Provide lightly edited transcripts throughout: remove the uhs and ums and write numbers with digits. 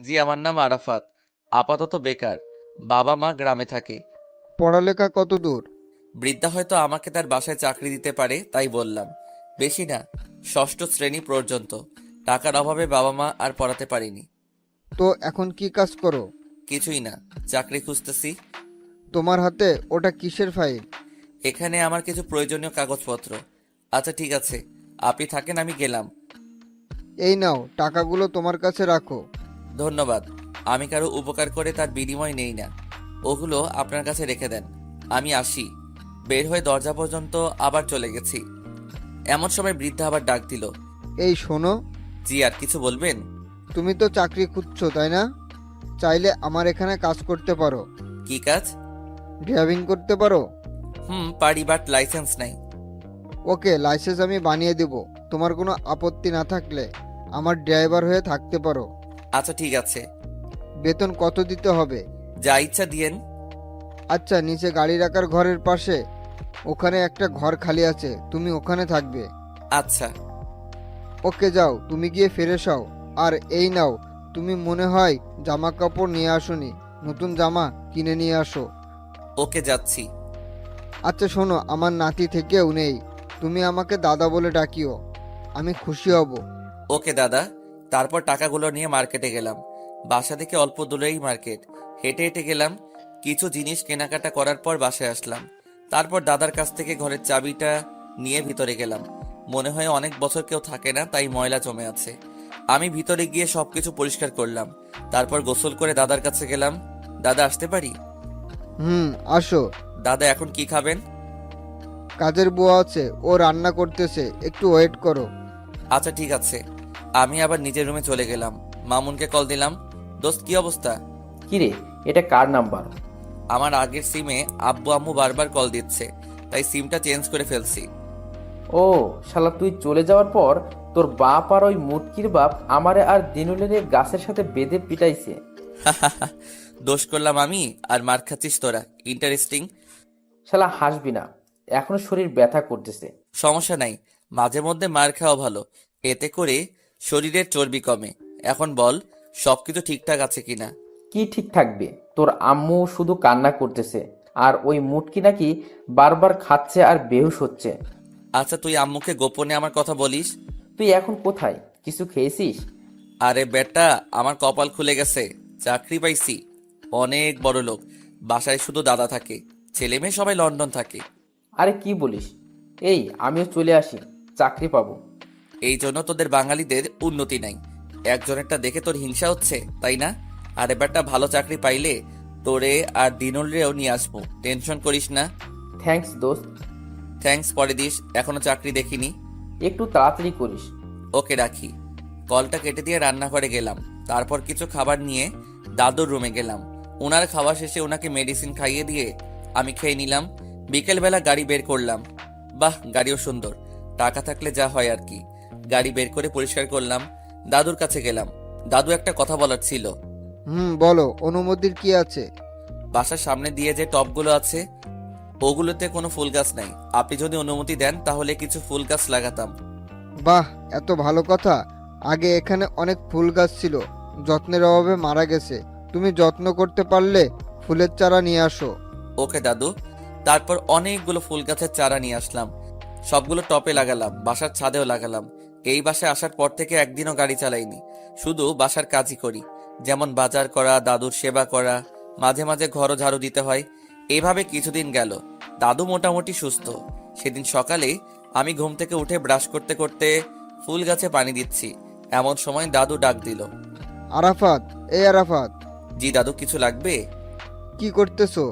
জি, আমার নাম আরাফাত। আপাতত বেকার। বাবা মা গ্রামে থাকে। পড়ালেখা কত দূর? বৃদ্ধা হয়তো আমাকে তার বাসায় চাকরি দিতে পারে, তাই বললাম। বেশি না, ষষ্ঠ শ্রেণী পর্যন্ত। টাকার অভাবে বাবা মা আর পড়াতে পারিনি। তো এখন কি কাজ করো? কিছুই না, চাকরি খুঁজতেছি। তোমার হাতে ওটা কিসের ফাইল? এখানে আমার কিছু প্রয়োজনীয় কাগজপত্র। আচ্ছা ঠিক আছে, আপনি থাকেন, আমি গেলাম। এই নাও, টাকাগুলো তোমার কাছে রাখো। ধন্যবাদ। আমি কারো উপকার করে তার বিনিময় নেই না। ওগুলো আপনার কাছে রেখে দেন। আমি আসি। বের হয়ে দরজা পর্যন্ত আবার চলে গেছি। এমন সময় বৃদ্ধা আবার ডাক দিল। এই শোনো, জি, আর কিছু বলবেন? তুমি তো চাকরি খুঁজছো তাই না? চাইলে আমার এখানে কাজ করতে পারো। কি কাজ? ড্রাইভিং করতে পারো? পারি, বাট লাইসেন্স নাই। ওকে, লাইসেন্স আমি বানিয়ে দেব। তোমার কোনো আপত্তি না থাকলে আমার ড্রাইভার হয়ে থাকতে পারো। আচ্ছা ঠিক আছে। বেতন কত দিতে হবে? যা ইচ্ছা দিয়েন। আচ্ছা, নিচে গাড়ি রাখার ঘরের পাশে ওখানে একটা ঘর খালি আছে, তুমি ওখানে থাকবে। আচ্ছা। ওকে, যাও, তুমি গিয়ে ফ্রেশ হও। আর এই নাও, তুমি মনে হয় জামা কাপড় নিয়ে আসোনি, নতুন জামা কিনে নিয়ে আসো। ওকে, যাচ্ছি। আচ্ছা শোনো, আমার নাতি থেকেও নেই, তুমি আমাকে দাদা বলে ডাকিও, আমি খুশি হব। ওকে দাদা। তারপর টাকাগুলো নিয়ে মার্কেটে গেলাম। বাসা থেকে অল্প দূরেই মার্কেট। হেঁটে হেঁটে গেলাম। কিছু জিনিস কেনাকাটা করার পর বাসায় আসলাম। তারপর দাদার কাছ থেকে ঘরের চাবিটা নিয়ে ভিতরে গেলাম। মনে হয় অনেক বছর কেউ থাকে না, তাই ময়লা জমে আছে। আমি ভিতরে গিয়ে সবকিছু পরিষ্কার করলাম। তারপর গোসল করে দাদার কাছে গেলাম। দাদা, আসতে পারি? আসো। দাদা, এখন কি খাবেন? কাজের বুয়া আছে, ও রান্না করতেছে, একটু ওয়েট করো। আচ্ছা ঠিক আছে। আমি আবার নিজের রুমে চলে গেলাম। মামুনকে কল দিলাম। দোস্ত, কি অবস্থা? কিরে, এটা কার নাম্বার? আমার আগের সিমে আব্বু আম্মু বারবার কল দিচ্ছে, তাই সিমটা চেঞ্জ করে ফেলছি। ও শালা, তুই চলে যাওয়ার পর তোর বাপ আর ওই মুটকির বাপ আমারে আর দিনুলের গাছের সাথে বেঁধে পিটাইছে। দোষ করলাম আমি, আর মার খাচ্ছিস তোরা। ইন্টারেস্টিং। শালা হাসবি না, এখনো শরীর ব্যথা করতেছে। সমস্যা নাই, মাঝে মধ্যে মার খাওয়া ভালো। এতে করে শরীরের চর্বি কমে। এখন বল, সবকিছু ঠিকঠাক আছে কিনা? কি ঠিক থাকবে? তোর আম্মু শুধু কান্না করতেছে, আর ওই মুটকি নাকি বারবার খাচ্ছে আর বেহুশ হচ্ছে। আচ্ছা, তুই আম্মুকে গোপনে আমার কথা বলিস? তুই এখন কোথায়? কিছু খেয়েছিস? আরে বেটা, আমার কপাল খুলে গেছে। চাকরি পাইছি। অনেক বড় লোক। বাসায় শুধু দাদা থাকে। ছেলে মেয়ে সবাই লন্ডন থাকে। আরে কি বলিস? এই আমিও চলে আসি, চাকরি পাবো। এই জন্য তোদের বাঙালিদের উন্নতি নাই। একজনেরটা দেখে তোর হিংসা হচ্ছে, তাই না? আরে বেটা, ভালো চাকরি পাইলে তোরে আর দিনুলরেও নিয়ে আসবো, টেনশন করিস না। থ্যাঙ্কস দোস্ত। থ্যাঙ্কস পরে দিস, এখনো চাকরি দেখিনি। একটু তাড়াতাড়ি করিস। ওকে, রাখি। কলটা কেটে দিয়ে রান্নাঘরে গেলাম। তারপর কিছু খাবার নিয়ে দাদুর রুমে গেলাম। ওনার খাওয়া শেষে ওনাকে মেডিসিন খাইয়ে দিয়ে আমি খেয়ে নিলাম। বিকেলবেলা গাড়ি বের করলাম। বাহ, গাড়িও সুন্দর। টাকা থাকলে যা হয় আর কি। গাড়ি বের করে পরিষ্কার করলাম। দাদুর কাছে গেলাম। দাদু, একটা কথা বলার ছিল। বলো, অনুমতির কি আছে? বাসার সামনে দিয়ে যে টবগুলো আছে, ওগুলোতে কোনো ফুল গাছ নাই। আপনি যদি অনুমতি দেন তাহলে কিছু ফুল গাছ লাগাতাম। বাহ, এত ভালো কথা। আগে এখানে অনেক ফুল গাছ ছিল, যত্নের অভাবে মারা গেছে। তুমি যত্ন করতে পারলে ফুলের চারা নিয়ে আসো। ওকে দাদু। তারপর অনেকগুলো ফুল গাছের চারা নিয়ে আসলাম। সবগুলো টপে লাগালাম, বাসার ছাদেও লাগালাম। এই বাসায় আসার পর থেকে একদিনও গাড়ি চালাইনি। শুধু বাসার কাজই করি, যেমন বাজার করা, দাদুর সেবা করা, মাঝে মাঝে ঘরও ঝাড়ু দিতে হয়। এইভাবে কিছুদিন গেল। দাদু মোটামুটি সুস্থ। সেদিন সকালে আমি ঘুম থেকে উঠে ব্রাশ করতে করতে ফুল গাছে পানি দিচ্ছি। এমন সময় দাদু ডাক দিল। আরাফাত, এই আরাফাত। জি দাদু, কিছু লাগবে? কি করতেছো?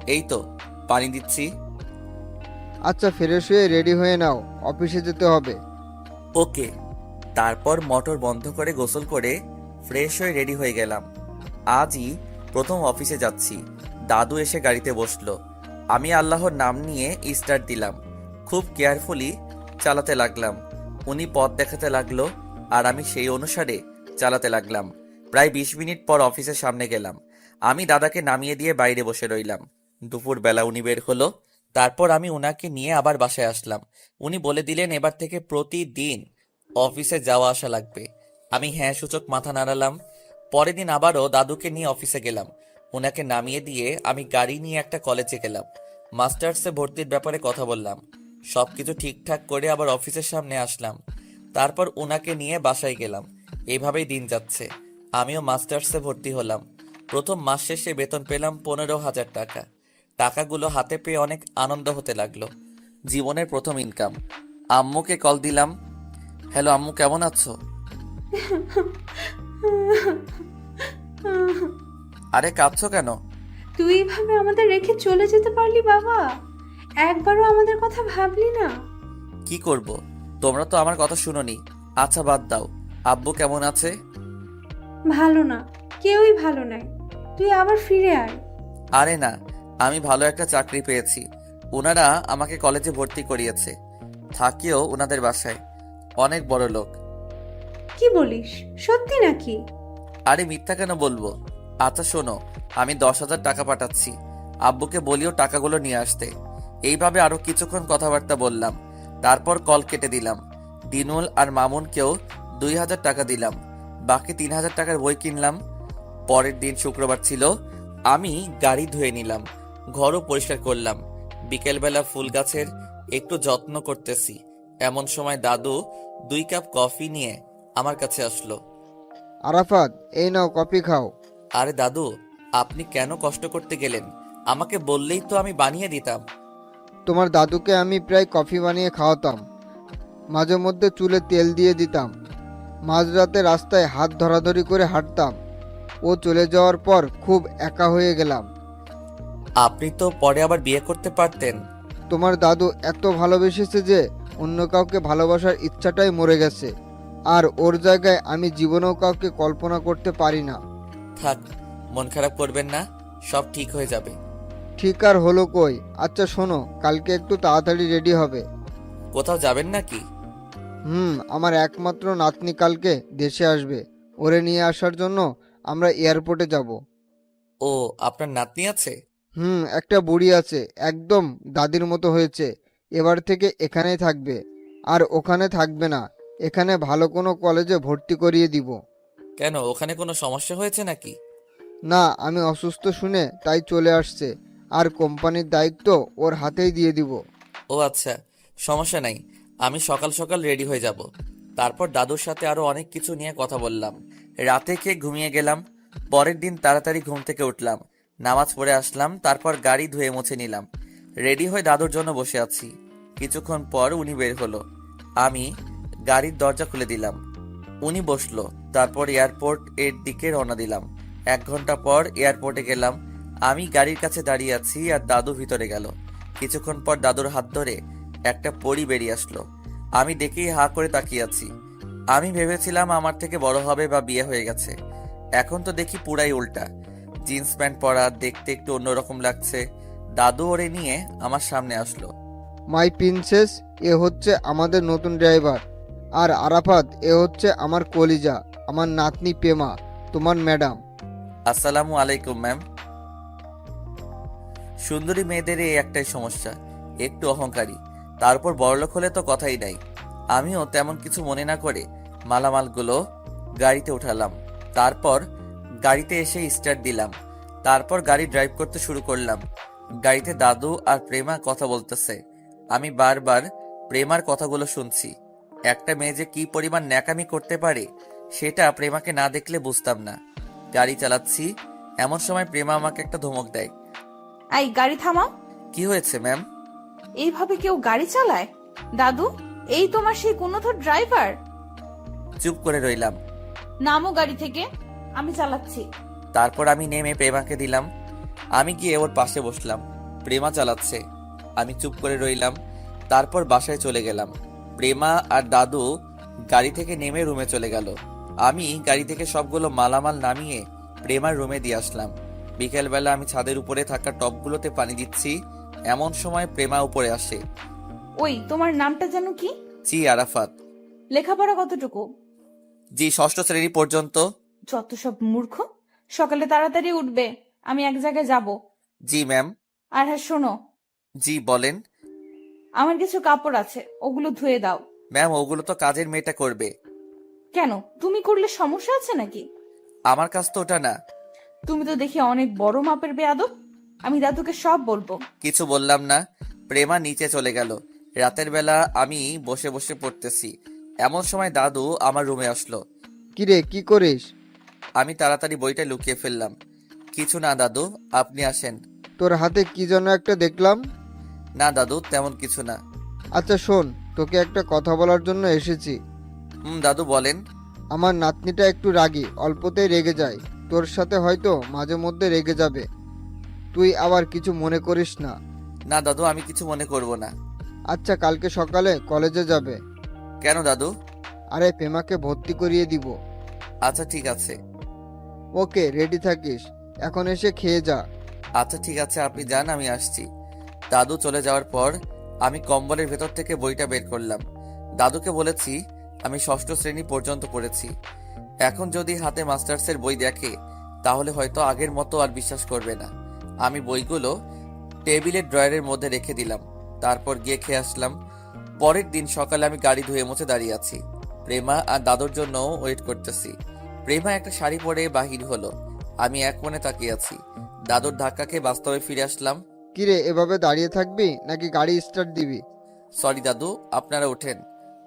এই তো, পানি দিচ্ছি। আচ্ছা, ফ্রেশ হয়ে রেডি হয়ে নাও, অফিসে যেতে হবে। ওকে। তারপর মোটর বন্ধ করে গোসল করে ফ্রেশ হয়ে রেডি হয়ে গেলাম। আজই প্রথম অফিসে যাচ্ছি। দাদু এসে গাড়িতে বসলো। আমি আল্লাহর নাম নিয়ে স্টার্ট দিলাম। খুব কেয়ারফুলি চালাতে লাগলাম। উনি পথ দেখাতে লাগলো, আর আমি সেই অনুসারে চালাতে লাগলাম। প্রায় 20 মিনিট পর অফিসের সামনে গেলাম। আমি দাদাকে নামিয়ে দিয়ে বাইরে বসে রইলাম। দুপুরবেলা উনি বের হলো। তারপর আমি উনাকে নিয়ে আবার বাসায় আসলাম। উনি বলে দিলেন এবার থেকে প্রতিদিন অফিসে যাওয়া আসা লাগবে। আমি হ্যাঁ সূচক মাথা নাড়ালাম। পরের দিন আবারও দাদুকে নিয়ে অফিসে গেলাম। ওনাকে নামিয়ে দিয়ে আমি গাড়ি নিয়ে একটা কলেজে গেলাম। মাস্টার্সে ভর্তির ব্যাপারে কথা বললাম। সবকিছু ঠিকঠাক করে আবার অফিসের সামনে আসলাম। তারপর ওনাকে নিয়ে বাসায় গেলাম। এইভাবেই দিন যাচ্ছে। আমিও মাস্টার্সে ভর্তি হলাম। প্রথম মাস শেষে বেতন পেলাম 15,000 টাকা। টাকাগুলো হাতে পেয়ে অনেক আনন্দ হতে লাগলো। জীবনের প্রথম ইনকাম। আম্মুকে কল দিলাম। হ্যালো আম্মু, কেমন আছো? আরে কাঁদছো কেন? তুই এইভাবে আমাদের রেখে চলে যেতে পারলি বাবা? একবারও আমাদের কথা ভাবলি না? কি করব? তোমরা তো আমার কথা শুনোনি। আচ্ছা বাদ দাও। আব্বু কেমন আছে? ভালো না, কেউই ভালো নাই। তুই আবার ফিরে আয়। আরে না, আমি ভালো একটা চাকরি পেয়েছি। ওনারা আমাকে কলেজে ভর্তি করিয়েছে। থাকিও ওনাদের বাসায়। অনেক বড় লোক। কি বলিস, সত্যি নাকি? আরে মিথ্যা কেন বলবো? আচ্ছা শোনো, আমি 10,000 টাকা পাঠাচ্ছি। আব্বুকে বলিও টাকাগুলো নিয়ে আসতে। এইভাবে আরো কিছুক্ষণ কথাবার্তা বললাম। তারপর কল কেটে দিলাম। দিনুল আর মামুনকেও 2,000 টাকা দিলাম। বাকি 3,000 টাকার বই কিনলাম। পরের দিন শুক্রবার ছিল। আমি গাড়ি ধুয়ে নিলাম, ঘরও পরিষ্কার করলাম। বিকেলবেলা ফুল গাছের একটু যত্ন করতেছি। এমন সময় দাদু 2 কাপ কফি নিয়ে আমার কাছে আসলো। আরাফাত, এই নাও কফি খাও। আরে দাদু, আপনি কেন কষ্ট করতে গেলেন? আমাকে বললেই তো আমি বানিয়ে দিতাম। তোমার দাদুকে আমি প্রায় কফি বানিয়ে খাওয়াতাম, মাঝে মধ্যে চুলে তেল দিয়ে দিতাম, মাঝরাতে রাস্তায় হাত ধরাধরি করে হাঁটতাম। ও চলে যাওয়ার পর খুব একা হয়ে গেলাম। আপনি তো পরে আবার বিয়ে করতে পারতেন। তোমার দাদু এত ভালোবেসেছে যে অন্য কাউকে ভালোবাসার ইচ্ছাটাই মরে গেছে। আর ওর জায়গায় আমি জীবনেও কাউকে কল্পনা করতে পারি না। থাক, মন খারাপ করবেন না, সব ঠিক হয়ে যাবে। ঠিক আর হলো কই। আচ্ছা শোনো, কালকে একটু তাড়াতাড়ি রেডি হবে। কোথাও যাবেন নাকি? আমার একমাত্র নাতনি কালকে দেশে আসবে। ওরে নিয়ে আসার জন্য আমরা এয়ারপোর্টে যাব। ও, আপনার নাতনি আছে? একটা বুড়ি আছে, একদম দাদির মতো হয়েছে। এবার থেকে এখানেই থাকবে, আর ওখানে থাকবে না। এখানে ভালো কোনো কলেজে ভর্তি করিয়ে দিব। কেন, ওখানে কোনো সমস্যা হয়েছে নাকি? না, আমি অসুস্থ শুনে তাই চলে আসছে। আর কোম্পানির দায়িত্ব ওর হাতেই দিয়ে দিব। ও আচ্ছা, সমস্যা নাই। আমি সকাল সকাল রেডি হয়ে যাব। তারপর দাদুর সাথে আরো অনেক কিছু নিয়ে কথা বললাম। রাতে খেয়ে ঘুমিয়ে গেলাম। পরের দিন তাড়াতাড়ি ঘুম থেকে উঠলাম, নামাজ পড়ে আসলাম। তারপর গাড়ি ধুয়ে মুছে নিলাম। রেডি হয়ে দাদুর জন্য বসে আছি। কিছুক্ষণ পর উনি বের হলো। আমি গাড়ির দরজা খুলে দিলাম। উনি বসলো। তারপর এয়ারপোর্ট এর দিকে রওনা দিলাম। 1 ঘন্টা পর এয়ারপোর্টে গেলাম। আমি গাড়ির কাছে দাঁড়িয়ে আছি আর দাদু ভিতরে গেল। কিছুক্ষণ পর দাদুর হাত ধরে একটা পরী বেরিয়ে আসলো। আমি দেখেই হা করে তাকিয়ে আছি। আমি ভেবেছিলাম আমার থেকে বড় হবে বা বিয়ে হয়ে গেছে। এখন তো দেখি পুরাই উল্টা। জিন্স প্যান্ট পরা, দেখতে একটু অন্যরকম লাগছে। দাদু ওরে নিয়ে আমার সামনে আসলো। মাই প্রিন্সেস, এ হচ্ছে আমাদের নতুন ড্রাইভার। আর আরাফাত, এ হচ্ছে আমার কলিজা, আমার নাতনি পেমা, তোমার ম্যাডাম। আসসালামু আলাইকুম ম্যাম। সুন্দরী মেয়েদের এই একটাই সমস্যা, একটু অহংকারী। তারপর বড়লোক হলে তো কথাই নাই। আমিও তেমন কিছু মনে না করে মালামালগুলো গাড়িতে উঠালাম। তারপর গাড়িতে এসে স্টার্ট দিলাম। তারপর গাড়ি ড্রাইভ করতে শুরু করলাম। গাড়িতে দাদু আর প্রেমা কথা বলতেছে। আমি বারবার প্রেমার কথাগুলো শুনছি। একটা মেয়ে যে কি পরিমাণ ন্যাকামি করতে পারে সেটা প্রেমাকে না দেখলে বুঝতাম না। গাড়ি চালাচ্ছি, এমন সময় প্রেমা আমাকে একটা ধমক দেয়। এই গাড়ি থামাও। কি হয়েছে ম্যাম? এইভাবে কেউ গাড়ি চালায়? দাদু, এই তোমার সেই গুণধর ড্রাইভার? চুপ করে রইলাম। নামো গাড়ি থেকে, আমি চালাচ্ছি। তারপর আমি নেমে প্রেমাকে দিলাম। আমি গিয়ে ওর পাশে বসলাম। প্রেমা চালাচ্ছে, আমি চুপ করে রইলাম। তারপর বাসায় চলে গেলাম। প্রেমা আর দাদু গাড়ি থেকে নেমে রুমে চলে গেল। আমি গাড়ি থেকে সবগুলো মালামাল নামিয়ে প্রেমার রুমে দিয়ে আসলাম। বিকেলবেলা আমি ছাদের উপরে থাকা টবগুলোতে পানি দিচ্ছি। এমন সময় প্রেমা উপরে আসে। ওই, তোমার নামটা যেন কি? জি আরাফাত। লেখাপড়া কতটুকু? জি 6ষ্ঠ শ্রেণী পর্যন্ত। যত সব মূর্খ। সকালে তাড়াতাড়ি উঠবে, আমি এক জায়গায় যাব। জি ম্যাম। আর হ্যাঁ শোনো, জি বলেন। আমার কিছু কাপড় আছে, ওগুলো ধুয়ে দাও। ম্যাম ওগুলো তো কাজের মেয়েটা করবে। কেন, তুমি করলে সমস্যা আছে নাকি? আমার কাজ তো ওটা না। তুমি তো দেখি অনেক বড় মাপের বেয়াদব। আমি দাদুকে সব বলবো। কিছু বললাম না। প্রেমা নিচে চলে গেল। রাতের বেলা আমি বসে বসে পড়তেছি, এমন সময় দাদু আমার রুমে আসলো। কিরে, কি করিস? আমি তাড়াতাড়ি বইটা লুকিয়ে ফেললাম। কিছু না দাদু, আপনি আসেন। তোর হাতে কি যেন একটা দেখলাম। না দাদু, তেমন কিছু না। আচ্ছা শোন, তোকে একটা কথা বলার জন্য এসেছি। দাদু বলেন। আমার নাতনিটা একটু রাগী, অল্পতেই রেগে যায়। তোর সাথে হয়তো মাঝে মধ্যে রেগে যাবে, তুই আবার কিছু মনে করিস না। না দাদু, আমি কিছু মনে করব না। আচ্ছা, কালকে সকালে কলেজে যাবে। কেন দাদু? আরে প্রেমাকে ভর্তি করিয়ে দিব। আচ্ছা ঠিক আছে। ওকে, রেডি থাকিস। এখন এসে খেয়ে যা। আচ্ছা ঠিক আছে, আপনি যান, আমি আসছি। দাদু চলে যাওয়ার পর আমি কম্বলের ভেতর থেকে বইটা বের করলাম। দাদুকে বলেছি আমি ষষ্ঠ শ্রেণী পর্যন্ত পড়েছি। এখন যদি হাতে মাস্টার্সের বই দেখে তাহলে হয়তো আগের মতো আর বিশ্বাস করবে না। আমি বইগুলো টেবিলের ড্রয়ারের মধ্যে রেখে দিলাম, তারপর গিয়ে খেয়ে আসলাম। পরের দিন সকালে আমি গাড়ি ধুয়ে মুছে দাঁড়িয়ে আছি। প্রেমা আর দাদুর জন্য ওয়েট করতেছি। প্রেমা একটা শাড়ি পরে বাহির হলো। আমি এক মনে তাকিয়ে আছি। দাদুর ধাক্কা খেয়ে বাস্তবে ফিরে আসলাম। কিরে, এভাবে দাঁড়িয়ে থাকবি নাকি গাড়ি স্টার্ট দিবি? সরি দাদু, আপনারা ওঠেন।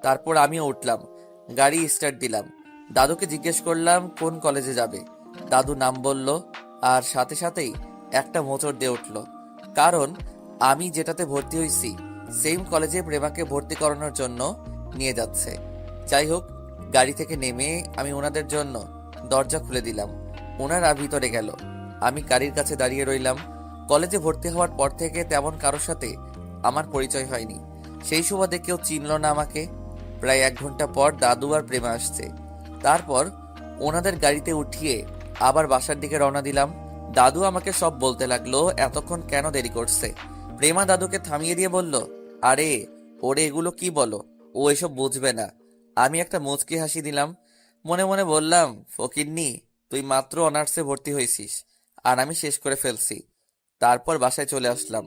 তারপর আমিও উঠলাম, গাড়ি স্টার্ট দিলাম। দাদুকে জিজ্ঞেস করলাম কোন কলেজে যাবে। দাদু নাম বলল, আর সাথে সাথেই একটা মোচড় দিয়ে উঠল, কারণ আমি যেটাতে ভর্তি হয়েছি সেম কলেজে প্রেমাকে ভর্তি করানোর জন্য নিয়ে যাচ্ছে। যাই হোক, গাড়ি থেকে নেমে আমি ওনাদের জন্য দরজা খুলে দিলাম। ওনারা ভিতরে গেল, আমি গাড়ির কাছে দাঁড়িয়ে রইলাম। কলেজে ভর্তি হওয়ার পর থেকে তেমন কারোর সাথে আমার পরিচয় হয়নি। সেই সুবাদে কেউ চিনল না আমাকে। প্রায় 1 ঘন্টা পর দাদু আর প্রেমা আসছে। তারপর ওনাদের গাড়িতে উঠিয়ে আবার বাসার দিকে রওনা দিলাম। দাদু আমাকে সব বলতে লাগলো এতক্ষণ কেন দেরি করছে। প্রেমা দাদুকে থামিয়ে দিয়ে বলল, আরে ওরে এগুলো কি বলো, ও এসব বুঝবে না। আমি একটা মুচকি হাসি দিলাম, মনে মনে বললাম, ফকিন্নি, তুই মাত্র অনার্সে ভর্তি হয়েছিস আর আমি শেষ করে ফেলছি। তারপর বাসায় চলে আসলাম।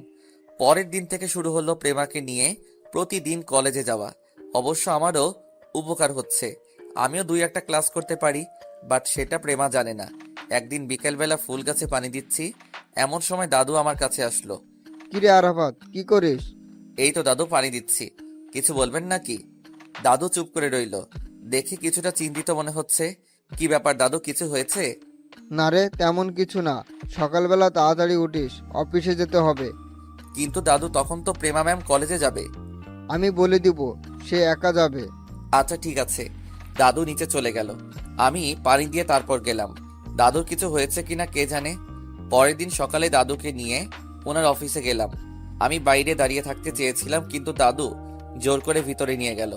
পরের দিন থেকে শুরু হলো প্রেমাকে নিয়ে প্রতিদিন কলেজে যাওয়া। অবশ্য আমারও উপকার হচ্ছে, আমিও 2-1টা ক্লাস করতে পারি, বাট সেটা প্রেমা জানে না। একদিন বিকেলবেলা ফুল গাছে পানি দিচ্ছি, এমন সময় দাদু আমার কাছে আসলো। কিরে আরাফাত, কি করিস? এই তো দাদু, পানি দিচ্ছি, কিছু বলবেন নাকি? দাদু চুপ করে রইল, দেখি কিছুটা চিন্তিত মনে হচ্ছে। কি ব্যাপার দাদু, কিছু হয়েছে? না রে, তেমন কিছু না। সকালবেলা তাড়াতাড়ি উঠিস, অফিসে যেতে হবে। কিন্তু দাদু, তখন তো প্রেমা ম্যাম কলেজে যাবে। আমি বলে দিব, সে একা যাবে। আচ্ছা ঠিক আছে। দাদু নিচে চলে গেল, আমি পানি দিয়ে তারপর গেলাম। দাদুর কিছু হয়েছে কিনা কে জানে। পরের দিন সকালে দাদুকে নিয়ে ওনার অফিসে গেলাম। আমি বাইরে দাঁড়িয়ে থাকতে চেয়েছিলাম, কিন্তু দাদু জোর করে ভিতরে নিয়ে গেল।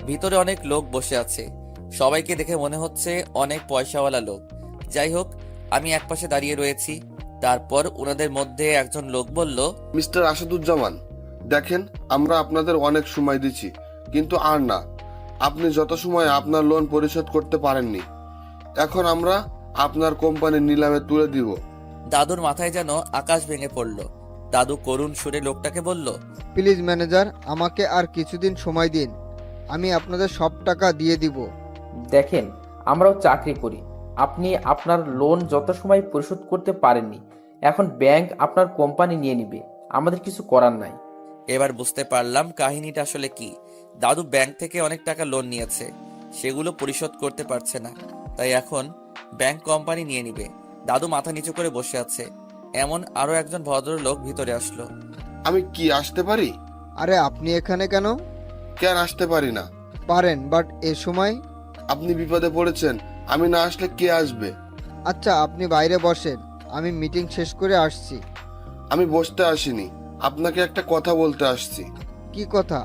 ভিতরে অনেক লোক বসে আছে, সবাইকে দেখে মনে হচ্ছে অনেক পয়সাওয়ালা লোক। যাই হোক, আমি একপাশে দাঁড়িয়ে রয়েছি। তারপর ওনাদের মধ্যে একজন লোক বলল, মিস্টার আসাদুজ্জামান, দেখেন আমরা আপনাদের অনেক সময় দিচ্ছি, কিন্তু আর না। আপনি যত সময় আপনার লোন পরিশোধ করতে পারেননি, এখন আমরা আপনার কোম্পানির নিলামে তুলে দিব। দাদুর মাথায় যেন আকাশ ভেঙে পড়ল। দাদু করুণ সুরে লোকটাকে বলল, প্লিজ ম্যানেজার, আমাকে আর কিছুদিন সময় দিন, আমি আপনাদের সব টাকা দিয়ে দিব। দেখেন, আমরাও চাকরি করি। আপনি আপনার লোন যত সময় পরিশোধ করতে পারেননি, এখন ব্যাংক আপনার কোম্পানি নিয়ে নিবে, আমাদের কিছু করার নাই। এবার বুঝতে পারলাম কাহিনীটা আসলে কি। দাদু ব্যাংক থেকে অনেক টাকা লোন নিয়েছে, সেগুলো পরিশোধ করতে পারছে না, তাই এখন ব্যাংক কোম্পানি নিয়ে নিবে। দাদু মাথা নিচু করে বসে আছে। এমন আরো একজন ভদ্রলোক ভিতরে আসলো। আমি কি আসতে পারি? আরে আপনি এখানে কেন? কেন আসতে পারি না? পারেন, বাট এ সময়। আপনি বিপদে পড়েছেন, আমি না আসলে কে আসবে? আচ্ছা, আপনি বাইরে বসেন, আমি মিটিং শেষ করে আসছি। আমি বসতে আসিনি, আপনাকে একটা কথা বলতে আসছি। কি কথা?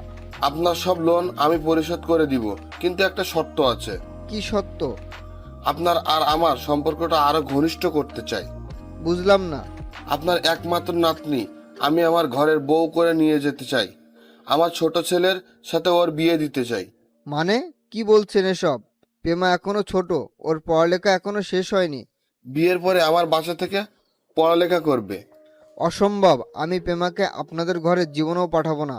আপনার সব লোন আমি পরিশোধ করে দিব, কিন্তু একটা শর্ত আছে। কি সত্য? আপনার আর আমার সম্পর্কটা আরো ঘনিষ্ঠ করতে চাই। বুঝলাম না। আপনার একমাত্র নাতনি আমি আমার ঘরের বউ করে নিয়ে যেতে চাই। আমার ছোট ছেলের সাথে ওর বিয়ে দিতে চাই। মানে কি বলছেন এসব? প্রেমা এখনো ছোট, ওর পড়ালেখা এখনো শেষ হয়নি। বিয়ের পরে আমার বাসা থেকে পড়ালেখা করবে। অসম্ভব, আমি প্রেমাকে আপনাদের ঘরে জীবনেও পাঠাবো না।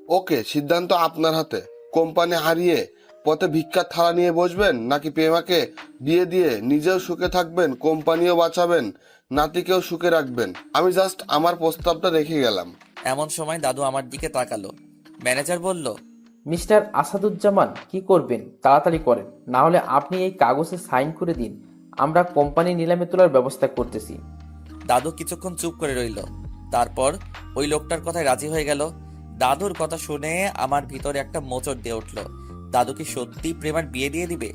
ওকে, সিদ্ধান্ত আপনার হাতে। কোম্পানি হারিয়ে পথে ভিক্ষার থালা নিয়ে বসবেন, নাকি প্রেমাকে বিয়ে দিয়ে নিজেও সুখে থাকবেন, কোম্পানিও বাঁচাবেন, নাতিকেও সুখে রাখবেন? আমি জাস্ট আমার প্রস্তাবটা রেখে গেলাম। এমন সময় দাদু আমার দিকে তাকালো। ম্যানেজার বলল, মিস্টার আসাদুজ্জামান, কি করবেন তাড়াতাড়ি করেন, না হলে আপনি এই কাগজে সাইন করে দিন। আমরা কোম্পানি নিলামে তোলার ব্যবস্থা করতেছি। দাদু কিছুক্ষণ চুপ করে রইল। তারপর ওই লোকটার কথায় রাজি হয়ে গেল। দাদুর কথা শুনে আমার ভিতরে একটা মোচড় দিয়ে উঠল। দাদু কি সত্যি প্রেমার বিয়ে দিয়ে দিবে?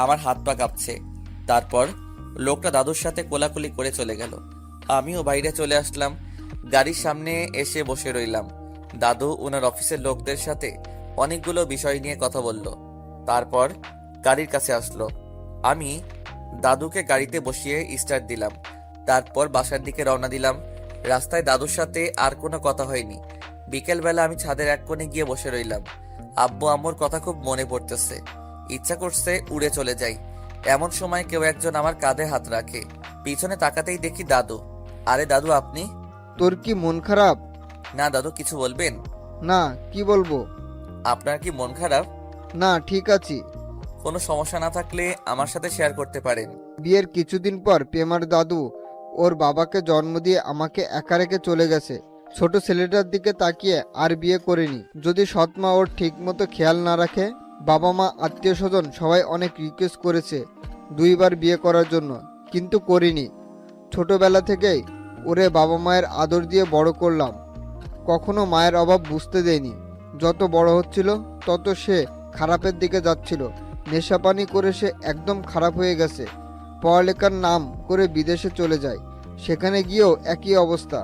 আমার হাত পা কাঁপছে। তারপর লোকটা দাদুর সাথে কোলাকুলি করে চলে গেল। আমিও বাইরে চলে আসলাম। গাড়ির সামনে এসে বসে রইলাম। দাদু ওনার অফিসের লোকদের সাথে অনেকগুলো বিষয় নিয়ে কথা বলল। তারপর গাড়ির কাছে আসলো। আমি দাদুকে গাড়িতে বসিয়ে স্টার্ট দিলাম। তারপর বাসার দিকে রওনা দিলাম। রাস্তায় দাদুর সাথে আর কোনো কথা হয়নি। বিকেলবেলা আমি ছাদের এক কোণে গিয়ে বসে রইলাম। আব্বু আম্মুর কথা খুব মনে পড়তেছে। ইচ্ছা করছে উড়ে চলে যাই। এমন সময় কেউ একজন আমার কাঁধে হাত রাখে। পিছনে তাকাতেই দেখি দাদু। আরে দাদু, আপনি? তোর কি মন খারাপ? না দাদু, কিছু বলবেন? না, কি বলবো? আপনার কি মন খারাপ? না, ঠিক আছি। কোনো সমস্যা না থাকলে আমার সাথে শেয়ার করতে পারেন। বিয়ের কিছুদিন পর প্রেমার দাদু ওর বাবাকে জন্ম দিয়ে আমাকে একা রেখে চলে গেছে। ছোট ছেলেটার দিকে তাকিয়ে আর বিয়ে করিনি। যদি সৎমা ওর ঠিক মতো খেয়াল না রাখে। বাবা মা আত্মীয় স্বজন সবাই অনেক রিকোয়েস্ট করেছে 2বার বিয়ে করার জন্য, কিন্তু করিনি। ছোটবেলা থেকেই ওরে বাবা মায়ের আদর দিয়ে বড় করলাম। কখনো মায়ের অভাব বুঝতে দেয়নি। যত বড় হচ্ছিল তত সে খারাপের দিকে যাচ্ছিল। নেশাপানি করে সে একদম খারাপ হয়ে গেছে। পড়ালেখার নাম করে বিদেশে চলে যায়। সেখানে গিয়েও একই অবস্থা,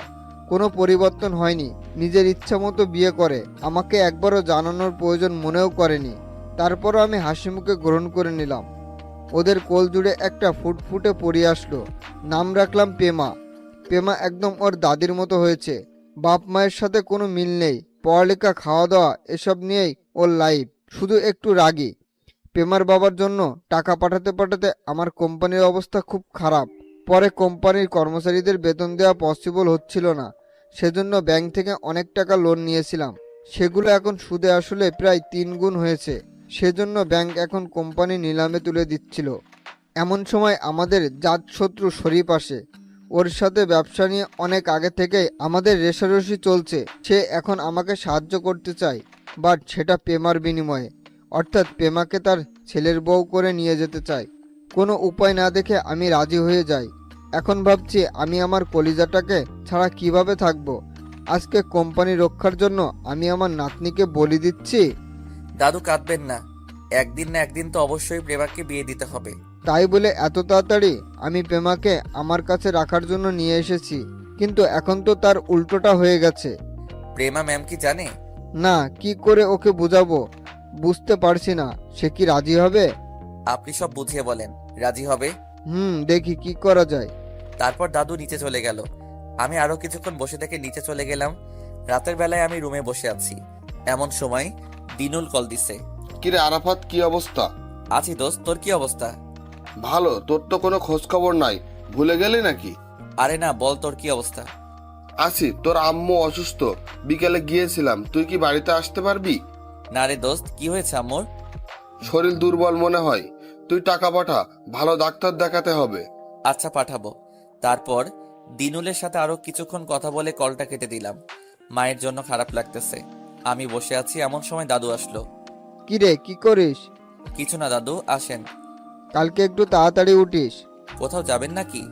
কোনো পরিবর্তন হয়নি। নিজের ইচ্ছা মতো বিয়ে করে, আমাকে একবারও জানানোর প্রয়োজন মনেও করেনি। তারপরও আমি হাসি মুখে গ্রহণ করে নিলাম। ওদের কোল জুড়ে একটা ফুটফুটে পড়ে আসলো। নাম রাখলাম পেমা। পেমা একদম ওর দাদির মতো হয়েছে। বাপ মায়ের সাথে কোনো মিল নেই। পড়ালেখা, খাওয়া দাওয়া এসব নিয়েই ওর লাইফ। শুধু একটু রাগী। পেমার বাবার জন্য টাকা পাঠাতে পাঠাতে আমার কোম্পানির অবস্থা খুব খারাপ। পরে কোম্পানির কর্মচারীদের বেতন দেওয়া পসিবল হচ্ছিল না। সেজন্য ব্যাংক থেকে অনেক টাকা লোন নিয়েছিলাম। সেগুলো এখন সুদে আসলে প্রায় 3 গুণ হয়েছে। সেজন্য ব্যাংক এখন কোম্পানি নিলামে তুলে দিচ্ছিল। এমন সময় আমাদের জাত শত্রু শরীফ আসে। ওর সাথে ব্যবসা নিয়ে অনেক আগে থেকেই আমাদের রেষারেষি চলছে। সে এখন আমাকে সাহায্য করতে চায়, বাট সেটা পেমার বিনিময়ে। অর্থাৎ পেমাকে তার ছেলের বউ করে নিয়ে যেতে চায়। কোনো উপায় না দেখে আমি রাজি হয়ে যাই। এখন ভাবছি আমি আমার কলিজাটাকে ছাড়া কিভাবে থাকবো। আজকে কোম্পানি রক্ষার জন্য আমি আমার নাতনিকে বলি দিচ্ছি। দাদু, কাঁদবেন না। একদিন না একদিন তো অবশ্যই প্রেমাকে বিয়ে দিতে হবে। তাই বলে এত তাড়াতাড়ি আমি প্রেমাকে আমার কাছে রাখার জন্য নিয়ে এসেছি, কিন্তু এখন তো তার উল্টোটা হয়ে গেছে। প্রেমা ম্যাম কি জানে? না, কি করে ওকে বোঝাবো বুঝতে পারছি না। সে কি রাজি হবে? আপনি সব বুঝিয়ে বলেন। রাজি হবে? দেখি কি করা যায়। তারপর দাদু নিচে চলে গেল। আমি আরো কিছুক্ষণ বসে থেকে নিচে চলে গেলাম। রাতের বেলায় আমি রুমে বসে আছি। এমন সময় দিনুল কল দিছে। কিরে আরাফাত, কি অবস্থা? আছি দোস্ত, তোর কি অবস্থা? ভালো। তোর তো কোনো খোঁজ খবর নাই, ভুলে গেলি নাকি? আরে না, বল তোর কি অবস্থা? আছি। তোর আম্মু অসুস্থ, বিকেলে গিয়েছিলাম। তুই কি বাড়িতে আসতে পারবি? না রে দোস্ত, কি হয়েছে আম্মুর? শরীর দুর্বল মনে হয়। তুই টাকা পাঠা, ভালো ডাক্তার দেখাতে হবে। আচ্ছা, পাঠাবো। তারপর দিনুলের সাথে আরো কিছুক্ষণ কথা বলে কলটা কেটে দিলাম। মায়ের জন্য খারাপ লাগতেছে। আমি বসে আছি, এমন সময় দাদু আসলো। কিরে, কি করিস? কিছু না দাদু, আসেন। কালকে একটু তাড়াতাড়ি উঠিস। কোথাও যাবেন নাকি?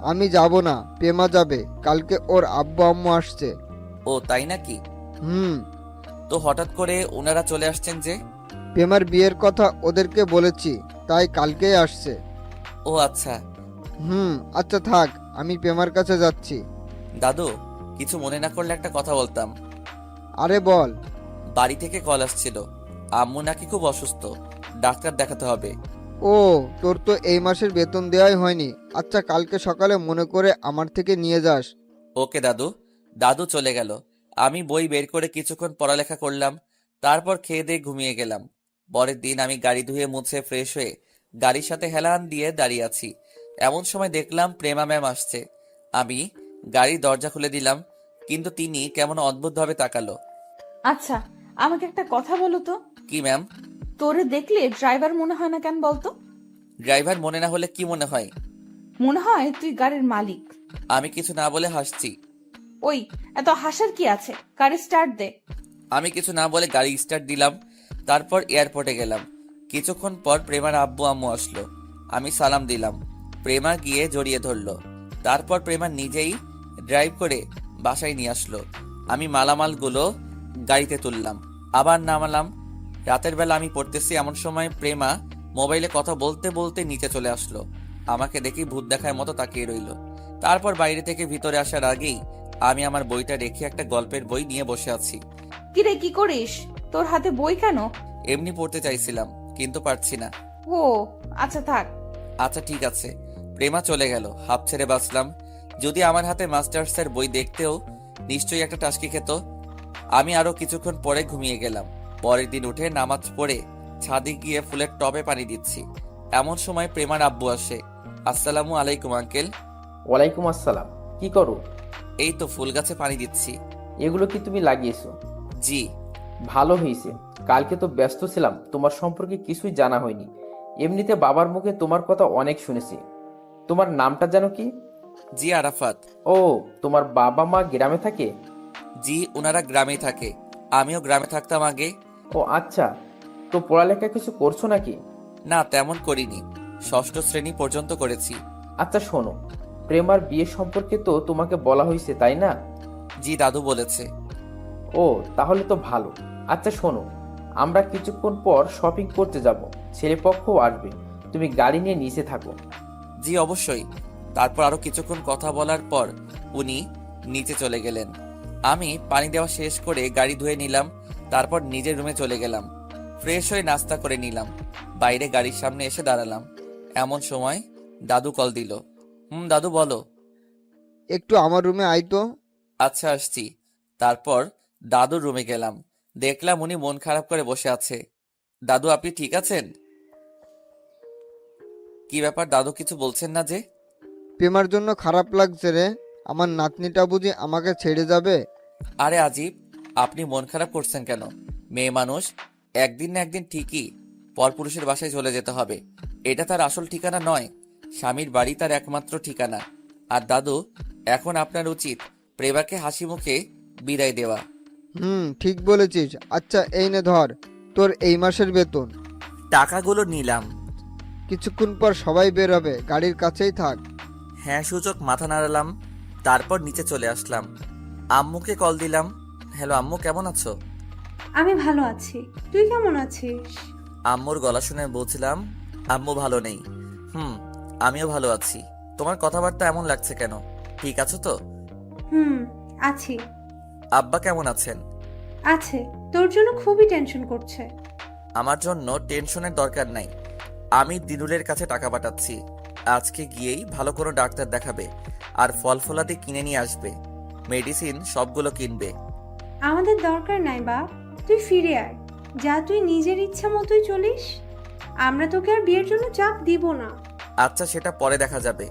আমি যাব না, পেমা যাবে। কালকে ওর আব্বু আম্মু আসছে। ও তাই নাকি? হুম। তো হঠাৎ করে ওনারা চলে আসছেন যে? পেমার বিয়ের কথা ওদেরকে বলেছি, তাই কালকেই আসছে। ও আচ্ছা। আচ্ছা থাক, আমি পেমার কাছে যাচ্ছি। দাদু, কিছু মনে না করলে একটা কথা বলতাম। আরে বল। বাড়ি থেকে কল আসছিল। আম্মু নাকি খুব অসুস্থ, ডাক্তার দেখাতে হবে। ও, তোর তো এই মাসের বেতন দেওয়াই হয়নি। আচ্ছা, কালকে সকালে মনে করে আমার থেকে নিয়ে যাস। ওকে দাদু। দাদু চলে গেল। আমি বই বের করে কিছুক্ষণ পড়ালেখা করলাম। তারপর খেয়ে দিয়ে ঘুমিয়ে গেলাম। পরের দিন আমি গাড়ি ধুয়ে মুছে ফ্রেশ হয়ে গাড়ির সাথে হেলান দিয়ে দাঁড়িয়ে আছি। এমন সময় দেখলাম প্রেমা ম্যাম আসছে। আমি গাড়ির দরজা খুলে দিলাম, কিন্তু তিনি কেমন অদ্ভুতভাবে তাকালো। আচ্ছা, আমাকে একটা কথা বলো তো। কি ম্যাম? তোরে দেখলে ড্রাইভার মনে হয় না কেন বলতো? ড্রাইভার মনে না হলে কি মনে হয়? মনে হয় তুই গাড়ির মালিক। আমি কিছু না বলে হাসছি। ওই, এত হাসার কি আছে? গাড়ি স্টার্ট দে। আমি কিছু না বলে গাড়ি স্টার্ট দিলাম। তারপর এয়ারপোর্টে গেলাম। কিছুক্ষণ পর প্রেমার আব্বু আম্মু আসলো। আমি সালাম দিলাম। প্রেমা গিয়ে জড়িয়ে ধরলো। তারপর প্রেমা নিজেই ড্রাইভ করে বাসায় নিয়ে আসলো। আমি মালামালগুলো গাড়িতে তুললাম, আবার নামালাম। রাতের বেলা আমি পড়তেছি, এমন সময় প্রেমা মোবাইলে কথা বলতে বলতে নিচে চলে আসলো। আমাকে দেখি ভূত দেখার মতো তাকিয়ে রইলো। তারপর বাইরে থেকে ভিতরে আসার আগেই আমি আমার বইটা রেখে একটা গল্পের বই নিয়ে বসে আছি। কিরে, কি করিস? তোর হাতে বই কেন? এমনি পড়তে চাইছিলাম, কিন্তু পারছি না। ও আচ্ছা, থাক। আচ্ছা ঠিক আছে। প্রেমা চলে গেল, হাফ ছেড়ে বাঁচলাম। যদি আমার হাতে মাস্টার্সের বই দেখতেও নিশ্চয়ই একটা টাস্কি খেত। আমি আরো কিছুক্ষণ পরে ঘুমিয়ে গেলাম। পরের দিন উঠে নামাজ পড়ে ছাদে গিয়ে ফুলের টবে পানি দিচ্ছি। এমন সময় প্রেমার আব্বু আসে। আসসালামু আলাইকুম আঙ্কেল। ওয়ালাইকুম আসসালাম। কি করো? এই তো ফুল গাছে পানি দিচ্ছি। এগুলো কি তুমি লাগিয়েছো? জি। ভালো হয়েছে। কালকে তো ব্যস্ত ছিলাম, তোমার সম্পর্কে কিছুই জানা হয়নি। এমনিতে বাবার মুখে তোমার কথা অনেক শুনেছি। তোমার নামটা যেন কি? জি আরাফাত। ও, তোমার বাবা মা গ্রামে থাকে? জি, ওনারা গ্রামেই থাকে। আমিও গ্রামে থাকতাম আগে। ও আচ্ছা, তো পড়ালেখা কিছু করছো নাকি? না, তেমন করিনি। ষষ্ঠ শ্রেণী পর্যন্ত করেছি। আচ্ছা শোনো, প্রেমার বিয়ে সম্পর্কে তো তোমাকে বলা হয়েছে তাই না? জি, দাদু বলেছে। ও তাহলে তো ভালো। আচ্ছা শোনো, আমরা কিছুক্ষণ পর শপিং করতে যাব, ছেলেপক্ষও আসবে। তুমি গাড়ি নিয়ে নিচে থাকো। জি অবশ্যই। তারপর আরো কিছুক্ষণ কথা বলার পর উনি নিচে চলে গেলেন। আমি পানি দেওয়া শেষ করে গাড়ি ধুয়ে নিলাম। তারপর নিজের রুমে চলে গেলাম। ফ্রেশ হয়ে নাস্তা করে নিলাম। বাইরে গাড়ির সামনে এসে দাঁড়ালাম। এমন সময় দাদু কল দিল। দাদু বলো। একটু আমার রুমে আয় তো। আচ্ছা আসছি। তারপর দাদুর রুমে গেলাম। দেখলাম উনি মন খারাপ করে বসে আছে। দাদু আপনি ঠিক আছেন? কি ব্যাপার দাদু, কিছু বলছেন না যে? প্রেমার জন্য খারাপ লাগছে রে। আমার নাতনিটা বুঝি আমাকে ছেড়ে যাবে? আরে আজিব, আপনি মন খারাপ করছেন কেন? মেয়ে মানুষ, একদিন না একদিন ঠিকই পরপুরুষের বাসায় চলে যেতে হবে। এটা তার আসল ঠিকানা নয়, স্বামীর বাড়ি তার একমাত্র ঠিকানা। আর দাদু, এখন আপনার উচিত প্রেমাকে হাসি মুখে বিদায় দেওয়া। ঠিক বলেছিস। আচ্ছা এই নে ধর, তোর এই মাসের বেতন। টাকাগুলো নিলাম। কিছুক্ষণ পর সবাই বের হবে, গাড়ির কাছেই থাক। হ্যাঁ সূচক মাথা নাড়ালাম। তারপর নিচে চলে আসলাম। আম্মুকে কল দিলাম। হ্যালো আম্মু, কেমন আছো? আমি ভালো আছি, তুই কেমন আছিস? আম্মুর গলা শুনে বলছিলাম আম্মু ভালো নেই। আমিও ভালো আছি। তোমার কথাবার্তা এমন লাগছে কেন? ঠিক আছো তো? হুম, আছি। আব্বা কেমন আছেন? আছে, তোর জন্য খুবই টেনশন করছে। আমার জন্য টেনশনের দরকার নাই। আমি দিনুলের কাছে টাকা পাঠাচ্ছি। আজকে গিয়েই ভালো কোনো ডাক্তার দেখাবে আর ফল ফলাদি কিনে নিয়ে আসবে। মেডিসিন সবগুলো কিনবে। আমাদের দরকার নাই বাপ, তুই ফিরে আয়। যা তুই নিজের ইচ্ছা মতোই চলিস। আমরা তোকে আর বিয়ের জন্য চাপ দিব না। আচ্ছা সেটা পরে দেখা যাবে,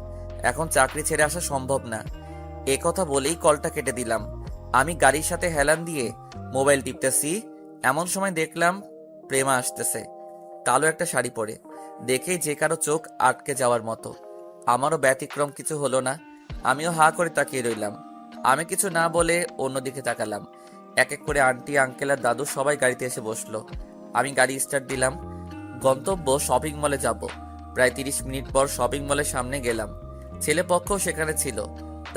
এখন চাকরি ছেড়ে আসা সম্ভব না। এ কথা বলেই কলটা কেটে দিলাম। আমি গাড়ির সাথে হেলান দিয়ে মোবাইল টিপতেছি। এমন সময় দেখলাম প্রেমা আসতেছে, কালো একটা শাড়ি পরে। দেখেই যে কারো চোখ আটকে যাওয়ার মতো। আমারও ব্যতিক্রম কিছু হলো না। আমিও হা করে তাকিয়ে রইলাম। আমি কিছু না বলে অন্যদিকে তাকালাম। এক এক করে আন্টি, আঙ্কেল আর দাদু সবাই গাড়িতে এসে বসলো। আমি গাড়ি স্টার্ট দিলাম। গন্তব্য শপিং মলে যাব। প্রায় 30 মিনিট পর শপিং মলের সামনে গেলাম। ছেলেপক্ষও সেখানে ছিল।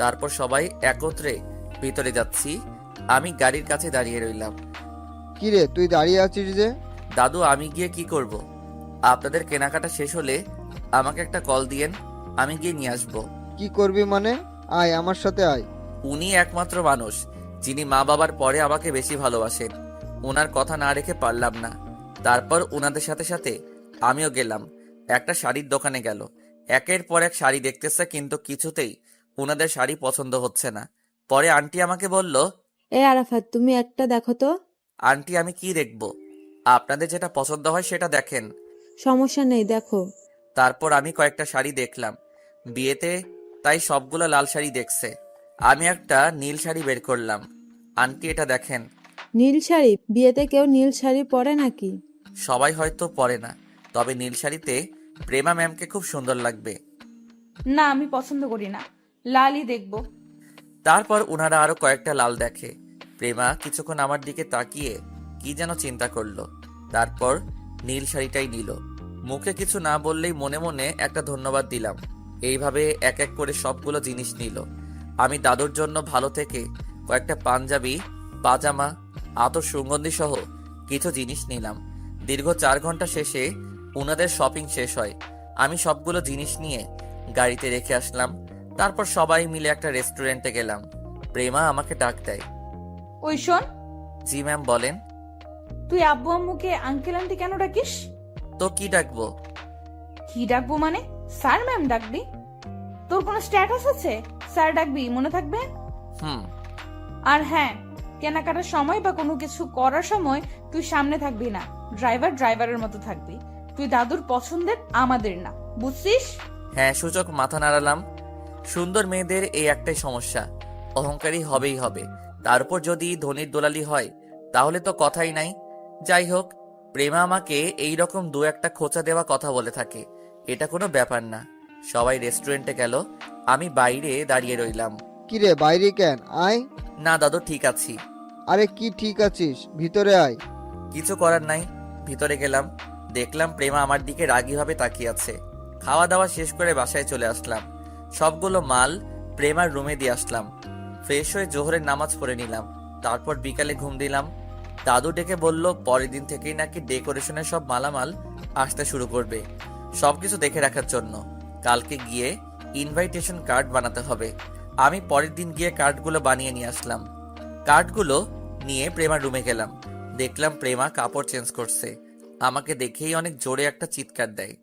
তারপর সবাই একত্রে ভিতরে যাচ্ছি। আমি গাড়ির কাছে দাঁড়িয়ে রইলাম। কিরে তুই দাঁড়িয়ে আছিস যে? দাদু আমি গিয়ে কি করব? আপনাদের কেনাকাটা শেষ হলে আমাকে একটা কল দিয়েন, আমি গিয়ে নিয়ে আসবো। কি করবি মানে? আয় আমার সাথে আয়। উনি একমাত্র মানুষ যিনি মা বাবার পরে আমাকে বেশি ভালোবাসেন। ওনার কথা না রেখে পারলাম না। তারপর ওনাদের সাথে সাথে আমিও গেলাম। একটা শাড়ির দোকানে গেল। একের পর এক শাড়ি দেখতেছে, কিন্তু কিছুতেই ওনাদের শাড়ি পছন্দ হচ্ছে না। পরে আন্টি আমাকে বলল, এ আরাফাত, তুমি একটা দেখো তো। আন্টি আমি কি দেখব? আপনাদের যেটা পছন্দ হয় সেটা দেখেন। সমস্যা নেই, দেখো। তারপর আমি কয়েকটা শাড়ি দেখলাম। বিয়েতে তাই সবগুলো লাল শাড়ি দেখছে। আমি একটা নীল শাড়ি বের করলাম। আন্টি এটা দেখেন। নীল শাড়ি? বিয়েতে কেউ নীল শাড়ি পরে নাকি? সবাই হয়তো পরে না, তবে নীল শাড়িতে প্রেমা ম্যামকে খুব সুন্দর লাগবে। না, আমি পছন্দ করি না, লালই দেখবো। তারপর ওনারা আরো কয়েকটা লাল দেখে। প্রেমা কিছুক্ষণ আমার দিকে তাকিয়ে কি যেন চিন্তা করলো, তারপর নীল শাড়িটাই নিল। মুখে কিছু না বললেই মনে মনে একটা ধন্যবাদ দিলাম। এইভাবে এক এক করে সবগুলো জিনিস নিল। আমি দাদুর জন্য ভালো থেকে কয়েকটা পাঞ্জাবি, পাজামা, আতর, সুগন্ধি সহ কিছু জিনিস নিলাম। দীর্ঘ 4 ঘন্টা শেষে ওনাদের শপিং শেষ হয়। আমি সবগুলো জিনিস নিয়ে গাড়িতে রেখে আসলাম। তারপর সবাই মিলে একটা রেস্টুরেন্টে গেলাম। প্রেমা আমাকে ডাক দেয়। ওই শোন, জি ম্যাম, বলেন। তুই আব্বু আম্মুকে আঙ্কেল আন্টি কেন ডাকিস? তো কি ডাকবো? কি ডাকবো মানে? স্যার ম্যাম ডাকবি? তোর কোনো স্ট্যাটাস আছে? স্যার ডাকবি, মনে থাকবে। হুম। আর হ্যাঁ, কেনাকাটার সময় বা কোনো কিছু করার সময় তুই সামনে থাকবি না, ড্রাইভারের মতো থাকবি। তুই দাদুর পছন্দের, আমাদের না, বুঝছিস? হ্যাঁ, সূচক মাথা নাড়ালাম। সুন্দর মেয়েদের এই একটাই সমস্যা, অহংকারী হবেই হবে। তারপর যদি ধনির দোলালি হয় তাহলে তো কথাই নাই। যাই হোক, প্রেমা আমাকে এই রকম দু একটা খোঁচা দেওয়া কথা বলে থাকে, এটা কোনো ব্যাপার না। সবাই রেস্টুরেন্টে গেল, আমি বাইরে দাঁড়িয়ে রইলাম। কিরে বাইরে কেন? আয়। না দাদু, ঠিক আছি। আরে কি ঠিক আছিস? ভিতরে আয়। কিছু করার নাই, ভিতরে গেলাম। দেখলাম প্রেমা আমার দিকে রাগীভাবে তাকিয়ে আছে। খাওয়া দাওয়া শেষ করে বাসায় চলে আসলাম। সবগুলো মাল প্রেমার রুমে দিয়ে আসলাম। ফ্রেশ হয়ে জোহরের নামাজ পড়ে নিলাম। তারপর বিকালে ঘুম দিলাম। দাদু ডেকে বলল পরের দিন থেকেই নাকি ডেকোরেশনের সব মালামাল আসতে শুরু করবে, সবকিছু দেখে রাখার জন্য। কালকে গিয়ে ইনভাইটেশন কার্ড বানাতে হবে। আমি পরের দিন গিয়ে কার্ডগুলো বানিয়ে নিয়ে আসলাম। কার্ডগুলো নিয়ে প্রেমার রুমে গেলাম। দেখলাম প্রেমা কাপড় চেঞ্জ করছে। আমাকে দেখেই অনেক জোরে একটা চিৎকার দেয়।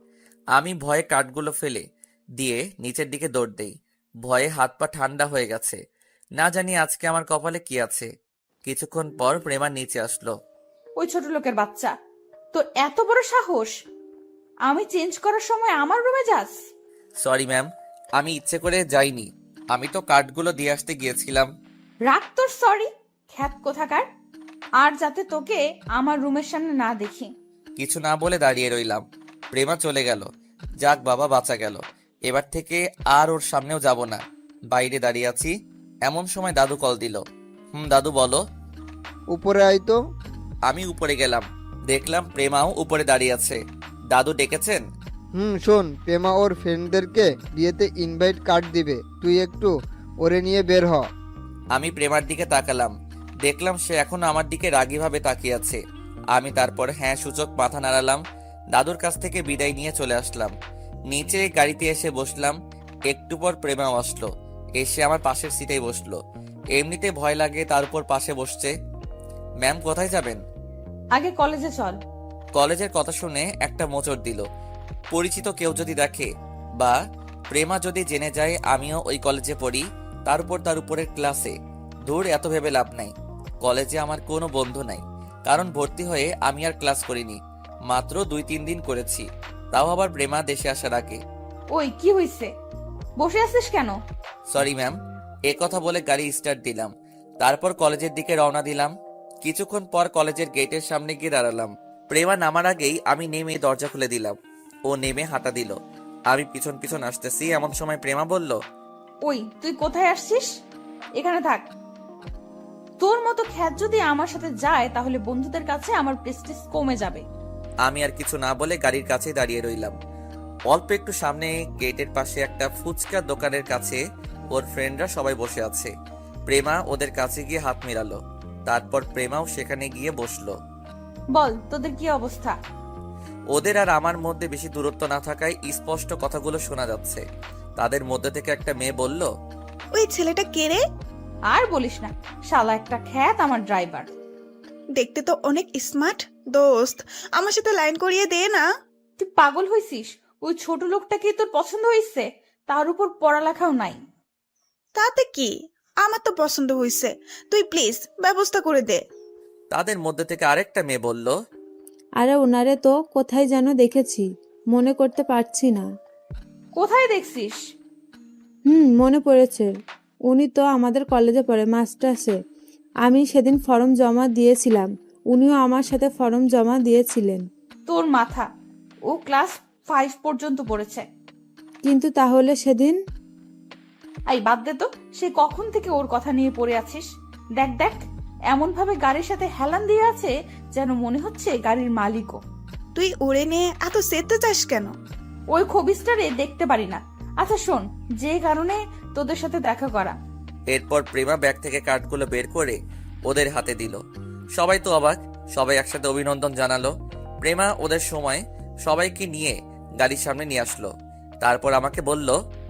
আমি ভয়ে কার্ডগুলো ফেলে দিয়ে নিচের দিকে দৌড় দেই। ভয়ে হাত পা ঠান্ডা হয়ে গেছে। না জানি আজকে আমার কপালে কি আছে। কিছুক্ষণ পর প্রেমা নিচে আসলো। ওই ছোট লোকের বাচ্চা, তোর এত বড় সাহস! আমি চেঞ্জ করার সময় আমার রুমে যাস? সরি ম্যাম, আমি ইচ্ছে করে যাইনি, আমি তো কার্ডগুলো দিয়ে আসতে গিয়েছিলাম। রাগ তোর সরি, খ্যাত কোথাকার! আর যাতে তোকে আমার রুমের সামনে না দেখি। কিছু না বলে দাঁড়িয়ে রইলাম। প্রেমা চলে গেল। যাক বাবা, বাঁচা গেল। এবার থেকে আর ওর সামনেও যাব না। বাইরে দাঁড়িয়ে আছি, এমন সময় দাদু কল দিল। দাদু বলো। উপরে আয় তো। আমি উপরে গেলাম। দেখলাম প্রেমাও উপরে দাঁড়িয়ে আছে। দাদু ডেকেছেন? শোন, প্রেমা ওর ফ্রেন্ডদেরকে বিয়েতে ইনভাইট কার্ড দিবে, তুই একটু ওরে নিয়ে বের হ। আমি প্রেমার দিকে তাকালাম। দেখলাম সে এখনো আমার দিকে রাগীভাবে তাকিয়ে আছে। আমি তারপর হ্যাঁ সূচক মাথা নাড়ালাম। দাদুর কাছ থেকে বিদায় নিয়ে চলে আসলাম। নিচে গাড়িতে এসে বসলাম। একটু পর প্রেমাও আসলো, এসে আমার পাশের সিটেই বসলো। এমনিতে ভয় লাগে, তার উপর পাশে বসছে। ম্যাম, কোথায় যাবেন? আগে কলেজে চল। কলেজের কথা শুনে একটা মোচড় দিল। পরিচিত কেউ যদি দেখে বা প্রেমা যদি জেনে যায় আমিও ওই কলেজে পড়ি, তার উপরের ক্লাসে, দূর এত ভেবে লাভ নাই। কলেজে আমার কোনো বন্ধু নাই, কারণ ভর্তি হয়ে আমি আর ক্লাস করিনি, মাত্র 2-3 দিন করেছি, তাও আবার প্রেমা দেশে আসার আগে। ওই কি হইছে? বসে আছিস কেন? সরি ম্যাম, এ কথা বলে গাড়ি স্টার্ট দিলাম। তারপর কলেজের দিকে রওনা দিলাম। কিছুক্ষণ পর কলেজের গেটের সামনে গিয়ে দাঁড়ালাম। প্রেমা নামার আগেই আমি নেমে দরজা খুলে দিলাম। ও নেমে হাঁটা দিল। আমি পিছন পিছন আসতেছি, এমন সময় প্রেমা বলল, ওই তুই কোথায় আসছিস? এখানে থাক। তোর মতো খ্যাত যদি আমার সাথে যায় তাহলে বন্ধুদের কাছে আমার প্রেস্টিজ কমে যাবে। আমি আর কিছু না বলে গাড়ির কাছে দাঁড়িয়ে রইলাম। অল্প একটু সামনে গেটের পাশে একটা ফুচকা দোকানের কাছে ওর ফ্রেন্ডরা সবাই বসে আছে। প্রেমা ওদের কাছে গিয়ে হাত মেলালো। তারপর প্রেমাও সেখানে গিয়ে বসলো। বল, তোদের কি অবস্থা? ওদের আর আমার মধ্যে বেশি দূরত্ব না থাকায় স্পষ্ট কথাগুলো শোনা যাচ্ছে। তাদের মধ্যে থেকে একটা মেয়ে বলল, ওই ছেলেটা কে রে? আর বলিস না, শালা একটা খ্যাত আমার ড্রাইভার। দেখতে তো অনেক স্মার্ট। দোস্ত, আমার সাথে লাইন করিয়ে দে না। তুই পাগল হইছিস? ওই ছোট লোকটাকে তোর পছন্দ হয়েছে? তার উপর পড়ালেখাও নাই। তাতে কি, আমার তো পছন্দ হয়েছে। তুই প্লিজ ব্যবস্থা করে দে। তাদের মধ্যে থেকে আরেকটা মেয়ে বলল, আরে ওনারে তো কোথায় যেন দেখেছি, মনে করতে পারছি না। কোথায় দেখছিস? মনে পড়েছে, উনি তো আমাদের কলেজে পড়ে, মাস্টার্সে। আমি সেদিন ফর্ম জমা দিয়েছিলাম, উনিও আমার সাথে ফর্ম জমা দিয়েছিলেন। তোর মাথা, ও ক্লাস 5 পর্যন্ত পড়েছে। কিন্তু তাহলে সেদিন এই বাদ দে তো, সে কখন থেকে ওর কথা নিয়ে পড়ে আছিস? দেখ দেখ, এমন ভাবে গাড়ির সাথে হেলান দিয়ে আছে যেন মনে হচ্ছে গাড়ির মালিকও। তুই ওরে নিয়ে এত সেতে চাস কেন? ওই খবিসটারে দেখতে পারি না। আচ্ছা শোন, যে কারণে তোদের সাথে দেখা করা। এরপর প্রেমা ব্যাগ থেকে কার্ডগুলো বের করে ওদের হাতে দিল। সবাই তো অবাক, সবাই একসাথে অভিনন্দন জানালো। প্রেমা ওদের সময় সবাইকে নিয়ে গাড়ির সামনে নিয়ে আসলো। তারপর আমাকে বলল,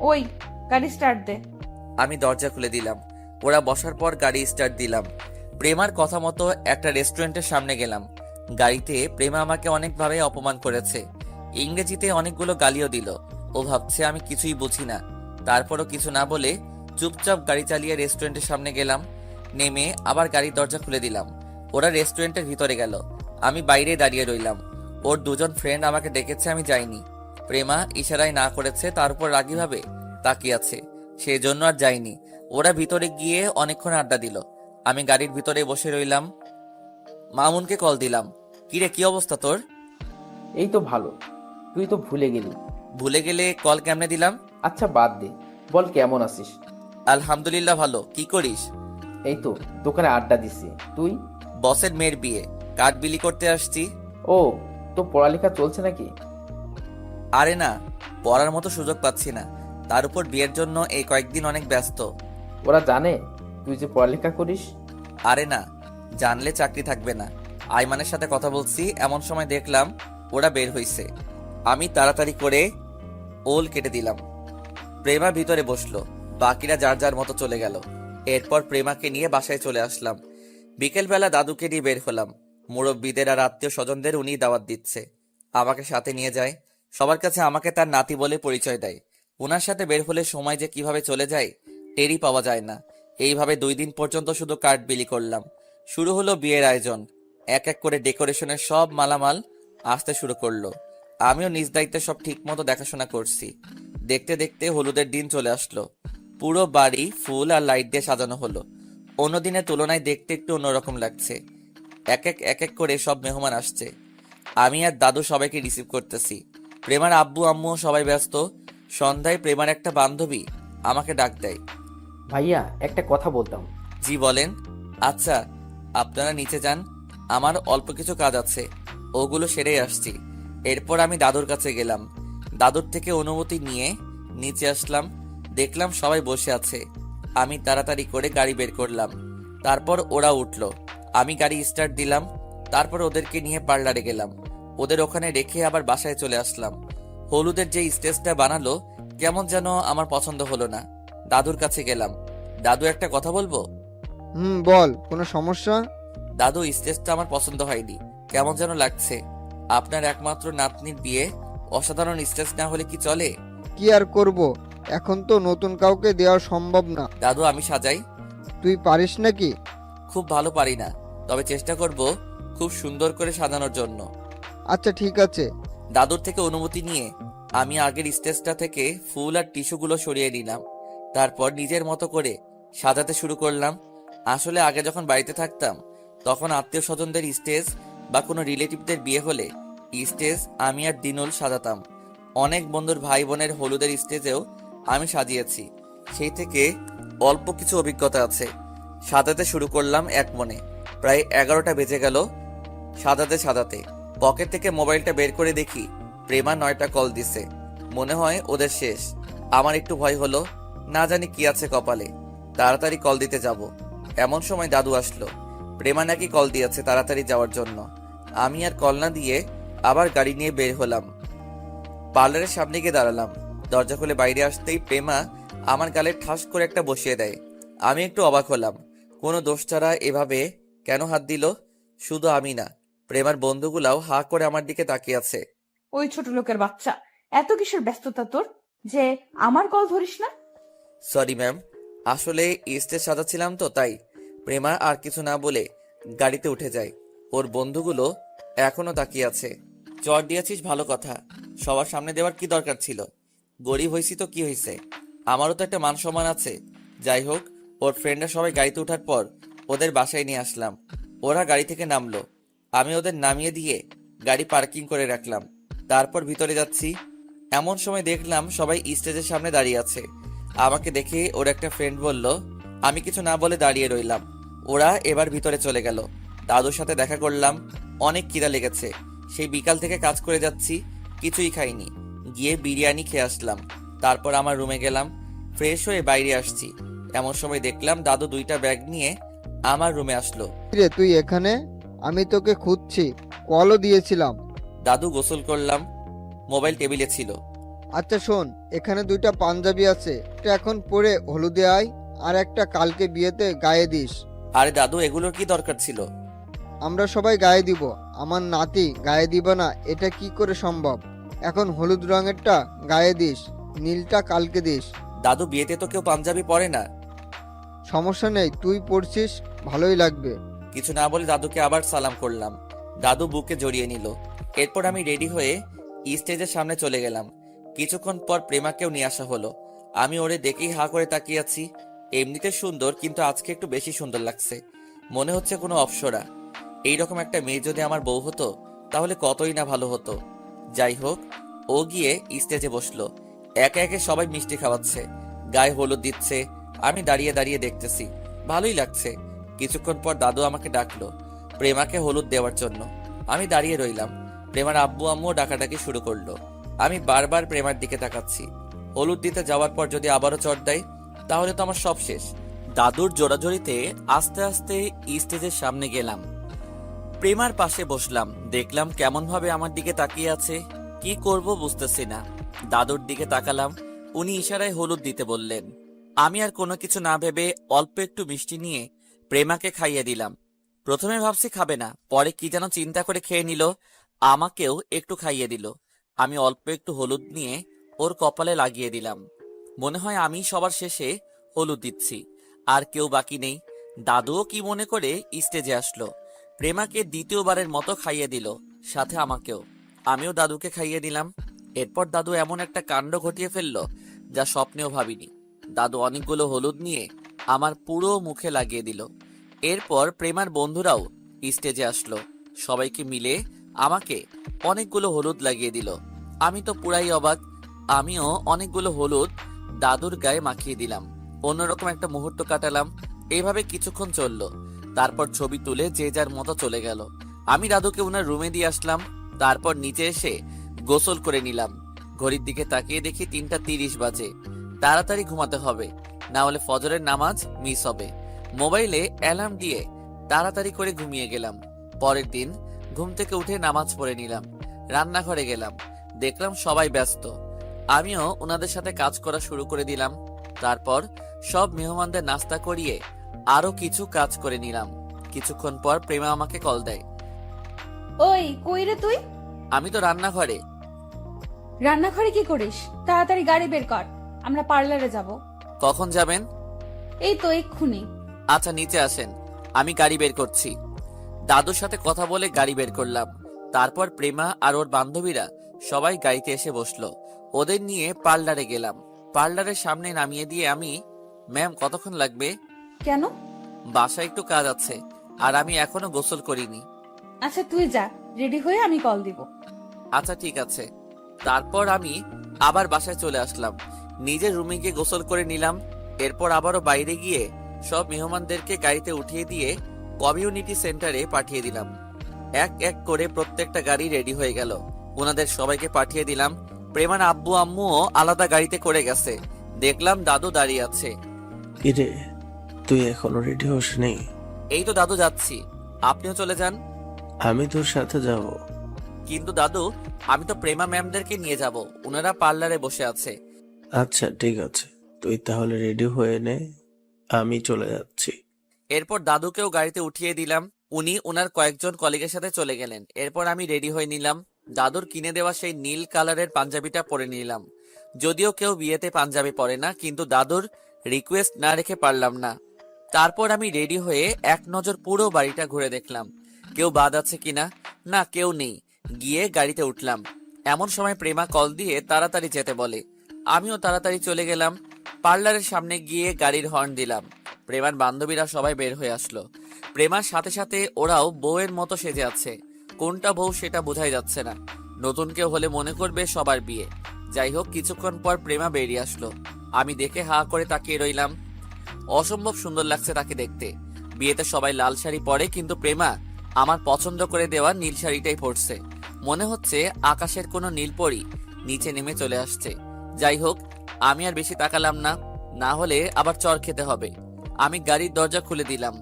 ওই গাড়ি স্টার্ট দে। আমি দরজা খুলে দিলাম। ওরা বসার পর গাড়ি স্টার্ট দিলাম। প্রেমার কথা মতো একটা রেস্টুরেন্টের সামনে গেলাম। গাড়িতে প্রেমা আমাকে অনেকভাবে অপমান করেছে, ইংরেজিতে অনেকগুলো গালিও দিল। ও ভাবছে আমি কিছুই বুঝি না। তারপরও কিছু না বলে চুপচাপ গাড়ি চালিয়ে রেস্টুরেন্টের সামনে গেলাম। নেমে আবার গাড়ির দরজা খুলে দিলাম। ওরা রেস্টুরেন্টের ভিতরে গেল, আমি বাইরে দাঁড়িয়ে রইলাম। ওর দুজন ফ্রেন্ড আমাকে ডেকেছে, আমি যাইনি। প্রেমা ইশারায় না করেছে, তার উপর রাগীভাবে তাকিয়ে আছে, সেই জন্য আর যাইনি। ওরা ভিতরে গিয়ে অনেকক্ষণ আড্ডা দিল। আমি গাড়ির ভিতরে বসে রইলাম। মামুনকে কল দিলাম, কিরে কি অবস্থা তোর? এই তো ভালো। তুই তো ভুলে গেলি। ভুলে গেলে কল কেমনে দিলাম? আচ্ছা বাদ দে, বল কেমন আছিস? আলহামদুলিল্লাহ ভালো। কি করিস? এই তো দোকানে আড্ডা দিছি। তুই? বসের মেয়ের বিয়ে, কাঠ বিলি করতে আসছি। ও, তো পড়ালেখা চলছে নাকি? আরে না, পড়ার মতো সুযোগ পাচ্ছি না, তার উপর বিয়ের জন্য এই কয়েকদিন অনেক ব্যস্ত। ওরা জানে তুই যে পড়ালেখা করিস? আরে না, জানলে চাকরি থাকবে না। আইমানের সাথে কথা বলছি, এমন সময় দেখলাম ওরা বের হইছে। আমি তাড়াতাড়ি করে ওল কেটে দিলাম। প্রেমা ভিতরে বসলো, বাকিরা যার যার মতো চলে গেল। এরপর প্রেমাকে নিয়ে বাসায় চলে আসলাম। বিকেলবেলা দাদুকে নিয়ে বের হলাম। মুরব্বীদের আর আত্মীয় স্বজনদের উনি দাওয়াত দিচ্ছে, আমাকে সাথে নিয়ে যায়। সবার কাছে আমাকে তার নাতি বলে পরিচয় দেয়। ওনার সাথে বের হলে সময় যে কিভাবে চলে যায় টেরই পাওয়া যায় না। এইভাবে 2 দিন পর্যন্ত শুধু কার্ড বিলি করলাম। শুরু হলো বিয়ের আয়োজন। এক এক করে ডেকোরেশনের সব মালামাল আসতে শুরু করলো। আমিও নিজ দায়িত্বে সব ঠিক মতো দেখাশোনা করছি। দেখতে দেখতে হলুদের দিন চলে আসলো। পুরো বাড়ি ফুল আর লাইট দিয়ে সাজানো হলো। অন্য দিনের তুলনায় দেখতে একটু অন্যরকম লাগছে। এক এক করে সব মেহমান আসছে। আমি আর দাদু সবাইকে রিসিভ করতেছি। প্রেমার আব্বু আম্মুও সবাই ব্যস্ত। সন্ধ্যায় প্রেমার একটা বান্ধবী আমাকে ডাক দেয়। ভাইয়া, একটা কথা বলতাম। জি বলেন। আচ্ছা, আপনারা নিচে যান, আমার অল্প কিছু কাজ আছে, ওগুলো সেরেই আসছি। এরপর আমি দাদুর কাছে গেলাম। দাদুর থেকে অনুমতি নিয়ে নিচে আসলাম। দেখলাম সবাই বসে আছে। আমি তাড়াতাড়ি করে গাড়ি বের করলাম। তারপর ওরা উঠলো। আমি গাড়ি স্টার্ট দিলাম। তারপর ওদেরকে নিয়ে পার্লারে গেলাম। ওদের ওখানে রেখে আবার বাসায় চলে আসলাম। হলুদের যে স্টেজটা বানালো কেমন যেন আমার পছন্দ হলো না। দাদুর কাছে গেলাম। দাদু, একটা কথা বলবো? বল, কোনো সমস্যা? দাদু, স্টেজটা আমার পছন্দ হয়নি, কেমন যেন লাগছে। আপনার একমাত্র নাতনির বিয়ে, অসাধারণ স্টেজ না হলে কি চলে? কি আর করব, এখন তো নতুন কাউকে দেওয়া সম্ভব না। দাদু, আমি সাজাই? তুই পারিস নাকি? খুব ভালো পারি না, তবে চেষ্টা করব খুব সুন্দর করে সাজানোর জন্য। আচ্ছা ঠিক আছে। দাদুর থেকে অনুমতি নিয়ে আমি আগের স্টেজটা থেকে ফুল আর টিস্যুগুলো সরিয়ে নিলাম। তারপর নিজের মতো করে সাজাতে শুরু করলাম। আসলে আগে যখন বাড়িতে থাকতাম তখন আত্মীয় স্বজনদের স্টেজ বা কোনো রিলেটিভদের বিয়ে হলে স্টেজ আমি আর দিনুল সাজাতাম। অনেক বন্ধুর ভাই বোনের হলুদের স্টেজেও আমি সাজিয়েছি, সেই থেকে অল্প কিছু অভিজ্ঞতা আছে। সাজাতে শুরু করলাম এক মনে। প্রায় 11টা বেজে গেল সাজাতে সাজাতে। পকেট থেকে মোবাইলটা বের করে দেখি প্রেমা 9টা কল দিছে। মনে হয় ওদের শেষ। আমার একটু ভয় হলো, না জানি কি আছে কপালে। তাড়াতাড়ি কল দিতে যাব, এমন সময় দাদু আসলো। প্রেমা নাকি কল দিয়েছে তাড়াতাড়ি যাওয়ার জন্য। আমি আর কল না দিয়ে আবার গাড়ি নিয়ে বের হলাম। পার্লারের সামনে গিয়ে দাঁড়ালাম। দরজা খুলে বাইরে আসতেই প্রেমা আমার গালে ঠাস করে একটা বসিয়ে দেয়। আমি একটু অবাক হলাম, কোনো দোষ ছাড়া এভাবে কেন হাত দিল? শুধু আমি না, প্রেমার বন্ধুগুলাও হা করে আমার দিকে তাকিয়ে আছে। ওই ছোট লোকের বাচ্চা, এত কিসের ব্যস্ততা তোর যে আমার কল ধরিস না? সরি ম্যাম, আসলে স্টেজ সাজাচ্ছিলাম তো তাই। প্রেমা আর কিছু না বলে গাড়িতে উঠে যায়। ওর বন্ধুগুলো এখনো তাকিয়ে আছে। চট দিয়েছিস ভালো কথা, সবার সামনে দেওয়ার কি দরকার ছিল? গরিব হয়েছি তো কি হয়েছে, আমারও তো একটা মান সম্মান আছে। যাই হোক, ওর ফ্রেন্ডরা সবাই গাড়িতে ওঠার পর ওদের বাসায় নিয়ে আসলাম। ওরা গাড়ি থেকে নামলো। আমি ওদের নামিয়ে দিয়ে গাড়ি পার্কিং করে রাখলাম। তারপর ভিতরে যাচ্ছি, এমন সময় দেখলাম সবাই স্টেজের সামনে দাঁড়িয়ে আছে। আমাকে দেখে ওর একটা ফ্রেন্ড বলল। আমি কিছু না বলে দাঁড়িয়ে রইলাম। ওরা এবার ভিতরে চলে গেল। দাদুর সাথে দেখা করলাম। অনেক খিদা লেগেছে, সেই বিকাল থেকে কাজ করে যাচ্ছি, কিছুই খাইনি। গিয়ে বিরিয়ানি খেয়ে আসলাম। তারপর আমার রুমে গেলাম, ফ্রেশ হয়ে বাইরে আসছি। এমন সময় দেখলাম দাদু 2টা ব্যাগ নিয়ে আমার রুমে আসলো। রে তুই এখানে? আমি তোকে খুঁজছি, কলও দিয়েছিলাম। দাদু গোসল করলাম, মোবাইল টেবিলে ছিল। আচ্ছা শোন, এখানে 2টা পাঞ্জাবি আছে, একটা এখন পরে হলুদে আয়, আর একটা কালকে বিয়েতে গায়ে দিস। আরে দাদু, এগুলোর কি দরকার ছিল? আমরা সবাই গায়ে দিব, আমার নাতি গায়ে দিব না এটা কি করে সম্ভব? এখন হলুদ রঙেরটা গায়ে দিস, নীলটা কালকে দিস। দাদু, বিয়েতে তো কেউ পাঞ্জাবি পরে না। সমস্যা নেই, তুই পড়ছিস, ভালোই লাগবে। কিছু না বলে দাদুকে আবার সালাম করলাম। দাদু বুকে জড়িয়ে নিল। এরপর আমি রেডি হয়ে স্টেজের সামনে চলে গেলাম। কিছুক্ষণ পর প্রেমাকেও নিয়ে আসা হলো। আমি ওরে দেখেই হা করে তাকিয়ে আছি। এমনিতে সুন্দর, কিন্তু আজকে একটু বেশি সুন্দর লাগছে। মনে হচ্ছে কোনো অপ্সরা। এইরকম একটা মেয়ে যদি আমার বউ হতো তাহলে কতই না ভালো হতো। যাই হোক, ও গিয়ে স্টেজে বসলো। একে একে সবাই মিষ্টি খাওয়াচ্ছে, গায়ে হলুদ দিচ্ছে। আমি দাঁড়িয়ে দাঁড়িয়ে দেখতেছি, ভালোই লাগছে। কিছুক্ষণ পর দাদু আমাকে ডাকলো প্রেমাকে হলুদ দেওয়ার জন্য। আমি দাঁড়িয়ে রইলাম। প্রেমার আব্বু আম্মুও ডাকাডাকি শুরু করলো। আমি বারবার প্রেমার দিকে তাকাচ্ছি। হলুদ দিতে যাওয়ার পর যদি আবারও চট দেয় তাহলে তো আমার সব শেষ। দাদুর জোরাজোরিতে আস্তে আস্তে স্টেজের সামনে গেলাম। প্রেমার পাশে বসলাম। দেখলাম কেমন ভাবে আমার দিকে তাকিয়ে আছে, কি করব বুঝতেছি না। দাদুর দিকে তাকালাম, উনি ইশারায় হলুদ দিতে বললেন। আমি আর কোনো কিছু না ভেবে অল্প একটু মিষ্টি নিয়ে প্রেমাকে খাইয়ে দিলাম। প্রথমে ভাবছি খাবে না, পরে কি যেন চিন্তা করে খেয়ে নিল, আমাকেও একটু খাইয়ে দিল। আমি অল্প একটু হলুদ নিয়ে ওর কপালে লাগিয়ে দিলাম। মনে হয় আমি সবার শেষে হলুদ দিচ্ছি, আর কেউ বাকি নেই। দাদুও কি মনে করে স্টেজে আসলো, প্রেমাকে দ্বিতীয়বারের মতো খাইয়ে দিল, সাথে আমাকেও। আমিও দাদুকে খাইয়ে দিলাম। এরপর দাদু এমন একটা কাণ্ড ঘটিয়ে ফেললো যা স্বপ্নেও ভাবিনি। দাদু অনেকগুলো হলুদ নিয়ে আমার পুরো মুখে লাগিয়ে দিল। এরপর প্রেমার বন্ধুরাও স্টেজে আসলো, সবাইকে মিলে আমাকে অনেকগুলো হলুদ লাগিয়ে দিল। আমি তো পুরাই অবাক। আমিও অনেকগুলো হলুদ দাদুর গায়ে মাখিয়ে দিলাম। অন্যরকম একটা মুহূর্ত কাটালাম। এইভাবে কিছুক্ষণ চললো। তারপর ছবি তুলে যে যার মতো চলে গেল। আমি দাদুকে ওনার রুমে দিয়ে আসলাম। তারপর নিচে এসে গোসল করে নিলাম। ঘড়ির দিকে তাকিয়ে দেখি 3:30 বাজে। তাড়াতাড়ি ঘুমাতে হবে, না হলে ফজরের নামাজ মিস হবে। মোবাইলে অ্যালার্ম দিয়ে তাড়াতাড়ি করে ঘুমিয়ে গেলাম। পরের দিন ঘুম থেকে উঠে নামাজ পড়ে নিলাম। রান্নাঘরে গেলাম, দেখলাম সবাই ব্যস্ত। আমিও ওনাদের সাথে কাজ করা শুরু করে দিলাম। তারপর সব মেহমানদের নাস্তা করিয়ে আরো কিছু কাজ করে নিলাম। কিছুক্ষণ পর প্রেমা আমাকে কল দেয়। ওই কই রে তুই? আমি তো রান্নাঘরে। রান্নাঘরে কি করিস? তাড়াতাড়ি গাড়ি বের কর, আমরা পার্লারে যাব। কখন যাবেন? এই তো এক্ষুনি। আচ্ছা নিচে আসেন, আমি গাড়ি বের করছি। দাদুর সাথে কথা বলে গাড়ি বের করলাম। তারপর প্রেমা আর ওর বান্ধবীরা সবাই গাড়িতে এসে বসলো। ওদের নিয়ে পার্লারে গেলাম। পার্লারের সামনে নামিয়ে দিয়ে আমি, ম্যাম কতক্ষণ লাগবে? কেন? বাসায় একটু কাজ আছে, আর আমি এখনো গোসল করিনি। আচ্ছা তুই যা, রেডি হয়ে আমি কল দিব। আচ্ছা ঠিক আছে। তারপর আমি আবার বাসায় চলে আসলাম। নিজের রুমে গিয়ে গোসল করে নিলাম। এরপর আবারও বাইরে গিয়ে সব মেহমানদেরকে গাড়িতে উঠিয়ে দিয়ে কমিউনিটি সেন্টারে পাঠিয়ে দিলাম। এক এক করে প্রত্যেকটা গাড়ি রেডি হয়ে গেল। ওনাদের সবাইকে পাঠিয়ে দিলাম। প্রেমার আব্বু আম্মুও আলাদা গাড়িতে করে গেছে। দেখলাম দাদু দাঁড়িয়ে আছে। কিরে, তুই এখনো রেডি হসনি? এই তো দাদু যাচ্ছি, আপনিও চলে যান। আমি তোর সাথে যাব। কিন্তু দাদু, আমি তো প্রেমা ম্যামদেরকে নিয়ে যাব, ওনারা পার্লারে বসে আছে। আচ্ছা ঠিক আছে, তুই তাহলে রেডি হয়ে নে, আমি চলে যাচ্ছি। এরপর দাদুকেও গাড়িতে উঠিয়ে দিলাম। উনি ওনার কয়েকজন কলিগের সাথে চলে গেলেন। এরপর আমি রেডি হয়ে নিলাম। দাদুর কিনে দেওয়া সেই নীল কালারের পাঞ্জাবিটা পরে নিলাম। যদিও কেউ বিয়েতে পাঞ্জাবি পরে না, কিন্তু দাদুর রিকোয়েস্ট না রেখে পারলাম না। তারপর আমি রেডি হয়ে এক নজর পুরো বাড়িটা ঘুরে দেখলাম, কেউ বাদ আছে কিনা। না, কেউ নেই। গিয়ে গাড়িতে উঠলাম। এমন সময় প্রেমা কল দিয়ে তাড়াতাড়ি যেতে বলে। আমিও তাড়াতাড়ি চলে গেলাম। পার্লারের সামনে গিয়ে গাড়ির হর্ন দিলাম। প্রেমার বান্ধবীরা সবাই বের হয়ে আসলো। প্রেমার সাথে সাথে ওরাও বউয়ের মতো সেজে আছে। কোনটা বউ সেটা বোঝাই যাচ্ছে না। নতুন কেউ হলে মনে করবে সবার বিয়ে। যাই হোক, কিছুক্ষণ পর প্রেমা বেরিয়ে আসলো। আমি দেখে হা করে তাকিয়ে রইলাম। অসম্ভব সুন্দর লাগছে তাকে দেখতে। বিয়েতে সবাই লাল শাড়ি পরে, কিন্তু প্রেমা আমার পছন্দ করে দেওয়া নীল শাড়িটাই পরছে। মনে হচ্ছে আকাশের কোনো নীল পরি নিচে নেমে চলে আসছে। যাই হোক, আমি আর বেশি তাকালাম না, না হলে আবার চর খেতে হবে। আমি গাড়ির দরজা খুলে দিলাম।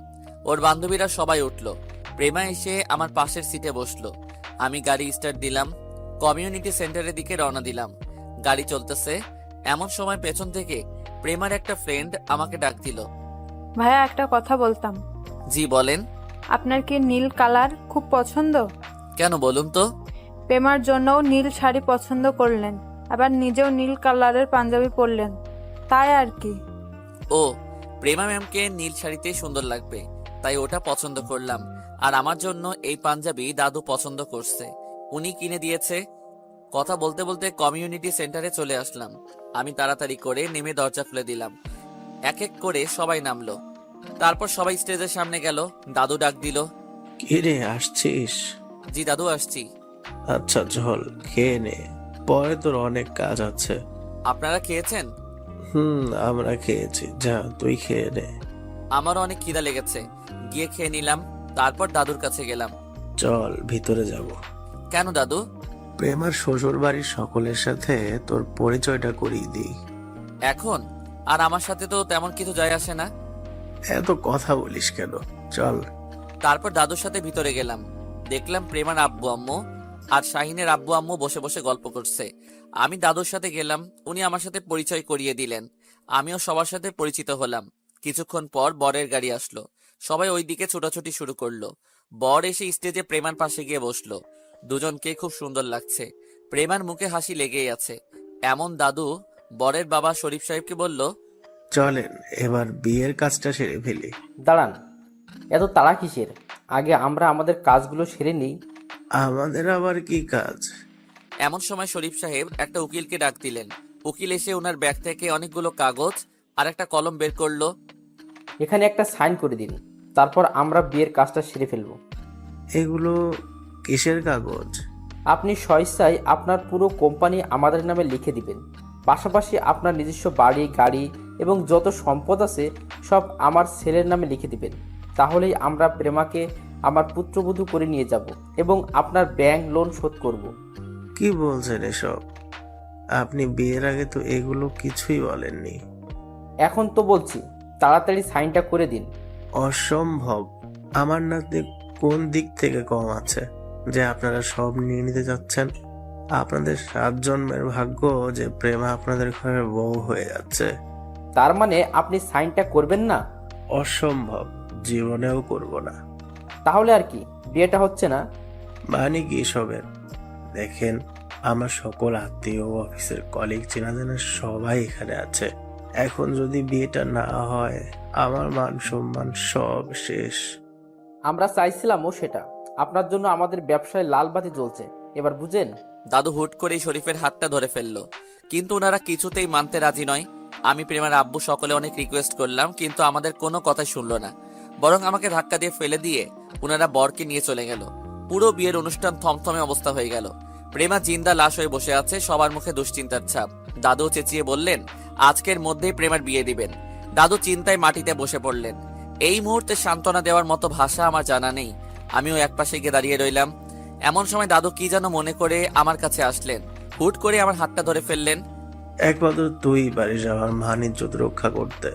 ওর বান্ধবীরা সবাই উঠলো। প্রেমা এসে আমার পাশের সিটে বসলো। আমি গাড়ি স্টার্ট দিলাম, কমিউনিটি সেন্টারের দিকে রওনা দিলাম। গাড়ি চলতেছে, এমন সময় পেছন থেকে প্রেমার একটা ফ্রেন্ড আমাকে ডাক দিল। ভাইয়া একটা কথা বলতাম। জি বলেন। আপনার কি নীল কালার খুব পছন্দ? কেন বলুন তো? প্রেমার জন্যও নীল শাড়ি পছন্দ করলেন, আবার নিজেও নীল কালারের পাঞ্জাবি পরলেন, তাই আর কি। ও, প্রেমা ম্যামকে নীল শাড়িতেই সুন্দর লাগবে, তাই ওটা পছন্দ করলাম। আর আমার জন্য এই পাঞ্জাবি দাদু পছন্দ করছে, উনি কিনে দিয়েছে। কথা বলতে বলতে কমিউনিটি সেন্টারে চলে আসলাম। আমি তাড়াতাড়ি করে নেমে দরজা খুলে দিলাম। এক এক করে সবাই নামলো। তারপর সবাই স্টেজের সামনে গেল। দাদু ডাক দিল। কি রে, আসছিস? জি দাদু, আসছি। আচ্ছা চল, খেয়ে নে, পরে তোর অনেক কাজ আছে। আপনারা খেয়েছেন? আমরা খেয়েছি, যা তুই খেয়ে নে। আমারও অনেক খিদা লেগেছে, গিয়ে খেয়ে নিলাম। তারপর দাদুর কাছে গেলাম। চল ভিতরে যাব। কেন দাদু? প্রেমার শ্বশুর বাড়ির সকলের সাথে তোর পরিচয়টা করিয়ে দিই। এখন? আর আমার সাথে তো তেমন কিছু যায় আসে না। এত কথা বলিস কেন, চল। তারপর দাদুর সাথে ভিতরে গেলাম। দেখলাম প্রেমার আব্বু আম্মু আর শাহিনের আব্বু আম্মু বসে বসে গল্প করছে। আমি দাদুর সাথে গেলাম, উনি আমার সাথে পরিচয় করিয়ে দিলেন। আমিও সবার সাথে পরিচিত হলাম। কিছুক্ষণ পর বরের গাড়ি আসলো। সবাই ওই দিকে ছোটাছুটি শুরু করলো। বর এসে স্টেজে প্রেমার পাশে গিয়ে বসলো। দুজনকে খুব সুন্দর লাগছে। প্রেমার মুখে হাসি লেগেই আছে। এমন দাদু বরের বাবা শরীফ সাহেবকে বলল, চলেন এবার বিয়ের কাজটা সেরে ফেলি। দাঁড়ান, এত তাড়া কিসের? আগে আমরা আমাদের কাজগুলো সেরে নিই। আমাদের আবার কি কাজ? এমন সময় শরীফ সাহেব একটা উকিলকে ডাক দিলেন। উকিল এসে ওনার ব্যাগ থেকে অনেকগুলো কাগজ আর একটা কলম বের করলো। এখানে একটা সাইন করে দিন, তারপর আমরা বিয়ের কাজটা সেরে ফেলবো। এগুলো কিসের কাগজ? আপনি স্বেচ্ছায় আপনার পুরো কোম্পানি আমাদের নামে লিখে দিবেন। পাশাপাশি আপনার নিজস্ব বাড়ি, গাড়ি এবং যত সম্পদ আছে সব আমার ছেলের নামে লিখে দিবেন। তাহলেই আমরা প্রেমাকে আমার পুত্রবধূ করে নিয়ে যাব এবং আপনার ব্যাংক লোন শোধ করব। কি বলছেন এসব? আপনি বিয়ের আগে তো এগুলো কিছুই বলেননি। এখন তো বলছি, তাড়াতাড়ি সাইনটা করে দিন। অসম্ভব। আমার নাতনি কোন দিক থেকে কম আছে যে আপনারা সব নিয়ে নিতে যাচ্ছেন? আপনাদের 7 জন্মের ভাগ্য যে প্রেমা আপনাদের ঘরের বউ হয়ে যাচ্ছে। তার মানে আপনি সাইনটা করবেন না? অসম্ভব, জীবনেও করব না। তাহলে আর কি, বিয়েটা হচ্ছে না? মানে কি সবের? দেখেন, আমার সকল আত্মীয়, অফিসের কলিগ, চেনা জানা সবাই এখানে আছে। এখন যদি বিয়েটা না হয়, আমার মান সম্মান সব শেষ। আমরা চাইছিলামও সেটা। আপনার জন্য আমাদের ব্যবসায় লাল বাতি জ্বলছে, এবার বুঝেন? দাদু হুট করেই শরীফের হাতটা ধরে ফেললো, কিন্তু ওনারা কিছুতেই মানতে রাজি নয়। আমি প্রেমার আব্বু সকলে অনেক রিকোয়েস্ট করলাম, কিন্তু আমাদের কোনো কথাই শুনলো না। বরং আমাকে ধাক্কা দিয়ে ফেলে দিয়ে ওনারা বরকে নিয়ে চলে গেল। পুরো বিয়ের অনুষ্ঠান থমথমে অবস্থা হয়ে গেল। প্রেমা জিন্দা লাশ হয়ে বসে আছে, সবার মুখে দুশ্চিন্তার ছাপ। দাদু চেঁচিয়ে বললেন, আজকের মধ্যেই প্রেমার বিয়ে দিবেন। দাদু চিন্তায় মাটিতে বসে পড়লেন। এই মুহূর্তে সান্ত্বনা দেওয়ার মতো ভাষা আমার জানা নেই। আমিও একপাশে গিয়ে দাঁড়িয়ে রইলাম। এমন সময় দাদু কি যেন মনে করে আমার কাছে আসলেন। হুট করে আমার হাতটা ধরে ফেললেন। একমাত্র তুই পারিস আমার মান ইজ্জত রক্ষা করতে।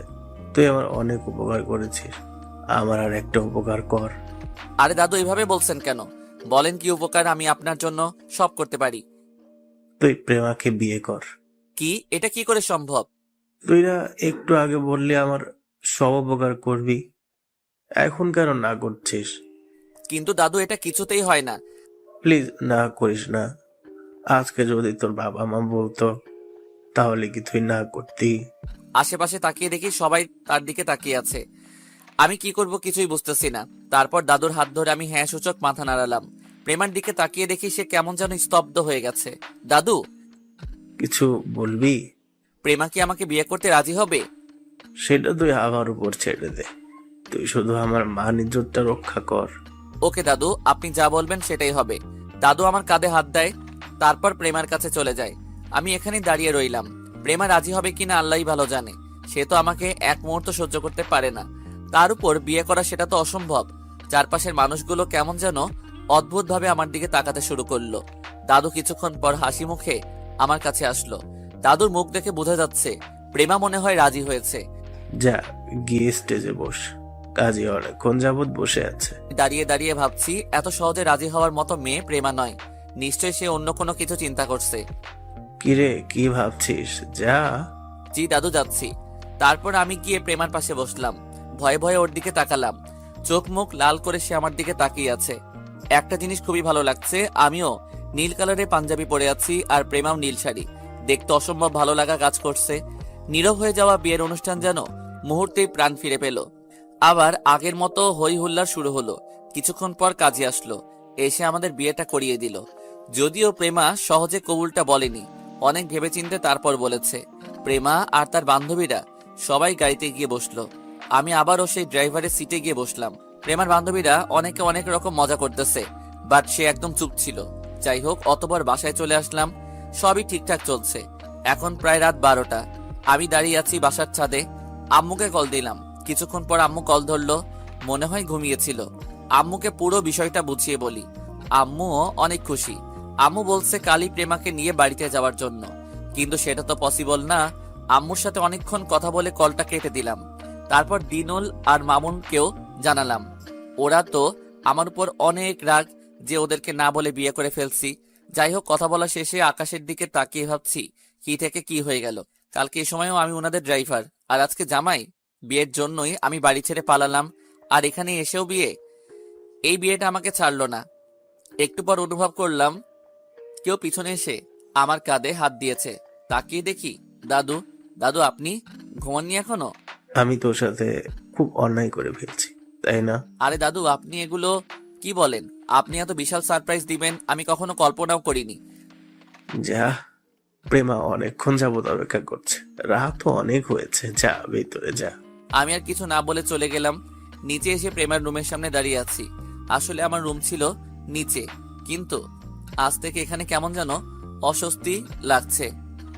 তুই আমার অনেক উপকার করেছিস, আমার আর একটা উপকার কর। আরে দাদু, এভাবে বলছেন কেন? বলেন কি উপকার আমি আপনার জন্য সব করতে পারি। তুই প্রেমাকে বিয়ে কর। কি? এটা কি করে সম্ভব? তুই না একটু আগে বললি আমার সব উপকার করবি, এখন কেন না করছিস? কিন্তু দাদু, এটা কিছুতেই হয় না। প্লিজ না করিস না। আজকে যদি তোর বাবা মা বলতো, তাহলে কি তুই না করতি? আশেপাশে তাকিয়ে দেখি সবাই তার দিকে তাকিয়ে আছে। আমি কি করব কিছুই বুঝতেছি না। তারপর দাদুর হাত ধরে আমি হ্যাঁ সূচক মাথা নাড়ালাম। প্রেমার দিকে তাকিয়ে দেখি সে কেমন যেন স্তব্ধ হয়ে গেছে। দাদু, কিছু বলবি? প্রেমা কি আমাকে বিয়ে করতে রাজি হবে? সেটা তুই আমার উপর ছেড়ে দে। তুই শুধু আমার মান ইজ্জতটা রক্ষা কর। ওকে দাদু, আপনি যা বলবেন সেটাই হবে। দাদু আমার কাঁধে হাত দেয়, তারপর প্রেমার কাছে চলে যায়। আমি এখানেই দাঁড়িয়ে রইলাম। প্রেমা রাজি হবে কিনা আল্লাহই ভালো জানে। সে তো আমাকে এক মুহূর্ত সহ্য করতে পারে না, তার উপর বিয়ে করা সেটা তো অসম্ভব। চারপাশের মানুষগুলো কেমন যেন অদ্ভুতভাবে আমার দিকে তাকাতে শুরু করলো। দাদু কিছুক্ষণ পর হাসি মুখে আমার কাছে আসলো। দাদুর মুখ দেখে বোঝা যাচ্ছে প্রেমা মনে হয় রাজি হয়েছে। যা গিয়ে স্টেজে বস, কাজী অনেকক্ষণ যাবৎ বসে আছে। দাঁড়িয়ে দাঁড়িয়ে ভাবছি এত সহজে রাজি হওয়ার মতো মেয়ে প্রেমা নয়, নিশ্চয়ই সে অন্য কোনো কিছু চিন্তা করছে। কিরে কি ভাবছিস? যা। জি দাদু, যাচ্ছি। তারপর আমি গিয়ে প্রেমার পাশে বসলাম। ভয়ে ভয়ে ওর দিকে তাকালাম। চোখ মুখ লাল করে সে আমার দিকে তাকিয়ে আছে। একটা জিনিস খুবই ভালো লাগছে, আমিও নীল কালারের পাঞ্জাবি পরে আছি আর প্রেমাও নীল শাড়ি। দেখতে অসম্ভব ভালো লাগা কাজ করছে। নীরব হয়ে যাওয়া বিয়ের অনুষ্ঠান যেন মুহূর্তেই প্রাণ ফিরে পেল। আবার আগের মতো হই হুল্লার শুরু হলো। কিছুক্ষণ পর কাজী আসলো, এসে আমাদের বিয়েটা করিয়ে দিল। যদিও প্রেমা সহজে কবুলটা বলেনি, অনেক ভেবেচিন্তে তারপর বলেছে। প্রেমা আর তার বান্ধবীরা সবাই গাড়িতে গিয়ে বসলো। আমি আবারও সেই ড্রাইভারের সিটে গিয়ে বসলাম। প্রেমার বান্ধবীরা অনেকে অনেক রকম মজা করতেছে, বাট সে একদম চুপ ছিল। যাই হোক, অতবার বাসায় চলে আসলাম। সবই ঠিকঠাক চলছে। এখন প্রায় রাত 12টা। আমি দাঁড়িয়ে আছি বাসার ছাদে। আম্মুকে কল দিলাম। কিছুক্ষণ পর আম্মু কল ধরলো, মনে হয় ঘুমিয়েছিল। আম্মুকে পুরো বিষয়টা বুঝিয়ে বলি। আম্মুও অনেক খুশি। আম্মু বলছে কালই প্রেমাকে নিয়ে বাড়িতে যাওয়ার জন্য, কিন্তু সেটা তো পসিবল না। আম্মুর সাথে অনেকক্ষণ কথা বলে কলটা কেটে দিলাম। তারপর দিনুল আর মামুনকেও জানালাম। ওরা তো আমার উপর অনেক রাগ যে ওদেরকে না বলে বিয়ে করে ফেলছি। যাই হোক, কথা বলা শেষে আকাশের দিকে তাকিয়ে ভাবছি কি থেকে কি হয়ে গেল। কালকে এই সময়ও আমি ওনাদের ড্রাইভার, আর আজকে জামাই। বিয়ের জন্যই আমি বাড়ি ছেড়ে পালালাম, আর এখানে এসেও বিয়ে। এই বিয়েটা আমাকে ছাড়লো না। একটু পর অনুভব করলাম কেউ পিছনে এসে আমার কাঁধে হাত দিয়েছে। তাকিয়ে দেখি দাদু। দাদু, আপনি ঘুমাননি এখনো? আমি তোর সাথে খুব অন্যায় করে ফেলছি, তাই না? আরে দাদু, আপনি এগুলো কি বলেন? আপনি এত বিশাল সারপ্রাইজ দিবেন আমি কখনো কল্পনাও করিনি। যা, প্রেমা অনেকক্ষণ যাবৎ অপেক্ষা করছে, রাত অনেক হয়েছে, যা ভেতরে যা। আমি আর কিছু না বলে চলে গেলাম। নিচে এসে প্রেমার রুমের সামনে দাঁড়িয়ে আছি। আসলে আমার রুম ছিল নিচে, কিন্তু আজ থেকে এখানে কেমন যেন অস্বস্তি লাগছে।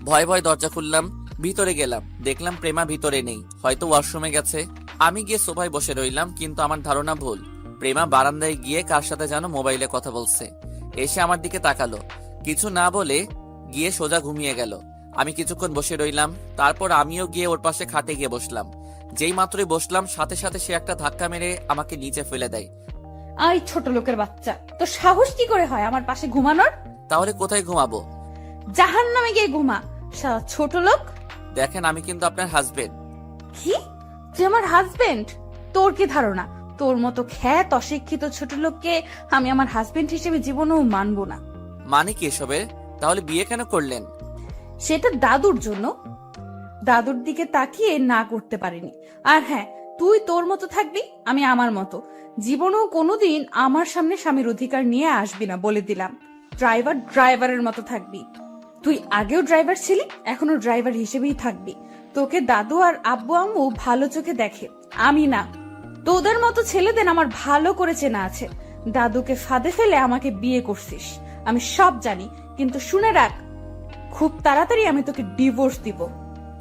ভয় ভয় দরজা খুললাম, ভিতরে গেলাম। দেখলাম প্রেমা ভিতরে নেই, হয়তো ওয়াশরুমে গেছে। আমি গিয়ে সোফায় বসে রইলাম, কিন্তু আমার ধারণা ভুল। প্রেমা বারান্দায় গিয়ে কার সাথে যেন মোবাইলে কথা বলছে। এসে আমার দিকে তাকালো, কিছু না বলে গিয়ে সোজা ঘুমিয়ে গেল। আমি কিছুক্ষণ বসে রইলাম, তারপর আমিও গিয়ে ওর পাশে খাটে গিয়ে বসলাম। যেই মাত্রই বসলাম, সাথে সাথে সে একটা ধাক্কা মেরে আমাকে নিচে ফেলে দেয়। আই ছোট লোকের বাচ্চা, তো সাহস কি করে হয় আমার পাশে ঘুমানোর? তাহলে কোথায় ঘুমাবো? জাহান্নামে গিয়ে ঘুমা, শালা ছোট লোক। দেখেন, আমি কিন্তু আপনার হাজবেন্ড। কি? তুই আমার হাজবেন্ড? তোর কি ধারণা তোর মতো খ্যাত অশিক্ষিত ছোট লোককে আমি আমার হাজবেন্ড হিসেবে জীবনেও মানবো না। মানে কি এসবের? তাহলে বিয়ে কেন করলেন? সেটা দাদুর জন্য। দাদুর দিকে তাকিয়ে না করতে পারিনি। আর হ্যাঁ, তুই তোর মতো থাকবি, আমি আমার মতো। জীবনেও কোনোদিন আমার সামনে স্বামীর অধিকার নিয়ে আসবি না, বলে দিলাম। ড্রাইভার ড্রাইভারের মতো থাকবি। তুই আগেও ড্রাইভার ছিলি, এখনো ড্রাইভার হিসেবেই থাকবি। তোকে দাদু আর আব্বু আম্মু ভালো চোখে দেখে, আমি না। তোদের মতো ছেলেদের আমার ভালো করে চেনা আছে। দাদুকে ফাঁদে ফেলে আমাকে বিয়ে করছিস, আমি সব জানি। কিন্তু শুনে রাখ, খুব তাড়াতাড়ি আমি তোকে ডিভোর্স দিব।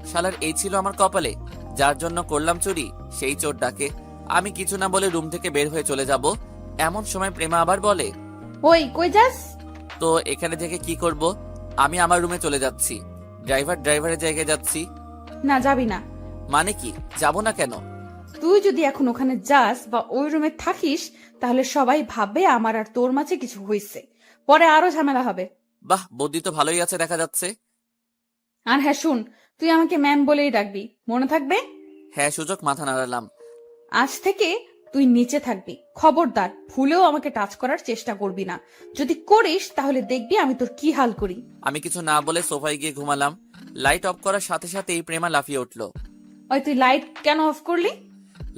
শালার এই ছিল আমার কপালে, যার জন্য করলাম চুরি, সেই চোর ডাকে। আমি কিছু না বলে রুম থেকে বের হয়ে চলে যাব। এমন সময় প্রেমা আবার বলে, ওই কই যাস? তো এখানে থেকে কি করব? আমি আমার রুমে চলে যাচ্ছি। ড্রাইভারের জায়গায় যাচ্ছি। না, যাবি না। মানে কি? যাব না কেন? তুই যদি এখন ওখানে যাস বা ওই রুমে থাকিস, তাহলে সবাই ভাববে আমার আর তোর মাঝে কিছু হয়েছে, পরে আরো ঝামেলা হবে। বাহ, বুদ্ধি তো ভালোই আছে দেখা যাচ্ছে। আর হ্যাঁ শুন, তুই আমাকে ম্যাম বলেই ডাকবি, মনে থাকবে? হ্যাঁ, সুযোগ মাথা নাড়ালাম। আজ থেকে তুই নিচে থাকবি, খবরদার ভুলেও আমাকে টাচ করার চেষ্টা করবি না। যদি করিস তাহলে দেখবি আমি তোর কি হাল করি। আমি কিছু না বলে সোফায় গিয়ে ঘুমালাম। লাইট অফ করার সাথে সাথে এই প্রেমা লাফিয়ে উঠলো। ওই তুই লাইট কেন অফ করলি?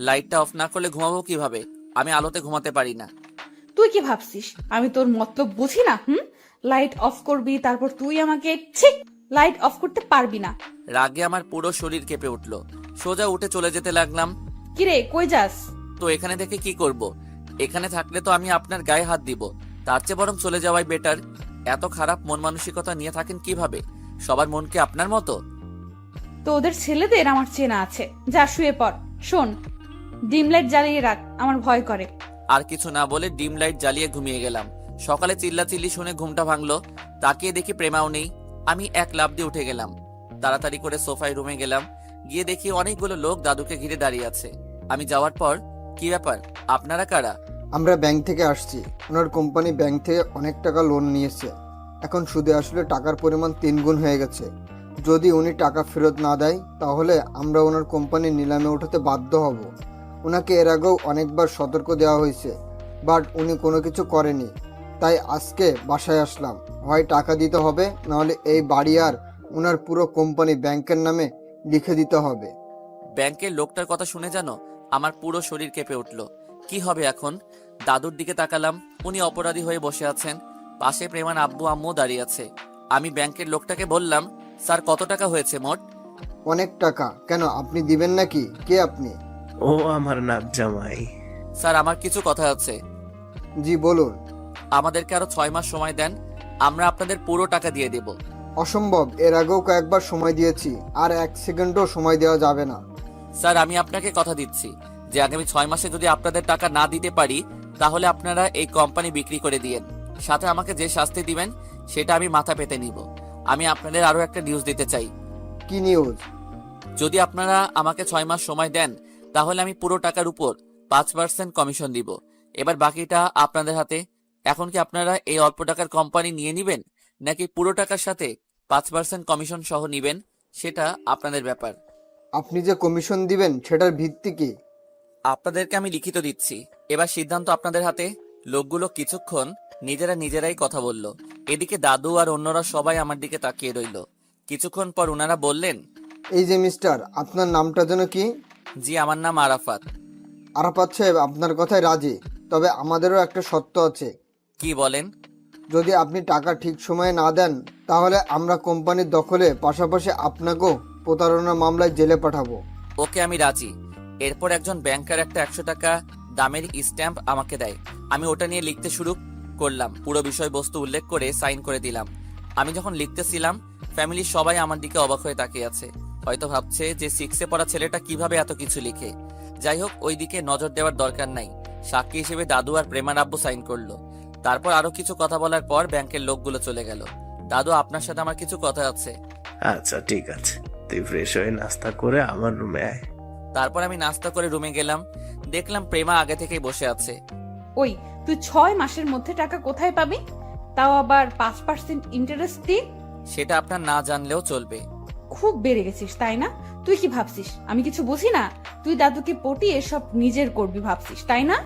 লাইটটা অফ না করলে ঘুমাবো কিভাবে? আমি আলোতে ঘুমাতে পারি না। তুই কি ভাবছিস আমি তোর মতলব বুঝি না? লাইট অফ করবি, তারপর তুই আমাকে লাইট অফ করতে পারবি না। রাগে আমার পুরো শরীর কেঁপে উঠলো। সোজা উঠে চলে যেতে লাগলাম। কিরে কই যাস? তো এখানে থেকে কি করব? এখানে থাকলে তো আমি আপনার গায়ে হাত দিব, তার চেয়ে বরং চলে যাওয়াই বেটার। এত খারাপ মন মানসিকতা নিয়ে থাকেন কিভাবে? সবার মন কি আপনার মতো? তো ওদের ছেলেদের আমার চেনা আছে। যা শুয়ে পড়। শোন, ডিম লাইট জ্বালিয়ে রাখ, আমার ভয় করে। আর কিছু না বলে ডিম লাইট জ্বালিয়ে ঘুমিয়ে গেলাম। সকালে চিল্লাচিল্লি শুনে ঘুমটা ভাঙলো। তাকিয়ে দেখি প্রেমাও নেই। আমি এক লাফ দিয়ে উঠে গেলাম। তাড়াতাড়ি করে সোফায় রুমে গেলাম। গিয়ে দেখি অনেকগুলো লোক দাদুকে ঘিরে দাঁড়িয়ে আছে। আমি যাওয়ার পর, কি ব্যাপার, আপনারা কারা? আমরা ব্যাংক থেকে আসছি। ওনার কোম্পানি ব্যাংক থেকে অনেক টাকা লোন নিয়েছে। এখন সুদে আসলে টাকার পরিমাণ 3 গুণ হয়ে গেছে। যদি উনি টাকা ফেরত না দেয় তাহলে আমরা ওনার কোম্পানি নিলামে ওঠাতে বাধ্য হব। ওনাকে এর আগেও অনেকবার সতর্ক দেওয়া হয়েছে, বাট উনি কোনো কিছু করেনি। তাই আজকে বাসায় আসলাম। হয় টাকা দিতে হবে, নাহলে এই বাড়ি আর ওনার পুরো কোম্পানি ব্যাংকের নামে লিখে দিতে হবে। ব্যাংকের লোকটার কথা শুনে জানো আমার পুরো শরীর কেঁপে উঠল। কি হবে এখন? দাদুর দিকে তাকালাম। উনি অপরাধী হয়ে বসে আছেন। পাশে প্রেমার আব্বু আম্মু দাঁড়িয়ে আছে। আমি ব্যাংকের লোকটাকে বললাম, স্যার কত টাকা হয়েছে মোট? অনেক টাকা। কেন, আপনি দিবেন নাকি? কে আপনি? ও আমার নাত জামাই। স্যার আমার কিছু কথা আছে। জি বলুন। আমাদেরকে আরো 6 মাস সময় দেন, আমরা আপনাদের পুরো টাকা দিয়ে দেব। অসম্ভব, এর আগেও কয়েকবার সময় দিয়েছি, আর 1 সেকেন্ডও সময় দেওয়া যাবে না। স্যার আমি আপনাকে কথা দিচ্ছি যে আগামী 6 মাসে যদি আপনাদের টাকা না দিতে পারি তাহলে আপনারা এই কোম্পানি বিক্রি করে দিয়েন। সাথে আমাকে যে শাস্তি দিবেন সেটা আমি মাথা পেতে নিব। আমি আপনাদের আরো একটা নিউজ দিতে চাই। কি নিউজ? যদি আপনারা আমাকে 6 মাস সময় দেন তাহলে আমি পুরো টাকার উপর 5% কমিশন দিব। এবার বাকিটা আপনাদের হাতে। এখন কি আপনারা এই অল্প টাকার কোম্পানি নিয়ে নিবেন, নাকি পুরো টাকার সাথে 5% কমিশন সহ নিবেন? সেটা আপনাদের ব্যাপার। আপনি যে কমিশন দিবেন সেটার ভিত্তি কি? আপনাদেরকে আমি লিখিত দিচ্ছি, এবার সিদ্ধান্ত আপনাদের হাতে। লোকগুলো কিছুক্ষণ নিজেরাই কথা বলল। এদিকে দাদু আর অন্যরা সবাই আমার দিকে তাকিয়ে রইল। কিছুক্ষণ পর ওনারা বললেন, এই যে মিস্টার, আপনার নামটা যেন কি? জি আমার নাম আরাফাত। আরাফাত সাহেব, আপনার কথায় রাজি, তবে আমাদেরও একটা শর্ত আছে। কি বলেন? যদি আপনি টাকা ঠিক সময়ে না দেন তাহলে আমরা কোম্পানির দখলে, পাশাপাশি আপনাকেও প্রতারণা মামলায় জেলে পাঠাবো। ওকে আমি রাজি। এরপর একজন ব্যাংকার একটা 100 টাকা দামের স্ট্যাম্প আমাকে দেয়। আমি ওটা নিয়ে লিখতে শুরু করলাম। পুরো বিষয়বস্তু উল্লেখ করে সাইন করে দিলাম। আমি যখন লিখতেছিলাম ফ্যামিলির সবাই আমার দিকে অবাক হয়ে তাকিয়ে আছে। হয়তো ভাবছে যে 6-এ পড়া ছেলেটা কিভাবে এত কিছু লিখে। যাই হোক, ওই দিকে নজর দেওয়ার দরকার নাই। সাক্ষী হিসেবে দাদু আর প্রেমার আব্বু সাইন করলো। তারপর আরো কিছু কথা বলার পর ব্যাংকের লোকগুলো চলে গেল। দাদু আপনার সাথে আমার কিছু কথা আছে। আচ্ছা ঠিক আছে, তুই ফ্রেশ হয়ে নাস্তা করে আমার রুমে আয়। তারপর আমি নাস্তা করে রুমে গেলাম। দেখলাম প্রেমা আগে থেকেই বসে আছে। ওই, তুই 6 মাসের মধ্যে টাকা কোথায় পাবি? তাও আবার 5% ইন্টারেস্ট দিয়ে। সেটা আপনার না জানলেও চলবে। খুব বেড়ে গেছিস তাই না? তুই কি ভাবছিস আমি কিছু বুঝি না? তুই দাদুকে পটিয়ে সব নিজের করবি ভাবছিস তাই না?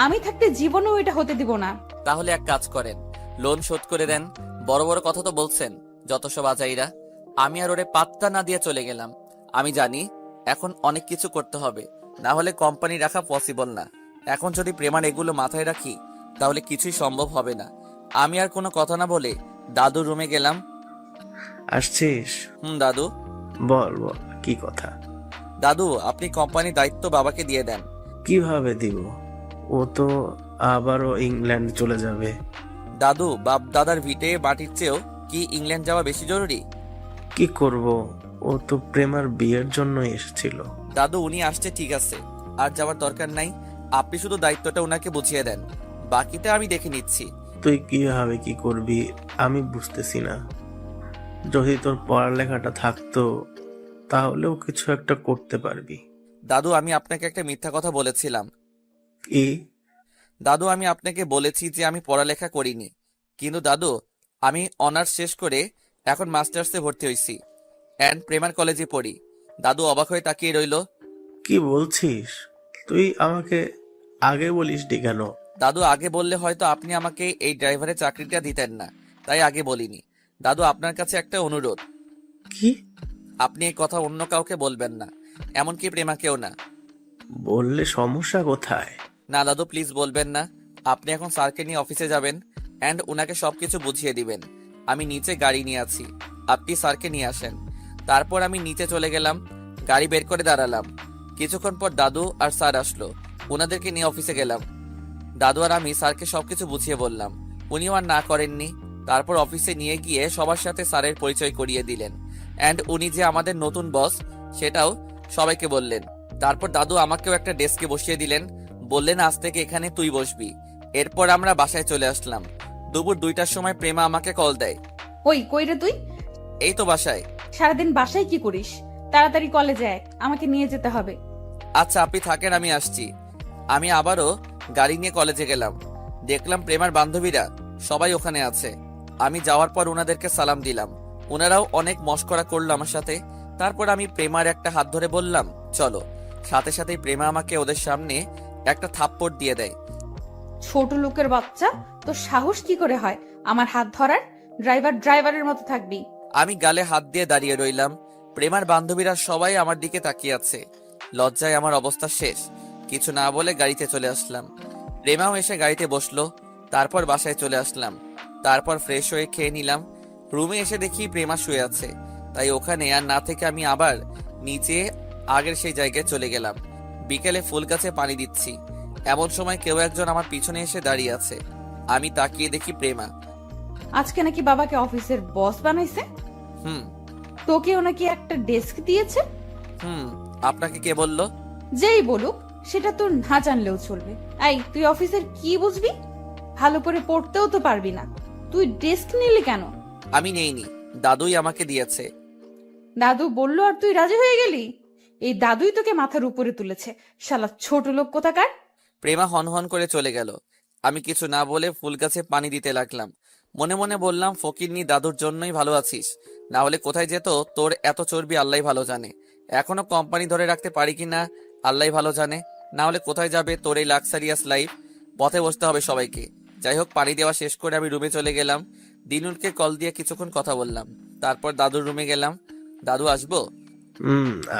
আমি থাকতে জীবনেও এটা হতে দিব না। তাহলে এক কাজ করেন, লোন শোধ করে দেন। বড় বড় কথা তো বলছেন যত সব আজাইরা। আমি আর ওরে পাত্তা না দিয়ে চলে গেলাম। আমি জানি এখন অনেক কিছু করতে হবে, না হলে কোম্পানি রাখা পসিবল না। এখন যদি প্রেমার এগুলো মাথায় রাখি তাহলে কিছুই সম্ভব হবে না। আমি আর কোনো কথা না বলে দাদুর রুমে গেলাম। আসছিস? দাদু। বল বল, কি কথা? দাদু আপনি কোম্পানির দায়িত্ব বাবাকে দিয়ে দেন। কিভাবে দিব? ও তো আবারও ইংল্যান্ড চলে যাবে। দাদু, বাপ দাদার ভিটে মাটির চেয়েও কি ইংল্যান্ড যাওয়া বেশি জরুরি? কি করব, ও তো প্রেমার বিয়ের জন্য এসেছিল। দাদু উনি আসছে ঠিক আছে, আর যাওয়ার দরকার নাই। আপনি শুধু দায়িত্বটা ওনাকে বুঝিয়ে দেন, বাকিটা আমি দেখে নিচ্ছি। তুই কিভাবে কি করবি আমি বুঝতেছি না। যদি তোর পড়ালেখাটা থাকতো তাহলেও কিছু একটা করতে পারবি। দাদু আমি আপনাকে একটা মিথ্যা কথা বলেছিলাম। কি? দাদু আমি আপনাকে বলেছি যে আমি পড়ালেখা করিনি, কিন্তু দাদু আমি অনার্স শেষ করে এখন মাস্টার্সে ভর্তি হয়েছি অ্যান্ড প্রেমার কলেজে পড়ি। দাদু অবাক হয়ে তাকিয়ে রইল। কি বলছিস? তুই আমাকে আগে বলিসনি কেন? দাদু আগে বললে হয়তো আপনি আমাকে এই ড্রাইভারের চাকরিটা দিতেন না, তাই আগে বলিনি। দাদু আপনার কাছে একটা অনুরোধ। কি? আপনি এই কথা অন্য কাউকে বলবেন না, এমনকি প্রেমাকেও না। বললে সমস্যা কোথায়? না দাদু প্লিজ বলবেন না। আপনি এখন স্যারকে নিয়ে অফিসে যাবেন অ্যান্ড ওনাকে সবকিছু বুঝিয়ে দিবেন। আমি নিচে গাড়ি নিয়ে আছি, আপনি স্যারকে নিয়ে আসেন। তারপর আমি নিচে চলে গেলাম, গাড়ি বের করে দাঁড়ালাম। কিছুক্ষণ পর দাদু আর স্যার আসলো, ওনাদেরকে নিয়ে অফিসে গেলাম। দাদু আর আমি স্যারকে সবকিছু বুঝিয়ে বললাম। উনিও আর না করেননি। তারপর অফিসে নিয়ে গিয়ে সবার সাথে স্যারের পরিচয় করিয়ে দিলেন, অ্যান্ড উনি যে আমাদের নতুন বস সেটাও সবাইকে বললেন। তারপর দাদু আমাকেও একটা ডেস্কে বসিয়ে দিলেন, বললেন আজ থেকে এখানে তুই বসবি। এরপর আমরা বাসায় চলে আসলাম। দুপুর 2টার সময় প্রেমা আমাকে কল দেয়। ওই কই রে তুই? এই তো বাসায়। সারাদিন বাসায় কি করিস? তাড়াতাড়ি কলেজে আয়, আমাকে নিয়ে যেতে হবে। আচ্ছা আপনি থাকেন, আমি আসছি। আমি আবারও গাড়ি নিয়ে কলেজে গেলাম। দেখলাম প্রেমার বান্ধবীরা সবাই ওখানে আছে। আমি যাওয়ার পর ওনাদেরকে সালাম দিলাম। ওনারাও অনেক মশকরা করলো আমার সাথে। তারপর আমি প্রেমার একটা হাত ধরে বললাম চলো। সাথে সাথেই প্রেমা আমাকে ওদের সামনে একটা থাপ্পড় দিয়ে দেয়। ছোট লোকের বাচ্চা, তোর সাহস কি করে হয় আমার হাত ধরার? ড্রাইভারের মতো থাকবি। আমি গালে হাত দিয়ে দাঁড়িয়ে রইলাম। প্রেমার বান্ধবীরা সবাই আমার দিকে তাকিয়ে আছে। লজ্জায় আমার অবস্থা শেষ। কিছু না বলে গাড়িতে চলে আসলাম। প্রেমাও এসে গাড়িতে বসলো। তারপর বাসায় চলে আসলাম। তারপর ফ্রেশ হয়ে খেয়ে নিলাম। রুমে এসে দেখি প্রেমা শুয়ে আছে। তাই ওখানে আর না থেকে আমি আবার নিচে আগের সেই জায়গায় চলে গেলাম। বিকেলে ফুল গাছে পানি দিচ্ছি। এমন সময় কেউ একজন আমার পিছনে এসে দাঁড়িয়ে আছে। আমি তাকিয়ে দেখি প্রেমা। আজকে নাকি বাবাকে অফিসের বস বানাইছে? হুম। তোকেও নাকি একটা ডেস্ক দিয়েছে? হুম। আপনাকে কে বললো? যেই বলুক, সেটা তোর না জানলেও চলবে। এই, তুই অফিসের কি বুঝবি? ভালো করে পড়তেও তো পারবি না। তুই ডেস্ক নিলি কেন? আমি নেইনি, দাদুই আমাকে দিয়েছে। দাদু বললো আর তুই রাজি হয়ে গেলি? এই দাদুই তোকে মাথার উপরে তুলেছে, শালা ছোট লোক কোথাকার। প্রেমা হনহন করে চলে গেল। আমি কিছু না বলে ফুল গাছে পানি দিতে লাগলাম। মনে মনে বললাম ফকিরনি দাদুর জন্যই ভালো আছিস, না হলে কোথায় যেত তোর এত চর্বি আল্লাহ ভালো জানে। এখনো কোম্পানি ধরে রাখতে পারি কিনা আল্লাহ ভালো জানে, না হলে কোথায় যাবে তোর এই লাক্সারিয়াস লাইফ। পথে বসতে হবে সবাইকে। যাই হোক, পানি দেওয়া শেষ করে আমি রুমে চলে গেলাম। দিনুলকে কল দিয়ে কিছুক্ষণ কথা বললাম। তারপর দাদুর রুমে গেলাম। দাদু আসবো?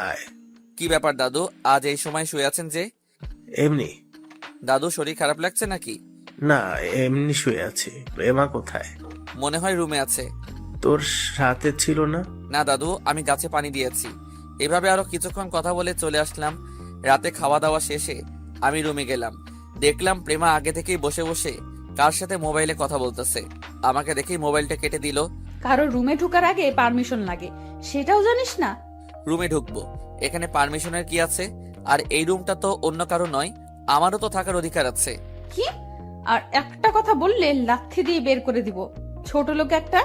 আয়। কি ব্যাপার দাদু, আজ এই সময় শুয়ে আছেন যে? এমনি। দাদু শরীর খারাপ লাগছে নাকি? না, এমনি শুয়ে আছি। প্রেমা কোথায়? মনে হয় রুমে আছে। তোর সাথে ছিল না? না দাদু, আমি গাছে পানি দিয়েছি। এভাবে আরো কিছুক্ষণ কথা বলে চলে আসলাম। রাতে খাওয়া দাওয়া শেষে আমি রুমে গেলাম। দেখলাম প্রেমা আগে থেকেই বসে বসে কার সাথে মোবাইলে কথা বলতেছে। আমাকে দেখেই মোবাইলটা কেটে দিল। কারো রুমে ঢোকার আগে পারমিশন লাগে, সেটাও জানিস না? রুমে ঢুকবো, এখানে পারমিশনের কি আছে? আর এই রুমটা তো অন্য কারো নয়, আমারও তো থাকার অধিকার আছে। কি? আর একটা কথা বললে লাথি দিয়ে বের করে দিব, ছোট লোক একটা।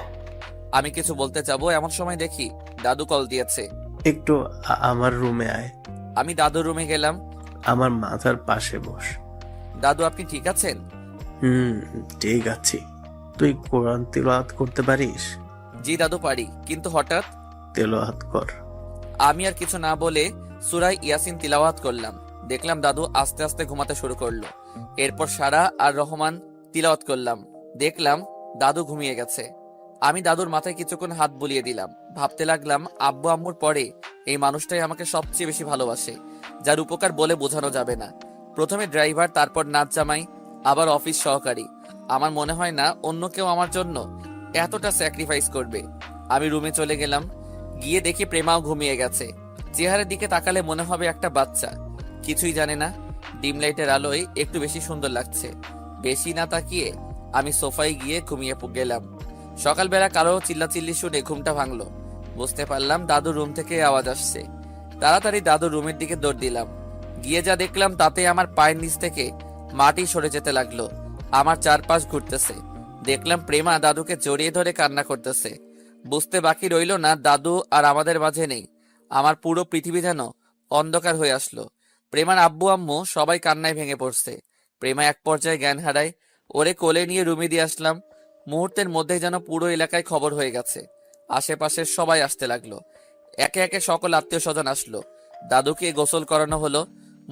আমি কিছু বলতে যাবো এমন সময় দেখি দাদু কল দিয়েছে। একটু আমার রুমে আয়। আমি দাদুর রুমে গেলাম। আমার মাথার পাশে বস। দাদু আপনি ঠিক আছেন? ঠিক আছি। তুই কোরআন তিলাওয়াত করতে পারিস? জি দাদু পারি, কিন্তু হঠাৎ। তিলাওয়াত কর। আমি আর কিছু না বলে সূরা ইয়াসিন তিলাওয়াত করলাম। দেখলাম দাদু আস্তে আস্তে ঘুমাতে শুরু করলো। এরপর সারা আর রহমান তিলাওয়াত করলাম। দেখলাম দাদু ঘুমিয়ে গেছে। আমি দাদুর মাথায় কিছুক্ষণ হাত বুলিয়ে দিলাম। ভাবতে লাগলাম আব্বু আম্মুর পরে এই মানুষটাই আমাকে সবচেয়ে বেশি ভালোবাসে, যার উপকার বলে বোঝানো যাবে না। প্রথমে ড্রাইভার, তারপর নাচ জামাই, আবার অফিস সহকারী। আমার মনে হয় না অন্য কেউ আমার জন্য এতটা স্যাক্রিফাইস করবে। আমি রুমে চলে গেলাম। গিয়ে দেখি প্রেমাও ঘুমিয়ে গেছে। চেহারার দিকে তাকালে মনে হবে একটা বাচ্চা, কিছুই জানে না। ডিম লাইটের আলোয় একটু বেশি সুন্দর লাগছে। বেশি না তাকিয়ে আমি সোফায় গিয়ে ঘুমিয়ে গেলাম। সকালবেলা কারো চিল্লাচিল্লি শুনে ঘুমটা ভাঙলো। বুঝতে পারলাম দাদুর রুম থেকে আওয়াজ আসছে। তাড়াতাড়ি দাদুর রুমের দিকে দৌড় দিলাম। গিয়ে যা দেখলাম তাতে আমার পায়ের নিচ থেকে মাটি সরে যেতে লাগলো। আমার চারপাশ ঘুরতেছে। দেখলাম প্রেমা দাদুকে জড়িয়ে ধরে কান্না করতেছে। বুঝতে বাকি রইল না দাদু আর আমাদের মাঝে নেই। আমার পুরো পৃথিবী যেন অন্ধকার হয়ে আসলো। প্রেমার আব্বু আম্মু সবাই কান্নায় ভেঙে পড়ছে। প্রেমা এক পর্যায়ে জ্ঞান হারায়। ওরে কোলে নিয়ে রুমে দিয়ে আসলাম। মুহূর্তের মধ্যে যেন পুরো এলাকায় খবর হয়ে গেছে। আশেপাশের সবাই আসতে লাগলো। একে একে সকল আত্মীয় স্বজন আসলো। দাদুকে গোসল করানো হলো।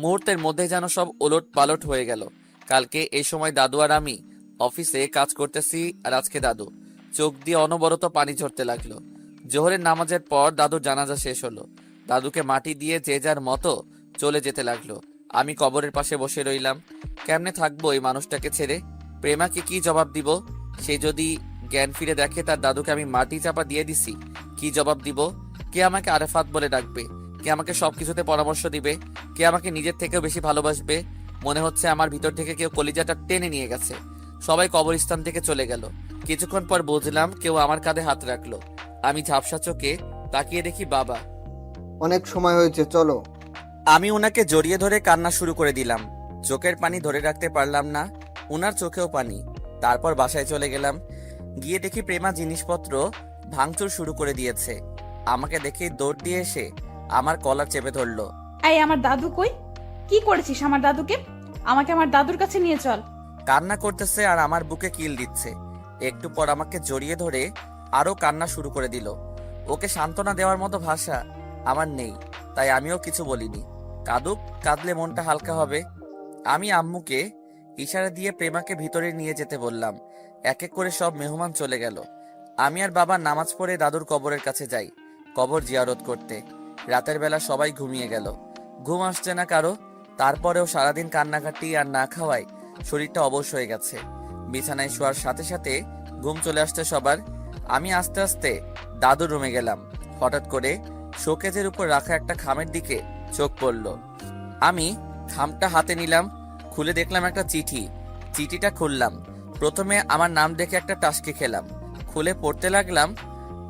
মুহূর্তের মধ্যে যেন সব ওলট পালট হয়ে গেল। কালকে এই সময় দাদু আর আমি অফিসে কাজ করতেছি, আর আজকে দাদু। চোখ দিয়ে অনবরত পানি ঝরতে লাগলো। জোহরের নামাজের পর দাদুর জানাজা শেষ হলো। দাদুকে মাটি দিয়ে যে যার মতো চলে যেতে লাগলো। আমি কবরের পাশে বসে রইলাম। কেমনে থাকবো এই মানুষটাকে ছেড়ে? প্রেমাকে কি জবাব দিব? সে যদি জ্ঞান ফিরে দেখে তার দাদুকে আমি মাটি চাপা দিয়ে দিছি, কি জবাব দিব? কে আমাকে আরেফাত বলে ডাকবে? কে আমাকে সবকিছুতে পরামর্শ দিবে? কে আমাকে নিজের থেকেও বেশি ভালোবাসবে? মনে হচ্ছে আমার ভিতর থেকে কেউ কলিজাটা টেনে নিয়ে গেছে। সবাই কবরস্থান থেকে চলে গেল। কিছুক্ষণ পর বুঝলাম কেউ আমার কাঁধে হাত রাখলো। আমি ঝাপসা চোখে তাকিয়ে দেখি বাবা। অনেক সময় হয়েছে, চলো। আমি ওনাকে জড়িয়ে ধরে কান্না শুরু করে দিলাম। চোখের পানি ধরে রাখতে পারলাম না, ওনার চোখেও পানি। তারপর বাসায় চলে গেলাম। গিয়ে দেখি প্রেমা জিনিসপত্র ভাঙচুর শুরু করে দিয়েছে। আমাকে দেখে দৌড় দিয়ে এসে আমার কলার চেপে ধরলো। এই আমার দাদু কই? কি করেছিস আমার দাদুকে? আমাকে আমার দাদুর কাছে নিয়ে চল। কান্না করতেছে আর আমার বুকে কিল দিচ্ছে। একটু পর আমাকে জড়িয়ে ধরে আরো কান্না শুরু করে দিল। ওকে সান্ত্বনা দেওয়ার মতো ভাষা আমার নেই, তাই আমিও কিছু বলিনি। কাঁদুক, কাঁদলে মনটা হালকা হবে। আমি আম্মুকে ইশারা দিয়ে প্রেমাকে ভিতরে নিয়ে যেতে বললাম। এক এক করে সব মেহমান চলে গেল। আমি আর বাবা নামাজ পড়ে দাদুর কবরের কাছে যাই, কবর জিয়ারত করতে। রাতের বেলা সবাই ঘুমিয়ে গেল। ঘুম আসছে না কারো। তারপরেও সারাদিন কান্নাকাটি আর না খাওয়ায় শরীরটা অবশ হয়ে গেছে। বিছানায় শোয়ার সাথে সাথে ঘুম চলে আসছে সবার। আমি আস্তে আস্তে দাদুর রুমে গেলাম। হঠাৎ করে শোকেজের উপর রাখা একটা খামের দিকে চোখ পড়ল। আমি খামটা হাতে নিলাম, খুলে দেখলাম একটা চিঠি। চিঠিটা খুললাম। প্রথমে আমার নাম দেখে একটা টাসকি খেলাম। খুলে পড়তে লাগলাম,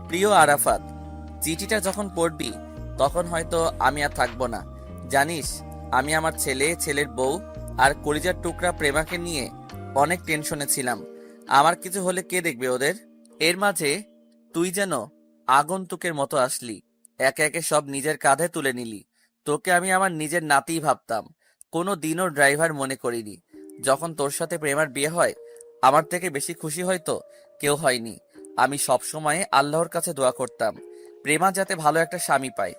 প্রিয় আরাফাত, চিঠিটা যখন পড়বি তখন হয়তো আমি আর থাকবো না। জানিস, আমি আমার ছেলে, ছেলের বউ আর কলিজার টুকরা প্রেমাকে নিয়ে অনেক টেনশনে ছিলাম। আমার কিছু হলে কে দেখবে ওদের? এর মাঝে তুই যেন আগন্তুকের মতো আসলি, একে একে সব নিজের কাঁধে তুলে নিলি। তোকে আমি আমার নিজের নাতিই ভাবতাম, কোনো দিনও ড্রাইভার মনে করিনি। যখন তোর সাথে প্রেমার বিয়ে হয়, আমার থেকে বেশি খুশি হয়তো কেউ হয়নি। আমি সবসময় আল্লাহর কাছে দোয়া করতাম প্রেমা যাতে ভালো একটা স্বামী পায়।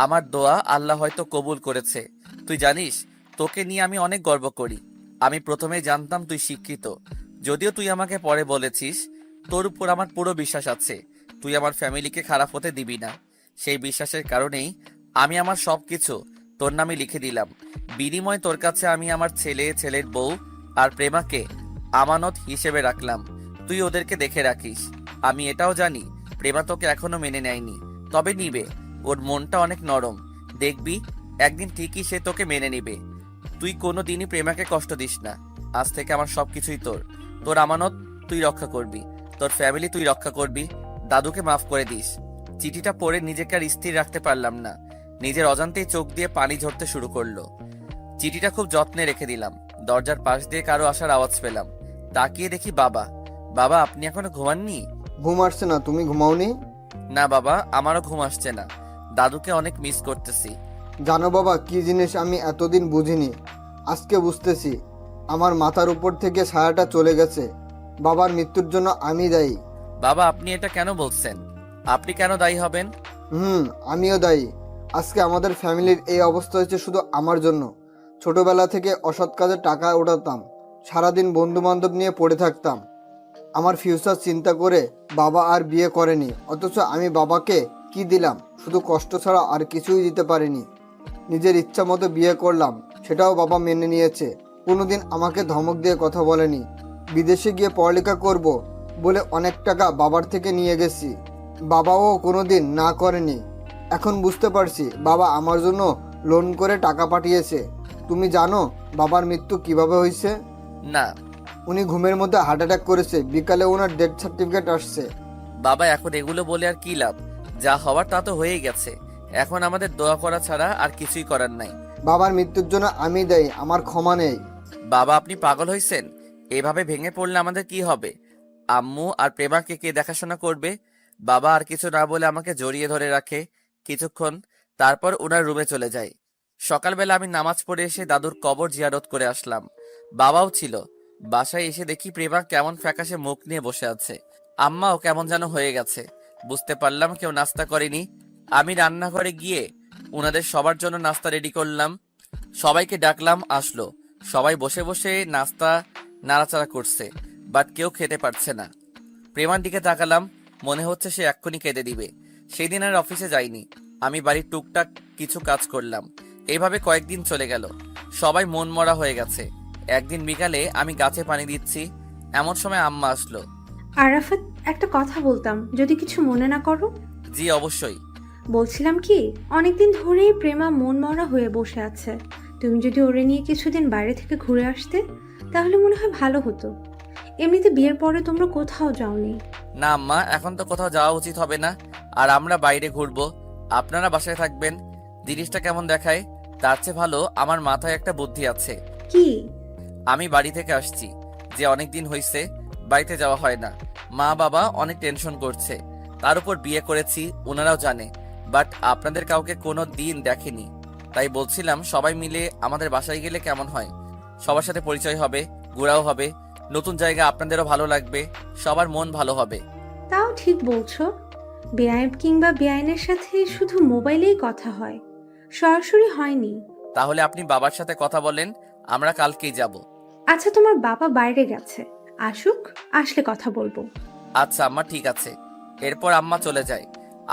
আমার দোয়া আল্লাহ হয়তো কবুল করেছে। তুই জানিস, তোকে নিয়ে আমি অনেক গর্ব করি। আমি প্রথমে জানতাম তুই শিক্ষিত, যদিও তুই আমাকে পরে বলেছিস। তোর উপর আমার পুরো বিশ্বাস আছে, তুই আমার ফ্যামিলিকে খারাপ হতে দিবি না। সেই বিশ্বাসের কারণেই আমি আমার সবকিছু তোর নামে লিখে দিলাম। বিনিময়ে তোর কাছে আমি আমার ছেলে, ছেলের বউ আর প্রেমাকে আমানত হিসেবে রাখলাম। তুই ওদেরকে দেখে রাখিস। আমি এটাও জানি প্রেমা তোকে এখনো মেনে নেয়নি, তবে নিবে। ওর মনটা অনেক নরম, দেখবি একদিন ঠিকই সে তোকে মেনে নিবে। তুই কোনো দিনই প্রেমাকে কষ্ট দিস না। আজ থেকে আমার সবকিছুই তোর। তোর আমানত তুই রক্ষা করবি, তোর ফ্যামিলি তুই রক্ষা করবি। দাদুকে মাফ করে দিস। চিঠিটা পড়ে নিজেকে আর স্থির রাখতে পারলাম না। নিজের অজান্তেই চোখ দিয়ে পানি ঝরতে শুরু করলো। চিঠিটা খুব যত্নে রেখে দিলাম। দরজার পাশ দিয়ে কারো আসার আওয়াজ পেলাম। তাকিয়ে দেখি বাবা। বাবা, আপনি এখনো ঘুমাননি? ঘুম আসছে না, তুমি ঘুমাওনি? না বাবা, আমারও ঘুম আসছে না। দাদুকে অনেক মিস করতেছি। জানো বাবা, কি জিনিস আমি এতদিন বুঝিনি, আজকে বুঝতেছি। আমার মাথার উপর থেকে ছায়াটা চলে গেছে। বাবার মৃত্যুর জন্য আমি দায়ী। বাবা, আপনি এটা কেন বলছেন? আপনি কেন দায়ী হবেন? আমিও দায়ী। আজকে আমাদের ফ্যামিলির এই অবস্থা হয়েছে শুধু আমার জন্য। ছোটবেলা থেকে অসৎ কাজে টাকা ওঠাতাম, সারাদিন বন্ধু বান্ধব নিয়ে পড়ে থাকতাম। আমার ফিউচার চিন্তা করে বাবা আর বিয়ে করেনি, অথচ আমি বাবাকে কি দিলাম? শুধু কষ্ট ছাড়া আর কিছুই দিতে পারিনি। নিজের ইচ্ছা মতো বিয়ে করলাম, সেটাও বাবা মেনে নিয়েছে। কোনোদিন আমাকে ধমক দিয়ে কথা বলেনি। বিদেশে গিয়ে পড়ালেখা করব বলে অনেক টাকা বাবার থেকে নিয়ে গেছি, বাবাও কোনোদিন না করেনি। এখন বুঝতে পারছি বাবা আমার জন্য লোন করে টাকা পাঠিয়েছে। তুমি জানো বাবার মৃত্যু কিভাবে হয়েছে? না। উনি ঘুমের মধ্যে হার্ট অ্যাটাক করেছে, বিকালে ওনার ডেথ সার্টিফিকেট আসছে। বাবা, এখন এগুলো বলে আর কি লাভ? যা হওয়ার তা তো হয়েই গেছে। এখন আমাদের দোয়া করা ছাড়া আর কিছুই করার নাই। বাবার মৃত্যুর জন্য আমি দায়ী, আমার ক্ষমা নেই। বাবা, আপনি পাগল হয়েছেন? এভাবে ভেঙে পড়লে আমাদের কি হবে? আম্মু আর প্রেমাকে কে দেখাশোনা করবে? বাবা আর কিছু না বলে আমাকে জড়িয়ে ধরে রাখে কিছুক্ষণ, তারপর ওনার রুমে চলে যায়। সকালবেলা আমি নামাজ পড়ে এসে দাদুর কবর জিয়ারত করে আসলাম। বাবাও ছিল। বাসায় এসে দেখি প্রেমা কেমন ফ্যাকাশে মুখ নিয়ে বসে আছে। আম্মাও কেমন যেন হয়ে গেছে। বুঝতে পারলাম কেউ নাস্তা করেনি। আমি রান্নাঘরে গিয়ে ওনাদের সবার জন্য নাস্তা রেডি করলাম। সবাইকে ডাকলাম, আসলো। সবাই বসে বসে নাস্তা নাড়াচাড়া করছে, বাট কেউ খেতে পারছে না। প্রেমার দিকে তাকালাম, মনে হচ্ছে সে এক্ষুনি কেঁদে দিবে। সেই দিন আর অফিসে যাইনি। আমি বাড়ির টুকটাক কিছু কাজ করলাম। এইভাবে কয়েকদিন চলে গেল। সবাই মন মরা হয়ে গেছে। একদিন বিকালে আমি গাছে পানি দিচ্ছি, এমন সময় আম্মা আসলো। আরাফাত, একটা কথা বলতাম, যদি কিছু মনে না করো। জি অবশ্যই। বলছিলাম কি, অনেকদিন ধরেই প্রেমা মন মরা হয়ে বসে আছে। তুমি যদি ওরে নিয়ে কিছুদিন বাইরে থেকে ঘুরে আসতে তাহলে মনে হয় ভালো হতো। এমনিতে বিয়ের পরে তোমরা কোথাও যাওনি। না আম্মা, এখন তো কোথাও যাওয়া উচিত হবে না। আর আমরা বাইরে ঘুরবো, আপনারা বাসায় থাকবেন। জিনিসটা কেমন দেখায় তার চেয়ে ভালো আমার মাথায় একটা বুদ্ধি আছে। কি? আমি বাড়ি থেকে আসছি, যে অনেক দিন হয়েছে বাড়িতে যাওয়া হয় না। মা বাবা অনেক টেনশন করছে, তার উপর বিয়ে করেছি, ওনারাও জানে, বাট আপনাদের কাউকে কোনো দিন দেখেনি। তাই বলছিলাম সবাই মিলে আমাদের বাসায় গেলে কেমন হয়। সবার সাথে পরিচয় হবে, ঘোরাও হবে, নতুন জায়গা আপনাদেরও ভালো লাগবে, সবার মন ভালো হবে। তাও ঠিক বলছো। বেআইব কিংবা বেআইনের সাথে শুধু মোবাইলেই কথা হয়, সরাসরি হয়নি। তাহলে আপনি বাবার সাথে কথা বলেন, আমরা কালকেই যাব। আচ্ছা, তোমার বাবা বাইরে গেছে, আসুক, আসলে কথা বলবো। আচ্ছা আম্মা, ঠিক আছে। এরপর আম্মা চলে যায়।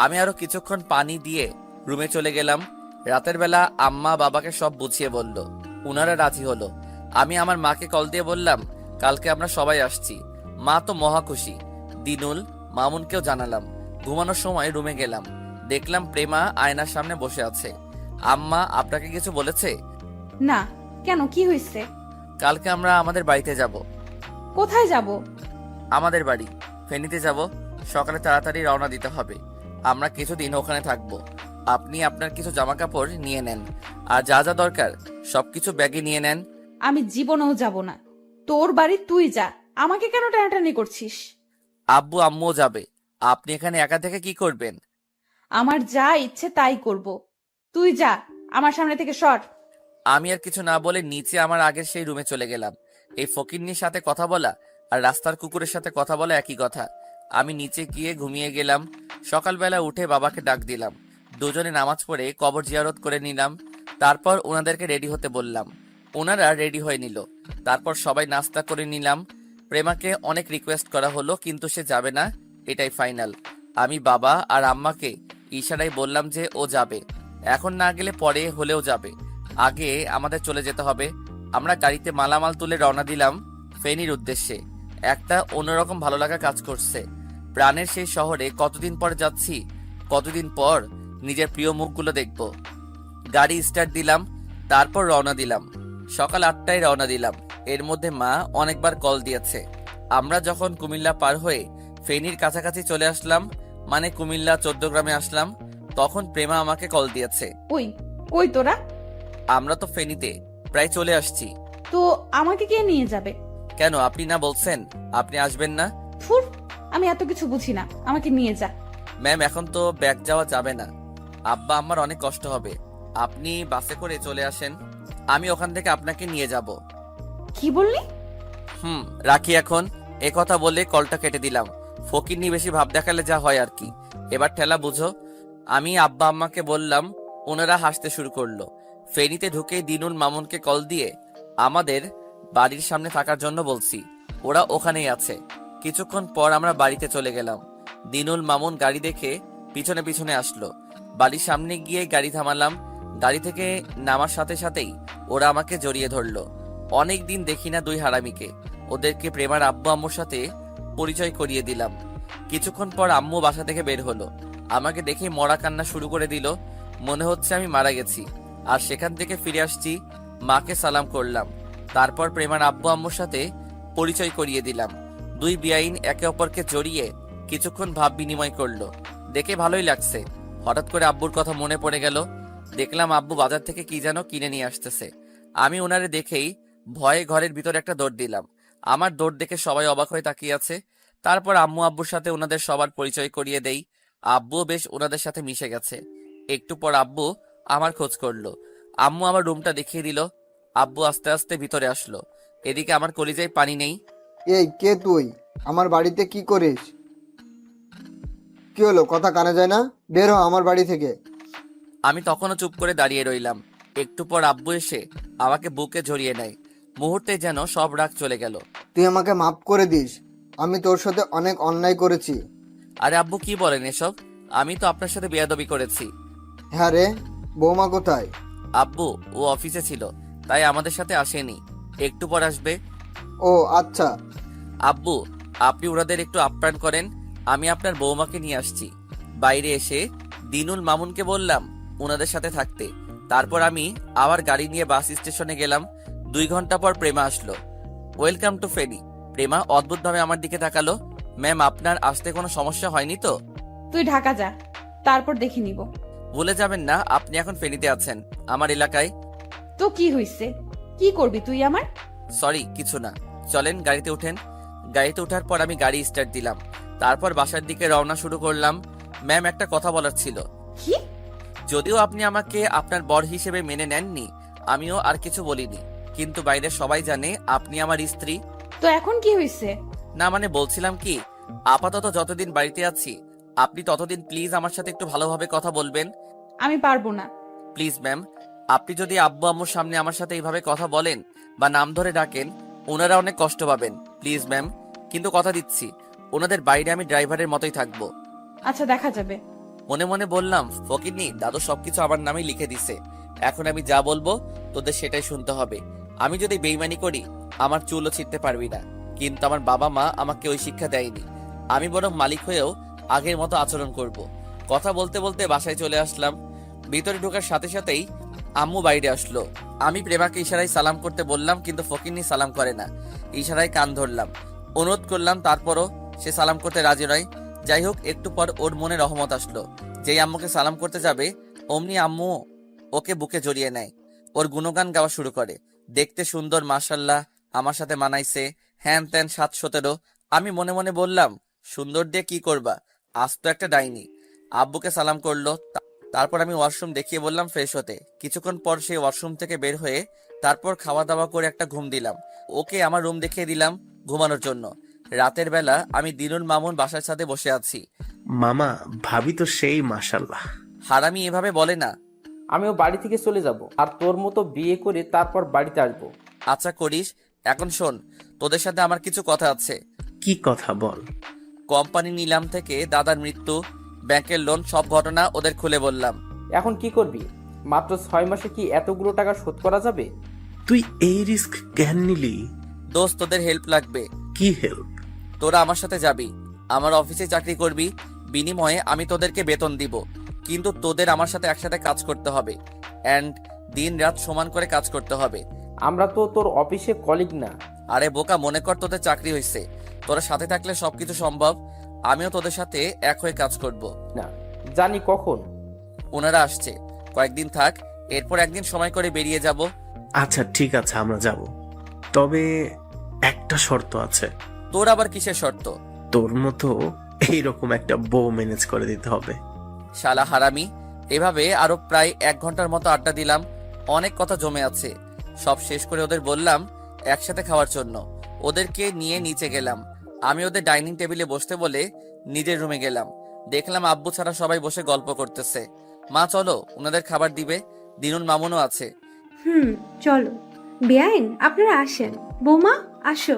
আমি আরো কিছুক্ষণ পানি দিয়ে রুমে চলে গেলাম। রাতের বেলা আম্মা বাবাকে সব বুঝিয়ে বলল, উনারা রাজি হলো। আমি আমার মাকে কল দিয়ে বললাম কালকে আমরা সবাই আসছি। মা তো মহা খুশি। দিনুল মামুনকেও জানালাম। ঘুমানোর সময় রুমে গেলাম, দেখলাম প্রেমা আয়নার সামনে বসে আছে। আম্মা আপনাকে কিছু বলেছে? না, কেন, কি হয়েছে? কালকে আমরা আমাদের বাড়িতে যাব। কোথায় যাব? আমাদের বাড়ি ফেনীতে যাব। সকালে তাড়াতাড়ি রওনা দিতে হবে। আমরা কিছুদিন ওখানে থাকবো। আপনি আপনার কিছু জামা কাপড় নিয়ে নেন, আর যা যা দরকার সবকিছু ব্যাগে নিয়ে নেন। আমি জীবনেও যাব না। তোর বাড়ি তুই যা, আমাকে কেন টানাটানি করছিস? আব্বু আম্মুও যাবে। আপনি এখানে একা থেকে কি করবেন? আমার যা ইচ্ছে তাই করব। তুই যা, আমার সামনে থেকে সর। আমি আর কিছু না বলে নিচে আমার আগের সেই রুমে চলে গেলাম। এই ফকিন্নির সাথে কথা বলা আর রাস্তার কুকুরের সাথে কথা বলা একই কথা। আমি নিচে গিয়ে ঘুমিয়ে গেলাম। সকালবেলা উঠে বাবাকে ডাক দিলাম। দুজনে নামাজ পড়ে কবর জিয়ারত করে নিলাম। তারপর ওনাদেরকে রেডি হতে বললাম। ওনারা রেডি হয়ে নিল। তারপর সবাই নাস্তা করে নিলাম। প্রেমাকে অনেক রিকোয়েস্ট করা হলো, কিন্তু সে যাবে না, এটাই ফাইনাল। আমি বাবা আর আম্মাকে ইশারায় বললাম যে ও যাবে, এখন না গেলে পরে হলেও যাবে। আগে আমাদের চলে যেতে হবে। আমরা গাড়িতে মালামাল তুলে রওনা দিলাম ফেনীর উদ্দেশ্যে। একটা অন্যরকম ভালো লাগা কাজ করছে। প্রাণের সেই শহরে কতদিন পর যাচ্ছি, কতদিন পর নিজের প্রিয় মুখগুলো দেখব। গাড়ি স্টার্ট দিলাম, তারপর রওনা দিলাম। সকাল 8টায় রওনা দিলাম। এর মধ্যে মা অনেকবার কল দিয়েছে। আমরা যখন কুমিল্লা পার হয়ে ফেনীর কাছাকাছি চলে আসলাম, মানে কুমিল্লা 14 গ্রামে আসলাম, তখন প্রেমা আমাকে কল দিয়েছে। ওই কই তোরা? আমরা তো ফেনীতে প্রায় চলে আসছি। তো আমাকে কে নিয়ে যাবে? কেন, আপনি না বলছেন আপনি আসবেন না? ফুর, আমি এত কিছু বুঝি না, আমাকে নিয়ে যা। ম্যাম, এখন তো ব্যাগ যাওয়া যাবে না। আব্বা আমার অনেক কষ্ট হবে। আপনি বাসে করে চলে আসেন, আমি ওখান থেকে আপনাকে নিয়ে যাব। কি বললি? রাখি এখন। কথা বলে কলটা কেটে দিলাম। ফকিন্নি বেশি ভাব দেখালে যা হয় আর কি। এবার ঠেলা বুঝো। আমি আব্বা আম্মাকে বললাম, ওনারা হাসতে শুরু করলো। ফেনীতে ঢুকে দিনুল মামুনকে কল দিয়ে আমাদের বাড়ির সামনে থাকার জন্য বলছি। ওরা ওখানেই আছে। কিছুক্ষণ পর আমরা বাড়িতে চলে গেলাম। দিনুল মামুন গাড়ি দেখে পিছনে পিছনে আসলো। বাড়ির সামনে গিয়ে গাড়ি থামালাম। গাড়ি থেকে নামার সাথে সাথেই ওরা আমাকে জড়িয়ে ধরলো। অনেক দিন দেখি না দুই হারামিকে। ওদেরকে প্রেমার আব্বু আম্মুর সাথে পরিচয় করিয়ে দিলাম। কিছুক্ষণ পর আম্মু বাসা থেকে বের হলো। আমাকে দেখে মরা কান্না শুরু করে দিল। মনে হচ্ছে আমি মারা গেছি। আর সেখান থেকে ফিরে আসছি, মাকে সালাম করলাম। তারপর প্রেমার আব্বু আম্মুর সাথে পরিচয় করিয়ে দিলাম। দুই বেআইন একে অপরকে জড়িয়ে কিছুক্ষণ ভাব বিনিময় করলো। দেখে ভালোই লাগছে। হঠাৎ করে আব্বুর কথা মনে পড়ে গেল। দেখলাম আব্বু বাজার থেকে কি যেন কিনে নিয়ে আসতেছে। আমি ওনারে দেখেই ভয়ে ঘরের ভিতর একটা দৌড় দিলাম। আমার দৌড় দেখে সবাই অবাক হয়ে তাকিয়ে আছে। তারপর আম্মু আব্বুর সাথে ওনাদের সবার পরিচয় করিয়ে দেই। আব্বুও বেশ ওনাদের সাথে মিশে গেছে। একটু পর আব্বু আমার খোঁজ করলো। আম্মু আমার রুমটা দেখিয়ে দিল। আব্বু আস্তে আস্তে ভিতরে আসলো। এদিকে আমার কলিজায় পানি নেই। এই কে তুই? আমার বাড়িতে কি করিস? কি হলো, কথা কানে যায় না? বের হ আমার বাড়ি থেকে। আমি তখনও চুপ করে দাঁড়িয়ে রইলাম। একটু পর আব্বু এসে আমাকে বুকে জড়িয়ে নেয়। মুহূর্তে যেন সব রাগ চলে গেল। তুই আমাকে মাফ করে দিস, আমি তোর সাথে অনেক অন্যায় করেছি। আরে আব্বু, কি বলেন এসব? আমি তো আপনার সাথে বেয়াদবি করেছি। হ্যাঁ রে, বৌমা কোথায়? আব্বু, ও অফিসে ছিল, তাই আমাদের সাথে আসেনি, একটু পর আসবে। ও আচ্ছা। আব্বু, আপনি ওনাদের একটু আপ্যায়ন করেন, আমি আপনার বৌমাকে নিয়ে আসছি। বাইরে এসে দিনুল মামুনকে বললাম ওনাদের সাথে থাকতে। তারপর আমি আবার গাড়ি নিয়ে বাস স্টেশনে গেলাম। 2 ঘন্টা পর প্রেমা আসলো। Welcome to Feni. প্রেমা অদ্ভুতভাবে আমার দিকে তাকালো। ম্যাম, আপনার আসতে কোনো সমস্যা হয়নি তো? তুই ঢাকা যা, তারপর দেখে নিব। ভুলে যাবেন না আপনি এখন ফেনীতে আছেন, আমার এলাকায়। তো কি হইছে? কি করবি তুই আমার? সরি, কিছু না। চলেন গাড়িতে উঠেন। গাড়িতে ওঠার পর আমি গাড়ি স্টার্ট দিলাম। তারপর বাসার দিকে রওনা শুরু করলাম। ম্যাম, একটা কথা বলার ছিল। কি? যদিও আপনি আমাকে আপনার বর হিসেবে মেনে নেননি, আমিও আর কিছু বলিনি, কিন্তু বাইরে সবাই জানে আপনি আমার স্ত্রী। তো এখন কি হইছে? না মানে বলছিলাম কি, আপাতত যতদিন বাড়িতে আছি আপনি ততদিন প্লিজ আমার সাথে একটু ভালোভাবে কথা বলবেন। আমি পারবো না। প্লিজ ম্যাম, আপনি যদি আব্বু আম্মুর সামনে আমার সাথে এইভাবে কথা বলেন বা নাম ধরে ডাকেন, ওনারা অনেক কষ্ট পাবেন। প্লিজ ম্যাম, কিন্তু কথা দিচ্ছি ওনাদের বাইরে আমি ড্রাইভারের মতোই থাকবো। আচ্ছা, দেখা যাবে। মনে মনে বললাম, ফকিরনি, দাদু সবকিছু আমার নামেই লিখে দিছে, এখন আমি যা বলবো তোদের সেটাই শুনতে হবে। আমি যদি বেইমানি করি আমার চুলও ছিঁড়তে পারবি না, কিন্তু আমার বাবা মা আমাকে ওই শিক্ষা দেয়নি। আমি বরং মালিক হয়েও আগের মতো আচরণ করব। কথা বলতে বলতে বাসায় চলে আসলাম। ভিতরে ঢোকার সাথে সাথেই আম্মু বাইরে আসলো। আমি প্রেমাকে ইশারায় সালাম করতে বললাম, কিন্তু ফকিরনি সালাম করে না। ইশারায় কান ধরলাম, অনুরোধ করলাম, তারপরও সে সালাম করতে রাজি নয়। যাই হোক, একটু পর ওর মনে রহমত আসলো। যেই আম্মুকে সালাম করতে যাবে অমনি আম্মু ওকে বুকে জড়িয়ে নেয়, ওর গুণগান গাওয়া শুরু করে। দেখতে সুন্দর, মাশাল্লাহ, আমার সাথে মানাইছে, হ্যান ত্যান 7-17। আমি মনে মনে বললাম, সুন্দর দিয়ে কি করবা, আজ তো একটা ডাইনি। আব্বুকে সালাম করলো। তারপর আমি ওয়াশরুম দেখিয়ে বললাম ফ্রেশ হতে। কিছুক্ষণ পর সেই ওয়াশরুম থেকে বের হয়ে তারপর খাওয়া দাওয়া করে একটা ঘুম দিলাম। ওকে আমার রুম দেখিয়ে দিলাম ঘুমানোর জন্য। রাতের বেলা আমি দিনুল মামুন বাসার সাথে বসে আছি। মামা, ভাবি তো সেই মাশাল্লাহ। হারামি এভাবে বলে না। আমিও বাড়ি থেকে চলে যাব, আর তোর মতো বিয়ে করে তারপর বাড়িতে আসবো। আচ্ছা করিস। এখন শোন, তোদের সাথে আমার কিছু কথা আছে। কি কথা বল। কোম্পানি নিলাম থেকে দাদার মৃত্যু, ব্যাংকের লোন, সব ঘটনা ওদের খুলে বললাম। এখন কি করবি? মাত্র 6 মাসে কি এতগুলো টাকা শোধ করা যাবে? তুই এই রিস্ক কেন নিলি? দোস্ত, তোদের হেল্প লাগবে। কি হেল্প? তোরা আমার সাথে যাবি, আমার অফিসে চাকরি করবি, বিনিময়ে আমি তোদেরকে বেতন দিব, কিন্তু তোদের আমার সাথে একসাথে কাজ করতে হবে, অ্যান্ড দিন রাত সমান করে কাজ করতে হবে। আমরা তো তোর অফিসে কলিগ না। আরে বোকা, মনে কর তোদের চাকরি হয়েছে, তোরা সাথে থাকলে সবকিছু সম্ভব। আমিও তোদের সাথে এক হয়ে কাজ করব। না জানি কখন। ওনারা আসছে, কয়েকদিন থাক, এরপর একদিন সময় করে বেরিয়ে যাব। আচ্ছা ঠিক আছে, আমরা যাব, তবে একটা শর্ত আছে। তোর আবার কিসের শর্ত? তোর মতো এইরকম একটা বউ ম্যানেজ করে দিতে হবে। শালা হারামি। এভাবে আরো প্রায় 1 ঘন্টার মতো আড্ডা দিলাম। অনেক কথা জমে আছে। সব শেষ করে ওদের বললাম একসাথে খাওয়ার জন্য। ওদেরকে নিয়ে নিচে গেলাম। আমি ওদের ডাইনিং টেবিলে বসতে বলে নিজের রুমে গেলাম। দেখলাম আব্বু ছাড়া সবাই বসে গল্প করতেছে। মা চলো, ওনাদের খাবার দিবে। দিনুল মামুনও আছে। চলো। বেআইন, আপনারা আসেন। বৌমা, আসো।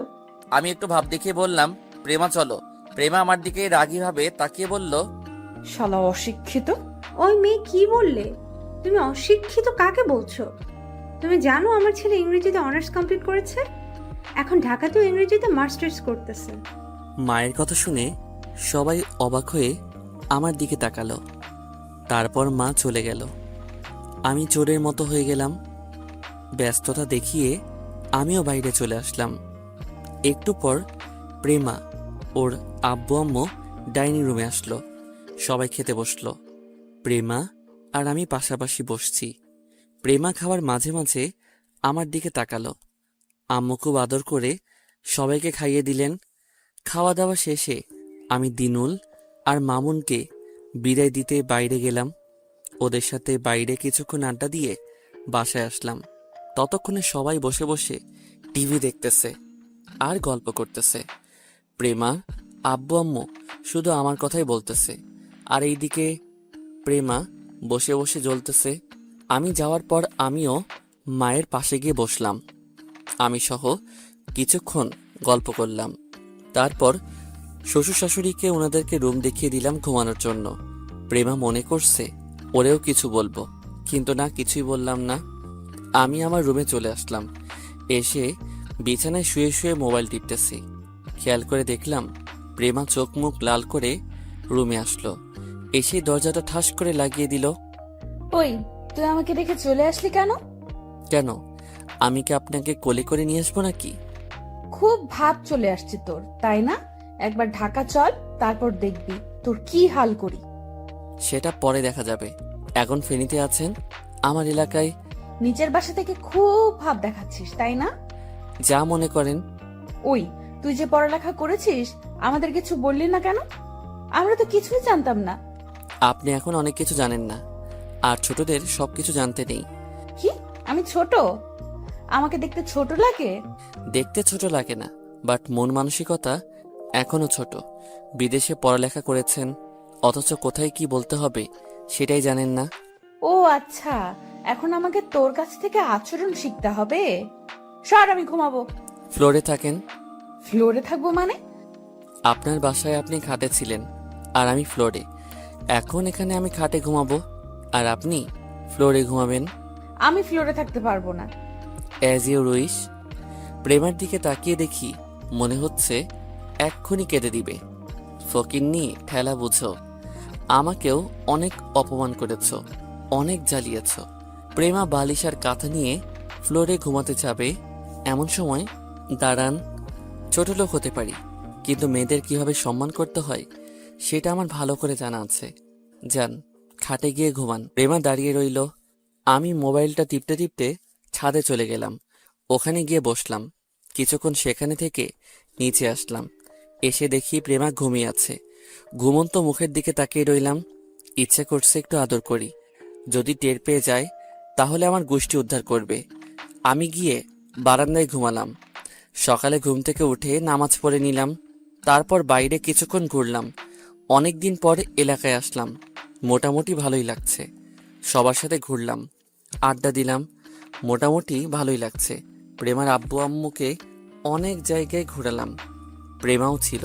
আমি একটু ভাব দেখিয়ে বললাম, প্রেমা চলো। প্রেমা আমার দিকে রাগী ভাবে তাকিয়ে বলল, শালা অশিক্ষিত। ওই মেয়ে কি বললে? তুমি অশিক্ষিত কাকে বলছো? তুমি জানো আমার ছেলে ইংরেজিতে অনার্স কমপ্লিট করেছে, এখন ঢাকাতেও ইংরেজিতে মাস্টার্স করতেছে। মায়ের কথা শুনে সবাই অবাক হয়ে আমার দিকে তাকালো। তারপর মা চলে গেল। আমি চোরের মতো হয়ে গেলাম। ব্যস্ততা দেখিয়ে আমিও বাইরে চলে আসলাম। একটু পর প্রেমা, ওর আব্বু আম্মু ডাইনিং রুমে আসলো। সবাই খেতে বসলো। প্রেমা আর আমি পাশাপাশি বসছি। প্রেমা খাওয়ার মাঝে মাঝে আমার দিকে তাকালো। আম্মু খুব আদর করে সবাইকে খাইয়ে দিলেন। খাওয়া দাওয়া শেষে আমি দিনুল আর মামুনকে বিদায় দিতে বাইরে গেলাম। ওদের সাথে বাইরে কিছুক্ষণ আড্ডা দিয়ে বাসায় আসলাম। ততক্ষণে সবাই বসে বসে টিভি দেখতেছে আর গল্প করতেছে। প্রেমা, আব্বু আম্মু শুধু আমার কথাই বলতেছে, আর এইদিকে প্রেমা বসে বসে জ্বলতেছে। আমি যাওয়ার পর আমিও মায়ের পাশে গিয়ে বসলাম। আমি সহ কিছুক্ষণ গল্প করলাম। তারপর শ্বশুর শাশুড়িকে ওনাদেরকে রুম দেখিয়ে দিলাম ঘুমানোর জন্য। প্রেমা মনে করছে ওরেও কিছু বলবো, কিন্তু না, কিছুই বললাম না। আমি আমার রুমে চলে আসলাম। এসে বিছানায় শুয়ে শুয়ে মোবাইল টিপতেছি। খেয়াল করে দেখলাম প্রেমা চোখ মুখ লাল করে রুমে আসলো। এসে দরজাটা ঠাস করে লাগিয়ে দিল। ওই, তুই আমাকে রেখে চলে আসলি কেন? কেন, আমি কি আপনাকে কোলে করে নিয়ে আসবো নাকি? খুব ভাব চলে আসছে তোর, তাই না? একবার ঢাকা চল, তারপর দেখবি তোর কি হাল করি। সেটা পরে দেখা যাবে। এখন ফেনীতে আছেন, আমার এলাকায়। নিজের বাসা থেকে খুব ভাব দেখাচ্ছিস, তাই না? যা মনে করেন। ওই, তুই যে পড়ালেখা করেছিস, আমাদের কিছু বললি না কেন? আমরা তো কিছুই জানতাম না। আপনি এখন অনেক কিছু জানেন না, আর ছোটদের সবকিছু জানতে নেই। কি, আমি ছোট? আমাকে দেখতে ছোট লাগে? দেখতে ছোট লাগে না, বাট মন মানসিকতা এখনো ছোট। বিদেশে পড়ালেখা করেছেন, অথচ কোথায় কি বলতে হবে সেটাই জানেন না। ও আচ্ছা, এখন আমাকে তোর কাছ থেকে আচরণ শিখতে হবে। সর, আমি ঘুমাবো। ফ্লোরে থাকেন। ফ্লোরে থাকবো মানে? আপনার বাসায় আপনি খাটে ছিলেন, আর আমি ফ্লোরে। এখন এখানে আমি খাটে ঘুমাবো, আর আপনি ফ্লোরে ঘুমাবেন। আমি ফ্লোরে থাকতে পারবো না। As you wish. প্রেমার দিকে তাকিয়ে দেখি মনে হচ্ছে এক্ষুনি কেঁদে দিবে। ফকিন্নি ঠেলা বুঝো, আমাকেও অনেক অপমান করেছ, অনেক জ্বালিয়েছ। প্রেমা বালিশ আর কাঁথা নিয়ে ফ্লোরে ঘুমাতে যাবে, এমন সময় দাঁড়ান। ছোট লোক হতে পারি, কিন্তু মেয়েদের কিভাবে সম্মান করতে হয় সেটা আমার ভালো করে জানা আছে। যান, খাটে গিয়ে ঘুমান। প্রেমা দাঁড়িয়ে রইল। আমি মোবাইলটা টিপতে টিপতে ছাদে চলে গেলাম। ওখানে গিয়ে বসলাম। কিছুক্ষণ সেখানে থেকে নিচে আসলাম। এসে দেখি প্রেমা ঘুমিয়ে আছে। ঘুমন্ত মুখের দিকে তাকিয়ে রইলাম। ইচ্ছে করছে একটু আদর করি। যদি টের পেয়ে যায় তাহলে আমার গোষ্ঠী উদ্ধার করবে। আমি গিয়ে বারান্দায় ঘুমালাম। সকালে ঘুম থেকে উঠে নামাজ পড়ে নিলাম। তারপর বাইরে কিছুক্ষণ ঘুরলাম। অনেক দিন পর এলাকায় আসলাম। মোটামুটি ভালোই লাগছে। সবার সাথে ঘুরলাম, আড্ডা দিলাম। মোটামুটি ভালোই লাগছে। প্রেমার আব্বু আম্মুকে অনেক জায়গায় ঘোরালাম। প্রেমাও ছিল,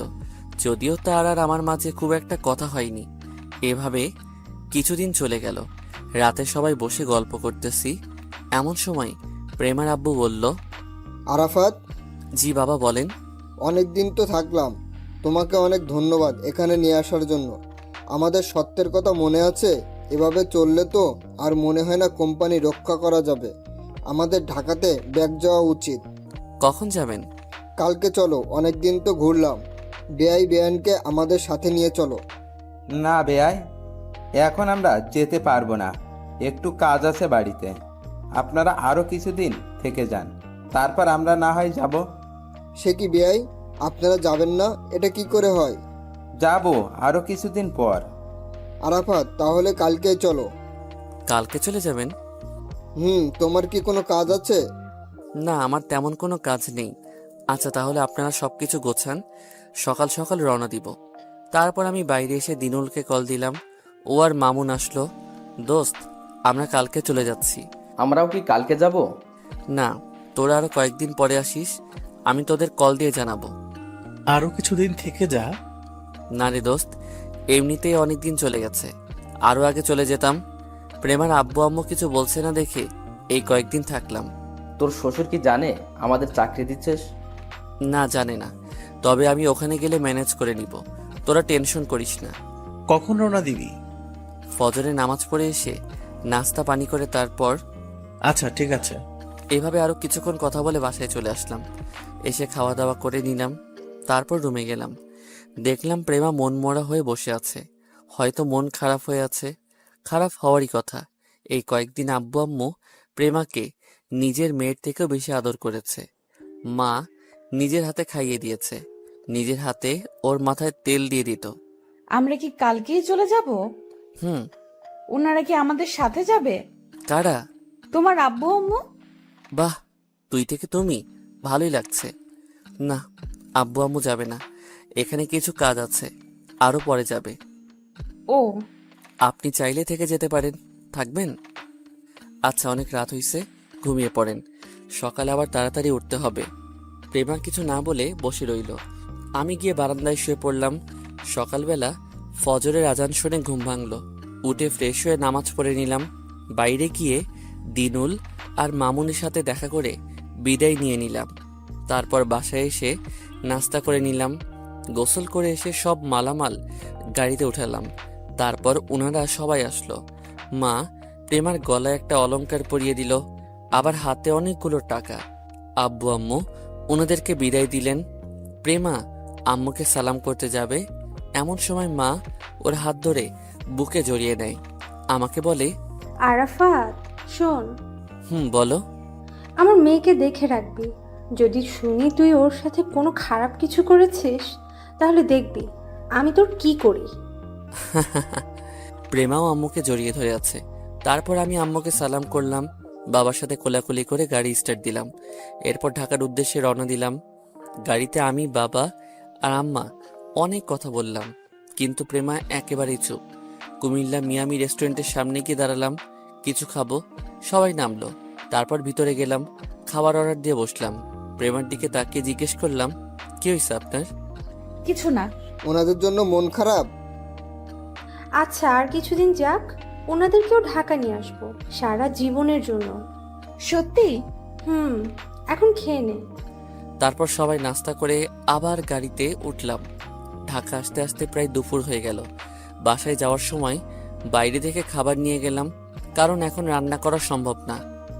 যদিও তার আর আমার মাঝে খুব একটা কথা হয়নি। এভাবে কিছুদিন চলে গেল। রাতে সবাই বসে গল্প করতেছি, এমন সময় প্রেমার আব্বু বলল, আরাফাত, জি বাবা বলেন। অনেক দিন তো থাকলাম, তোমাকে অনেক ধন্যবাদ এখানে নিয়ে আসার জন্য। আমাদের সত্যের কথা মনে আছে? এভাবে চললে তো আর মনে হয় না কোম্পানি রক্ষা করা যাবে। আমাদের ঢাকাতে ব্যাক যাওয়া উচিত। কখন যাবেন? কালকে চলো, অনেক দিন তো ঘুরলাম। বেআই বেআইনকে আমাদের সাথে নিয়ে চলো। না বেয়াই, এখন আমরা যেতে পারবো না, একটু কাজ আছে বাড়িতে। আপনারা আরও কিছুদিন থেকে যান, তারপর আমরা না হয় যাব। সে কি বেআই, আপনারা যাবেন না? এটা কি করে হয়? যাব আরও কিছুদিন পর। আরাফাত, তাহলে কালকেই চলো। কালকে চলে যাবেন? তোমার কি কোনো কাজ আছে? না, আমার তেমন কোনো কাজ নেই। আচ্ছা, তাহলে আপনারা সবকিছু গোছান, সকাল সকাল রওনা দিব। তারপর আমি বাইরে এসে দিনুলকে কল দিলাম। ও আর মামুন আসলো। দোস্ত, আমরা কালকে চলে যাচ্ছি। আমরাও কি কালকে যাব? না, তোরা আরো কয়েকদিন পরে আসিস, আমি তোদের কল দিয়ে জানাবো। আরো কিছুদিন থেকে যা। না রে দোস্ত, এমনিতেই অনেকদিন চলে গেছে, আরো আগে চলে যেতাম। প্রেমার আব্বু আম্মু কিছু বলছে না দেখে এই কয়েকদিন থাকলাম। তোর শ্বশুর কি জানে আমাদের চাকরি দিচ্ছিস? না, জানে না, তবে আমি ওখানে গেলে ম্যানেজ করে নিব। তোরা টেনশন করিস না। কখন রওনা দিবি? ফজরে নামাজ পড়ে এসে নাস্তা পানি করে তারপর। আচ্ছা ঠিক আছে। এভাবে আরো কিছুক্ষণ কথা বলে বাসায় চলে আসলাম। এসে খাওয়া দাওয়া করে নিলাম, তারপর রুমে গেলাম। দেখলাম প্রেমা মন মরা হয়ে বসে আছে। হয়তো মন খারাপ হয়ে আছে। খারাপ হওয়ারই কথা। এই কয়েকদিন আব্বু আম্মু প্রেমাকে নিজের মেয়ের থেকেও বেশি আদর করেছে। মা নিজের হাতে খাইয়ে দিয়েছে, নিজের হাতে ওর মাথায় তেল দিয়ে দিত। আমরা কি কালকেই চলে যাব? হুম। ওনারা কি আমাদের সাথে যাবে? কারা? তোমার আব্বু আম্মু। বাহ, তুই থেকে তুমি, ভালোই লাগছে। না, আব্বু আম্মু যাবে না, এখানে কিছু কাজ আছে, আরো পরে যাবে। ও, আপনি চাইলে থেকে যেতে পারেন, থাকবেন? আচ্ছা, অনেক রাত হইছে, ঘুমিয়ে পড়েন, সকালে আবার তাড়াতাড়ি উঠতে হবে। প্রেমা কিছু না বলে বসে রইল। আমি গিয়ে বারান্দায় শুয়ে পড়লাম। সকালবেলা ফজরের আজান শুনে ঘুম ভাঙল। উঠে ফ্রেশ হয়ে নামাজ পড়ে নিলাম। বাইরে গিয়ে দিনুল আর মামুনের সাথে দেখা করে বিদায় নিয়ে নিলাম। তারপর বাসায় এসে নাস্তা করে নিলাম। গোসল করে এসে সব মালামাল গাড়িতে উঠালাম। তারপর ওনারা সবাই আসলো। মা প্রেমার গলায় একটা অলংকার পরিয়ে দিল, আবার হাতে অনেকগুলো টাকা। আব্বু আম্মু ওনাদেরকে বিদায় দিলেন। প্রেমা আম্মুকে সালাম করতে যাবে, এমন সময় মা ওর হাত ধরে বুকে জড়িয়ে নেয়। আমাকে বলে, আরাফাত শোন, বলো। আমার মেয়েকে দেখে রাখবি। যদি শুনি তুই ওর সাথে কোনো খারাপ কিছু করেছিস, তাহলে দেখবি আমি তোর কি করি। প্রেমাও আম্মুকে জড়িয়ে ধরে আছে। তারপর আমি আম্মুকে সালাম করলাম, বাবার সাথে কোলাকুলি করে গাড়ি স্টার্ট দিলাম। এরপর ঢাকার উদ্দেশ্যে রওনা দিলাম। গাড়িতে আমি, বাবা আর আম্মা অনেক কথা বললাম, কিন্তু প্রেমা একেবারেই চুপ। কুমিল্লা মিয়ামি রেস্টুরেন্টের সামনে গিয়ে দাঁড়ালাম, কিছু খাবো। সবাই নামলো, তারপর ভিতরে গেলাম, খাবার অর্ডার দিয়ে বসলাম। প্রেমার দিকে তাকিয়ে জিজ্ঞেস করলাম, কি হয়েছে আপনার? কিছু না। ওনাদের জন্য মন খারাপ? আচ্ছা, আর কিছুদিন যাক, ওনাদেরকেও ঢাকা নিয়ে আসবো সারা জীবনের জন্য। সত্যি? এখন খেয়ে নে। তারপর সবাই নাস্তা করে আবার গাড়িতে উঠলাম। ঢাকা আসতে আসতে প্রায় দুপুর হয়ে গেল। বাসায় যাওয়ার সময় বাইরে থেকে খাবার নিয়ে গেলাম, কারণ এখন রান্না করা সম্ভব না।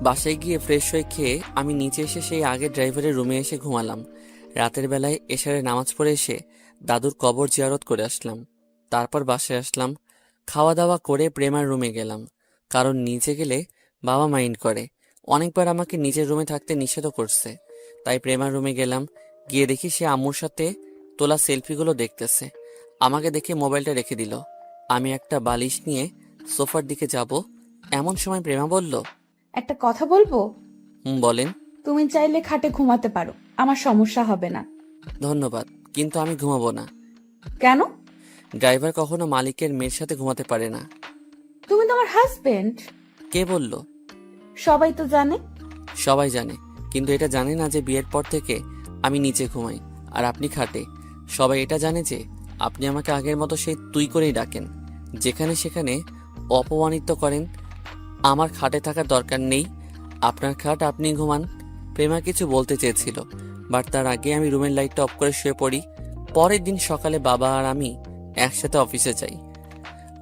বাসায় গিয়ে ফ্রেশ হয়ে খেয়ে আমি নিচে এসে সেই আগের ড্রাইভারের রুমে এসে ঘুমালাম। রাতের বেলায় এশারে নামাজ পড়ে এসে দাদুর কবর জিয়ারত করে আসলাম। তারপর বাসায় আসলাম, খাওয়া দাওয়া করে প্রেমার রুমে গেলাম, কারণ নিচে গেলে বাবা মাইন্ড করে। অনেকবার আমাকে নিজের রুমে থাকতে নিষেধ করছে। তাই প্রেমার রুমে গেলাম, গিয়ে দেখি সে আম্মুর সাথে তোলা সেলফিগুলো দেখতেছে। আমাকে দেখে মোবাইলটা রেখে দিল। আমি একটা বালিশ নিয়ে সোফার দিকে যাব, এমন সময় প্রেমা বলল, একটা কথা বলবো? বলেন। তুমি চাইলে খাটে ঘুমাতে পারো, আমার সমস্যা হবে না। ধন্যবাদ, কিন্তু আমি ঘুমাবো না। কেন? ড্রাইভার কখনো মালিকের মেয়ের সাথে ঘুমাতে পারে না। তুমি তোমার হাজবেন্ড। কে বলল? সবাই তো জানে। সবাই জানে, কিন্তু এটা জানে না যে বিয়ের পর থেকে আমি নিচে ঘুমাই আর আপনি খাটে। সবাই এটা জানে যে আপনি আমাকে আগের মতো সেই তুই করেই ডাকেন, যেখানে সেখানে অপমানিত করেন। আমার খাটে থাকার দরকার নেই, আপনার খাট আপনি ঘুমান। প্রেমা কিছু বলতে চেয়েছিল, বাট তার আগে আমি রুমের লাইটটা অফ করে শুয়ে পড়ি। পরের দিন সকালে বাবা আর আমি একসাথে অফিসে যাই।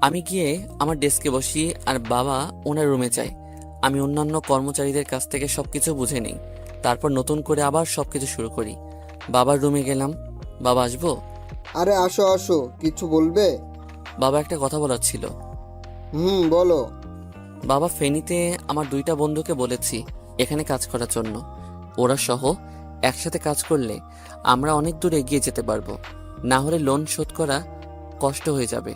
আমি গিয়ে আমার ডেস্কে বসি আর বাবা ওনার রুমে যায়। আমি অন্যান্য কর্মচারীদের কাছ থেকে সবকিছু বুঝে নিই, তারপর নতুন করে আবার সবকিছু শুরু করি। বাবার রুমে গেলাম। বাবা, আসবো? আরে আসো আসো, কিছু বলবে? বাবা, একটা কথা বলার ছিল। বলো। বাবা, ফেনীতে আমার 2টা বন্ধুকে বলেছি এখানে কাজ করার জন্য। ওরা সহ একসাথে কাজ করলে আমরা অনেক দূর এগিয়ে যেতে পারবো, না হলে লোন শোধ করা কষ্ট হয়ে যাবে।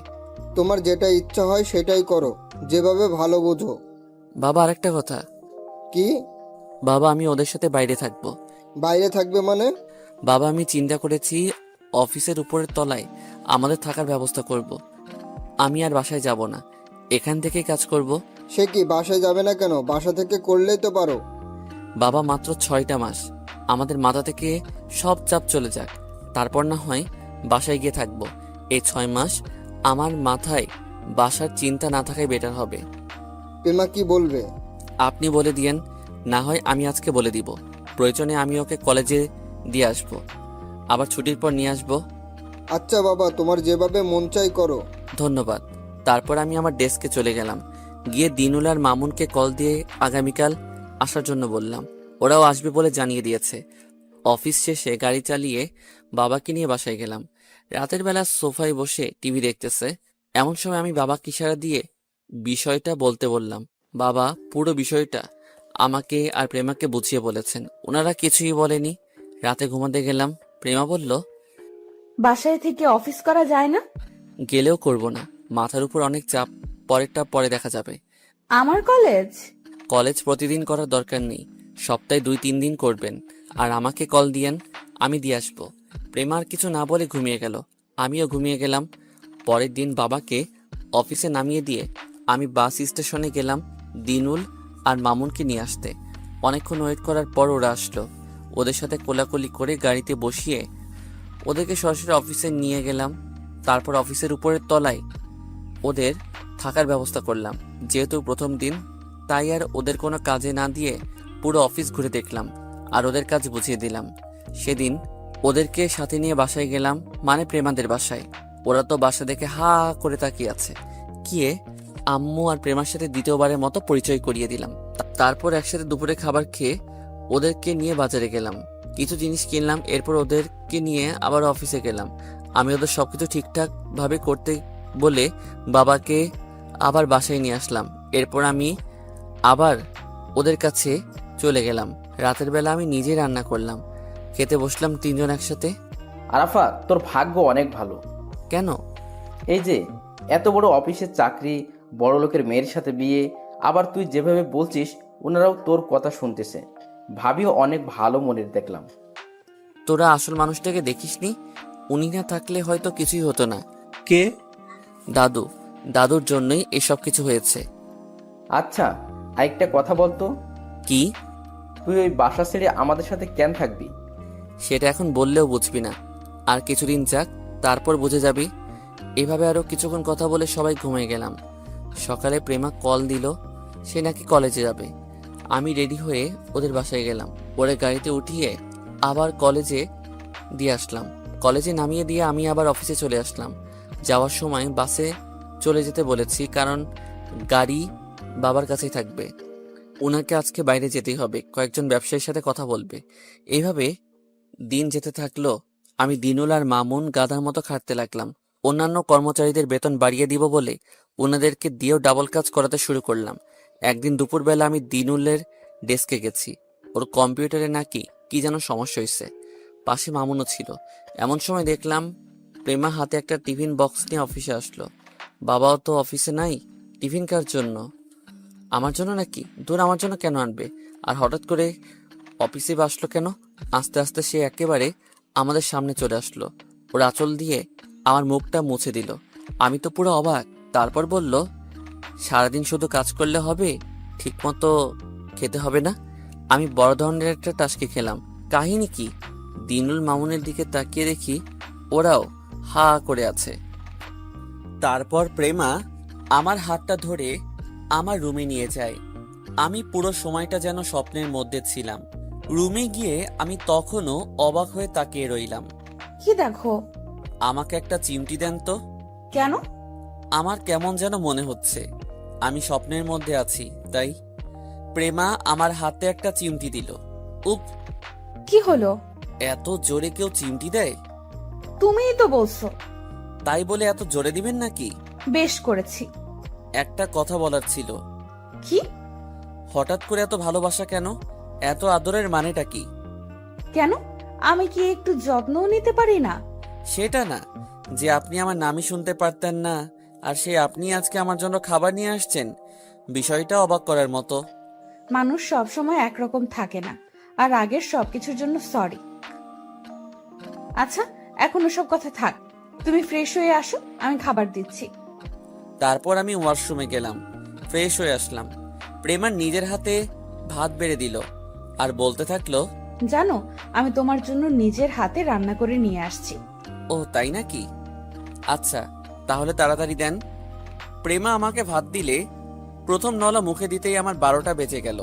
তোমার যেটা ইচ্ছা হয় সেটাই করো, যেভাবে ভালো বোঝো। বাবা, আরেকটা কথা। কি? বাবা, আমি ওদের সাথে বাইরে থাকবো। বাইরে থাকবে মানে? বাবা, আমি চিন্তা করেছি অফিসের উপরের তলায় আমাদের থাকার ব্যবস্থা করব। আমি আর বাসায় যাব না, এখান থেকেই কাজ করব। সে কি, বাসায় যাবে না কেন? বাসা থেকে করলেই তো পারো। বাবা, মাত্র 6টা মাস, আমাদের মাথা থেকে সব চাপ চলে যাক, তারপর না হয় বাসায় গিয়ে থাকবো। এই 6 মাস আমার মাথায় বাসার চিন্তা না থাকাই বেটার হবে। প্রেমা কি বলবে? আপনি বলে দিয়েন, না হয় আমি আজকে বলে দিব। প্রয়োজনে আমি ওকে কলেজে দিয়ে আসবো, আবার ছুটির পর নিয়ে আসবো। আচ্ছা বাবা, তোমার যেভাবে মন চাই করো। ধন্যবাদ। তারপর আমি আমার ডেস্কে চলে গেলাম, গিয়ে দিনুল আর মামুনকে কল দিয়ে আগামীকাল আসার জন্য বললাম। ওরাও আসবে বলে জানিয়ে দিয়েছে। অফিস শেষে গাড়ি চালিয়ে বাবাকে নিয়ে বাসায় গেলাম। রাতের বেলা সোফায় বসে টিভি দেখতেছে, এমন সময় আমি বাবাকে ইশারা দিয়ে বিষয়টা বলতে বললাম। বাবা পুরো বিষয়টা আমাকে আর প্রেমাকে বুঝিয়ে বলেছেন, ওনারা কিছুই বলেনি। রাতে ঘুমাতে গেলাম। প্রেমা বলল, বাসায় থেকে অফিস করা যায় না? গেলেও করব না, মাথার উপর অনেক চাপ, পরেরটা পরে দেখা যাবে। আমার কলেজ? কলেজ প্রতিদিন করার দরকার নেই, সপ্তাহে 2-3 দিন করবেন, আর আমাকে কল দিয়েন, আমি দিয়ে আসবো। প্রেমা আর কিছু না বলে ঘুমিয়ে গেল, আমিও ঘুমিয়ে গেলাম। পরের দিন বাবাকে অফিসে নামিয়ে দিয়ে আমি বাস স্টেশনে গেলাম দিনুল আর মামুনকে নিয়ে আসতে। অনেকক্ষণ ওয়েট করার পর ওরা আসলো। ওদের সাথে কোলাকুলি করে গাড়িতে বসিয়ে ওদেরকে সরাসরি অফিসে নিয়ে গেলাম। তারপর অফিসের উপরের তলায় ওদের থাকার ব্যবস্থা করলাম। যেহেতু প্রথম দিন, তাই আর ওদের কোনো কাজে না দিয়ে পুরো অফিস ঘুরে দেখলাম আর ওদের কাজ বুঝিয়ে দিলাম। সেদিন ওদেরকে সাথে নিয়ে বাসায় গেলাম, মানে প্রেমাদের বাসায়। ওরা তো বাসা দেখে হা করে তাকিয়ে আছে। গিয়ে আম্মু আর প্রেমার সাথে দ্বিতীয়বারের মতো পরিচয় করিয়ে দিলাম। তারপর একসাথে দুপুরে খাবার খেয়ে ওদেরকে নিয়ে বাজারে গেলাম, কিছু জিনিস কিনলাম। এরপর ওদেরকে নিয়ে আবার অফিসে গেলাম। আমি ওদের সবকিছু ঠিকঠাক ভাবে করতে বলে বাবাকে আবার বাসায় নিয়ে আসলাম। এরপর আমি আবার ওদের কাছে চলে গেলাম। রাতের বেলা আমি নিজেই রান্না করলাম, খেতে বসলাম 3 জন একসাথে। আরাফাত, তোর ভাগ্য অনেক ভালো। কেন? এই যে এত বড় অফিসের চাকরি, বড় লোকের মেয়ের সাথে বিয়ে, আবার তুই যেভাবে বলছিস ওনারাও তোর কথা শুনতেছে। ভাবিও অনেক ভালো মনের দেখলাম। তোরা আসল মানুষটাকে দেখিসনি? উনি না থাকলে হয়তো কিছুই হতো না। কে? দাদু। দাদুর জন্যই এসব কিছু হয়েছে। আচ্ছা, আরেকটা কথা বলতো, কি? তুই ওই বাসা ছেড়ে আমাদের সাথে কেন থাকবি? সেটা এখন বললেও বুঝবি না। আর কিছুদিন যাক, তারপর বুঝে যাবি। এভাবে আরো কিছুক্ষণ কথা বলে সবাই ঘুমিয়ে গেলাম। সকালে প্রেমা কল দিল, সে নাকি কলেজে যাবে। আমি রেডি হয়ে ওদের বাসায় গেলাম। ওরে গাড়িতে উঠিয়ে আবার কলেজে দিয়ে আসলাম। কলেজে নামিয়ে দিয়ে আমি আবার অফিসে চলে আসলাম। যাওয়ার সময় বাসে চলে যেতে বলেছি, কারণ গাড়ি বাবার কাছেই থাকবে। ওনাকে আজকে বাইরে যেতেই হবে, কয়েকজন ব্যবসায়ীর সাথে কথা বলবে। এইভাবে দিন যেতে থাকলো। আমি দিনুল আর মামুন গাধার মতো খাটতে লাগলাম। অন্যান্য কর্মচারীদের বেতন বাড়িয়ে দিব বলে ওনাদেরকে দিয়েও ডাবল কাজ করাতে শুরু করলাম। একদিন দুপুরবেলা আমি দিনুলের ডেস্কে গেছি। ওর কম্পিউটারে নাকি কি যেন সমস্যা হয়েছে। পাশে মামুনও ছিল। এমন সময় দেখলাম প্রেমা হাতে একটা টিফিন বক্স নিয়ে অফিসে আসলো। বাবাও তো অফিসে নাই, টিফিন কার জন্য? আমার জন্য নাকি? দূর, আমার জন্য কেন আনবে? আর হঠাৎ করে অফিসে আসলো কেন? আস্তে আস্তে সে একেবারে আমাদের সামনে চলে আসলো। ওর আঁচল দিয়ে আমার মুখটা মুছে দিল। আমি তো পুরো অবাক। তারপর বলল, সারাদিন শুধু কাজ করলে হবে, ঠিকমতো খেতে হবে না? আমি বড় ধরনের একটা টাসকি খেলাম। কাহিনী কি? দিনুল মামুনের দিকে তাকিয়ে দেখি ওরাও হা করে আছে। তারপর প্রেমা আমার হাতটা ধরে আমার রুমে নিয়ে যায়। আমি পুরো সময়টা যেন স্বপ্নের মধ্যে ছিলাম। রুমে গিয়ে আমি তখনও অবাক হয়ে তাকিয়ে রইলাম। কি দেখো? আমাকে একটা চিমটি দেন তো। কেন? আমার কেমন যেন মনে হচ্ছে আমি স্বপ্নের মধ্যে আছি, তাই। প্রেমা আমার হাতে একটা চিমটি দিল। উপ! কি হলো? এত জোরে কেউ চিমটি দেয়? তুমিই তো বলছো। তাই বলে এত জোরে দিবেন নাকি? বেশ করেছি। একটা কথা বলার ছিল। কি? হঠাৎ করে এত ভালোবাসা কেন? এত আদরের মানেটা কি? কেন? আমি কি একটু যত্নও নিতে পারি না? সেটা না, যে আপনি আমার নামই শুনতে পারতেন না, আর সে আপনি আজকে আমার জন্য খাবার নিয়ে আসছেন, বিষয়টা অবাক করার মতো। মানুষ সব সময় একরকম থাকে না। আর আগের সবকিছুর জন্য সরি। আচ্ছা, এখন ওসব কথা থাক, তুমি ফ্রেশ হয়ে আসো, আমি খাবার দিচ্ছি। তারপর আমি ওয়াশরুমে গেলাম, ফ্রেশ হয়ে আসলাম। প্রেমার নিজের হাতে ভাত বেড়ে দিল আর বলতে থাকলো, জানো, আমি তোমার জন্য নিজের হাতে রান্না করে নিয়ে আসছি। ও তাই নাকি? আচ্ছা, তাহলে তাড়াতাড়ি দেন। প্রেমা আমাকে ভাত দিলে প্রথম নলা মুখে দিতেই আমার 12টা বেজে গেল।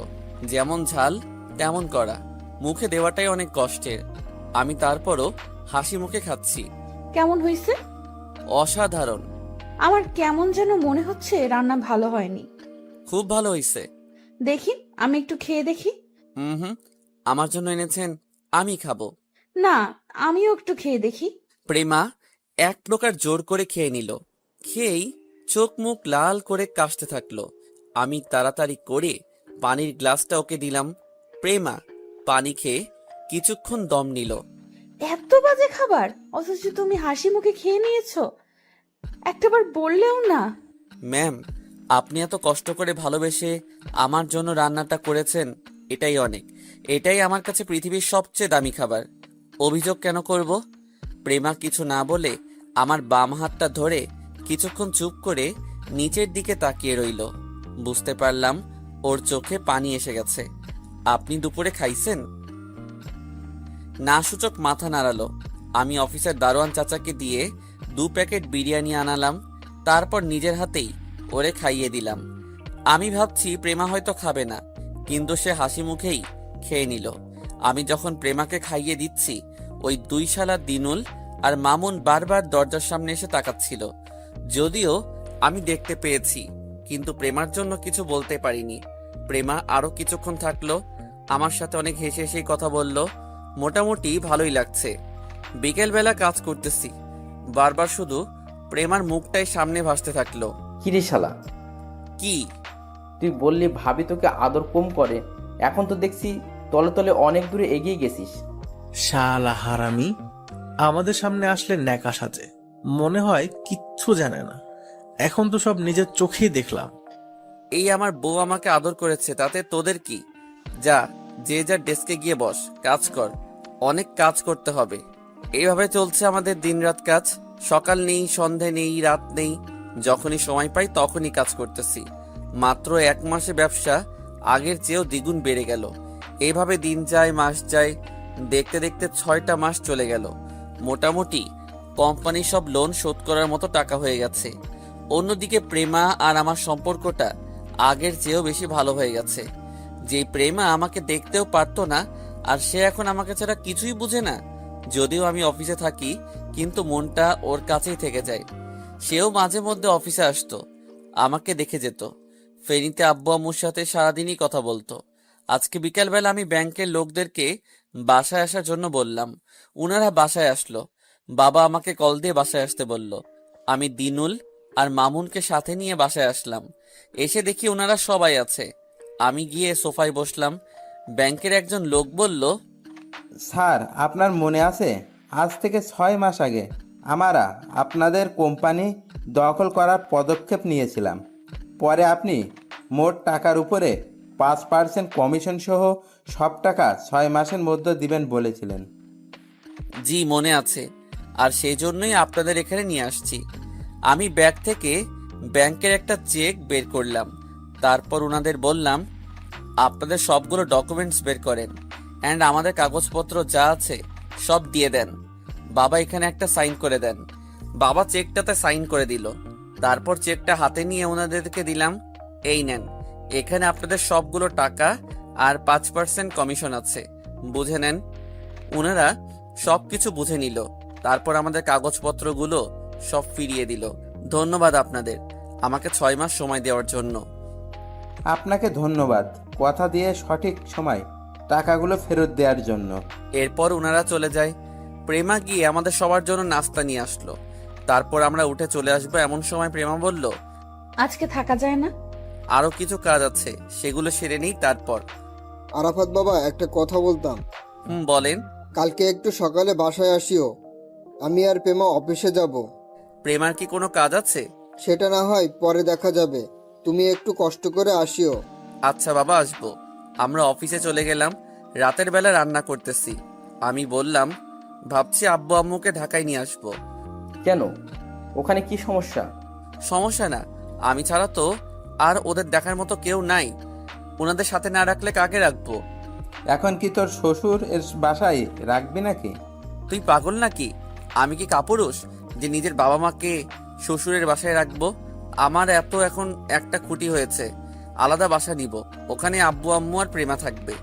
যেমন ঝাল তেমন কড়া, মুখে দেওয়াটাই অনেক কষ্টের। আমি তারপরও হাসি মুখে খাচ্ছি। কেমন হয়েছে? অসাধারণ। আমার কেমন যেন মনে হচ্ছে রান্না ভালো হয়নি। খুব ভালো হয়েছে। দেখি, আমি একটু খেয়ে দেখি। হুম, আমার জন্য এনেছেন, আমি খাবো। না, আমিও একটু খেয়ে দেখি। প্রেমা এক প্রকার জোর করে খেয়ে নিল। খেয়েই চোখ মুখ লাল করে কাশতে থাকলো। আমি তাড়াতাড়ি করে পানির গ্লাসটা ওকে দিলাম। প্রেমা পানি খেয়ে কিছুক্ষণ দম নিল। এত বাজে খাবার, অথচ তুমি হাসি মুখে খেয়ে নিয়েছো? একটাবার বললেও না। ম্যাম, আপনি এত কষ্ট করে ভালোবেসে আমার জন্য রান্নাটা করেছেন, এটাই অনেক। এটাই আমার কাছে পৃথিবীর সবচেয়ে দামি খাবার। অভিযোগ কেন করব? প্রেমা কিছু না বলে আমার বাম হাতটা ধরে কিছুক্ষণ চুপ করে নিচের দিকে তাকিয়ে রইল। বুঝতে পারলাম ওর চোখে পানি এসে গেছে। আপনি দুপুরে খাইছেন? না সূচক মাথা নাড়ালো। আমি অফিসের দারোয়ান চাচাকে দিয়ে 2 প্যাকেট বিরিয়ানি আনালাম। তারপর নিজের হাতেই ওরে খাইয়ে দিলাম। আমি ভাবছি প্রেমা হয়তো খাবে না, কিন্তু সে হাসি মুখেই খেয়ে নিল। আমি যখন প্রেমাকে খাইয়ে দিচ্ছি, ওই 2 শালা দিনুল আর মামুন বারবার দরজার সামনে এসে তাকাচ্ছিল। যদিও আমি দেখতে পেয়েছি, কিন্তু প্রেমার জন্য কিছু বলতে পারিনি। প্রেমা আরো কিছুক্ষণ থাকলো, আমার সাথে অনেক হেসে হেসেই কথা বলল। মোটামুটি ভালোই লাগছে। বিকেলবেলা কাজ করতেছি, বারবার শুধু প্রেমার মুখটাই সামনে ভাসতে থাকলো। কিরে শালা, কি? তুই বললি ভাবি তোকে আদর কম করে, এখন তো দেখছি তলে তলে অনেক দূরে এগিয়ে গেছিস। শালা হারামি, আমাদের সামনে আসলে ন্যাকা সাজে, মনে হয় কিচ্ছু জানে না। এখন তো সব নিজের চোখেই দেখলাম। এই আমার বউ আমাকে আদর করেছে, তাতে তোদের কি? যা, যে যার ডেস্কে গিয়ে বস, কাজ কর। অনেক কাজ করতে হবে। এইভাবে চলছে আমাদের দিনরাত কাজ। সকাল নেই, সন্ধে নেই, রাত নেই, যখনই সময় পাই তখনই কাজ করতেছি। মাত্র 1 মাসে ব্যবসা আগের চেয়েও দ্বিগুণ বেড়ে গেল। এইভাবে দিন যায়, মাস যায়, দেখতে দেখতে 6টা মাস চলে গেল। মোটামুটি কোম্পানি সব লোন শোধ করার মতো টাকা হয়ে গেছে। অন্যদিকে প্রেমা আর আমার সম্পর্কটা আগের চেয়েও বেশি ভালো হয়ে গেছে। যে প্রেমা আমাকে দেখতেও পারতো না, আর সে এখন আমাকে ছাড়া কিছুই বুঝে না। যদিও আমি অফিসে থাকি, কিন্তু মনটা ওর কাছেই থেকে যায়। সেও মাঝে মধ্যে অফিসে আসতো, আমাকে দেখে যেত। ফেনীতে আব্বু আম্মুর সাথে সারাদিনই কথা বলতো। আজকে বিকালবেলা আমি ব্যাংকের লোকদেরকে বাসায় আসার জন্য বললাম, উনারা বাসায় আসলো। বাবা আমাকে কল দিয়ে বাসায় আসতে বলল। আমি দিনুল আর মামুনকে সাথে নিয়ে বাসায় আসলাম। এসে দেখি ওনারা সবাই আছে। আমি গিয়ে সোফায় বসলাম। ব্যাংকের একজন লোক বলল, স্যার, আপনার মনে আছে আজ থেকে 6 মাস আগে আমরা আপনাদের কোম্পানি দখল করার পদক্ষেপ নিয়েছিলাম। পরে আপনি মোট টাকার উপরে 5% কমিশন সহ সব টাকা 6 মাসের মধ্যে দিবেন বলেছিলেন। জি মনে আছে, আর সেই জন্যই আপনাদের এখানে নিয়ে আসছি। আমি ব্যাগ থেকে ব্যাংকের একটা চেক বের করলাম। তারপর ওনাদের বললাম, আপনাদের সবগুলো ডকুমেন্টস বের করেন, অ্যান্ড আমাদের কাগজপত্র যা আছে সব দিয়ে দেন। বাবা এখানে একটা সাইন করে দেন। বাবা চেকটাতে সাইন করে দিল। তারপর চেকটা হাতে নিয়ে ওনাদেরকে দিলাম, এই নেন, এখানে আপনাদের সবগুলো টাকা আর 5% কমিশন আছে, বুঝে নেন। ওনারা সবকিছু বুঝে নিল। তারপর আমাদের কাগজপত্রগুলো সব ফিরিয়ে দিল। ধন্যবাদ আপনাদের, আমাকে 6 মাস সময় দেওয়ার জন্য। আপনাকে ধন্যবাদ কথা দিয়ে সঠিক সময় টাকাগুলো ফেরত দেওয়ার জন্য। এরপর ওনারা চলে যায়। প্রেমা গিয়ে আমাদের সবার জন্য নাস্তা নিয়ে আসলো। তারপর আমরা উঠে চলে আসবো এমন সময় প্রেমা বলল, আজকে থাকা যায় না? আরো কিছু কাজ আছে, সেগুলো সেরে নেই তারপর। আরাফাত বাবা, একটা কথা বলতাম। বলেন। কালকে একটু সকালে বাসায় আসিও, আমি আর প্রেমা অফিসে যাব। প্রেমার কি কোনো কাজ আছে? সেটা না হয় পরে দেখা যাবে, তুমি একটু কষ্ট করে আসিও। আচ্ছা বাবা, আসবো। আমরা অফিসে চলে গেলাম। রাতের বেলা রান্না করতেছি। আমি বললাম, ভাবছি আব্বু আম্মুকে ঢাকায় নিয়ে আসবো। কেন, ওখানে কি সমস্যা? সমস্যা না, আমি ছাড়া তো আর ওদের দেখার মতো কেউ নাই। ওনাদের সাথে না রাখলে কাকে রাখবো? এখন কি তোর শ্বশুর এর বাসায় রাখবি নাকি? তুই পাগল নাকি? আমি কি কাপুরুষ যে নিজের বাবা মাকে শ্বশুরের বাসায় রাখবো? আমার এত এখন একটা খুঁটি হয়েছে, আলাদা বাসা নিব। ওখানে আব্বু আম্মু আর প্রেমা থাকবে।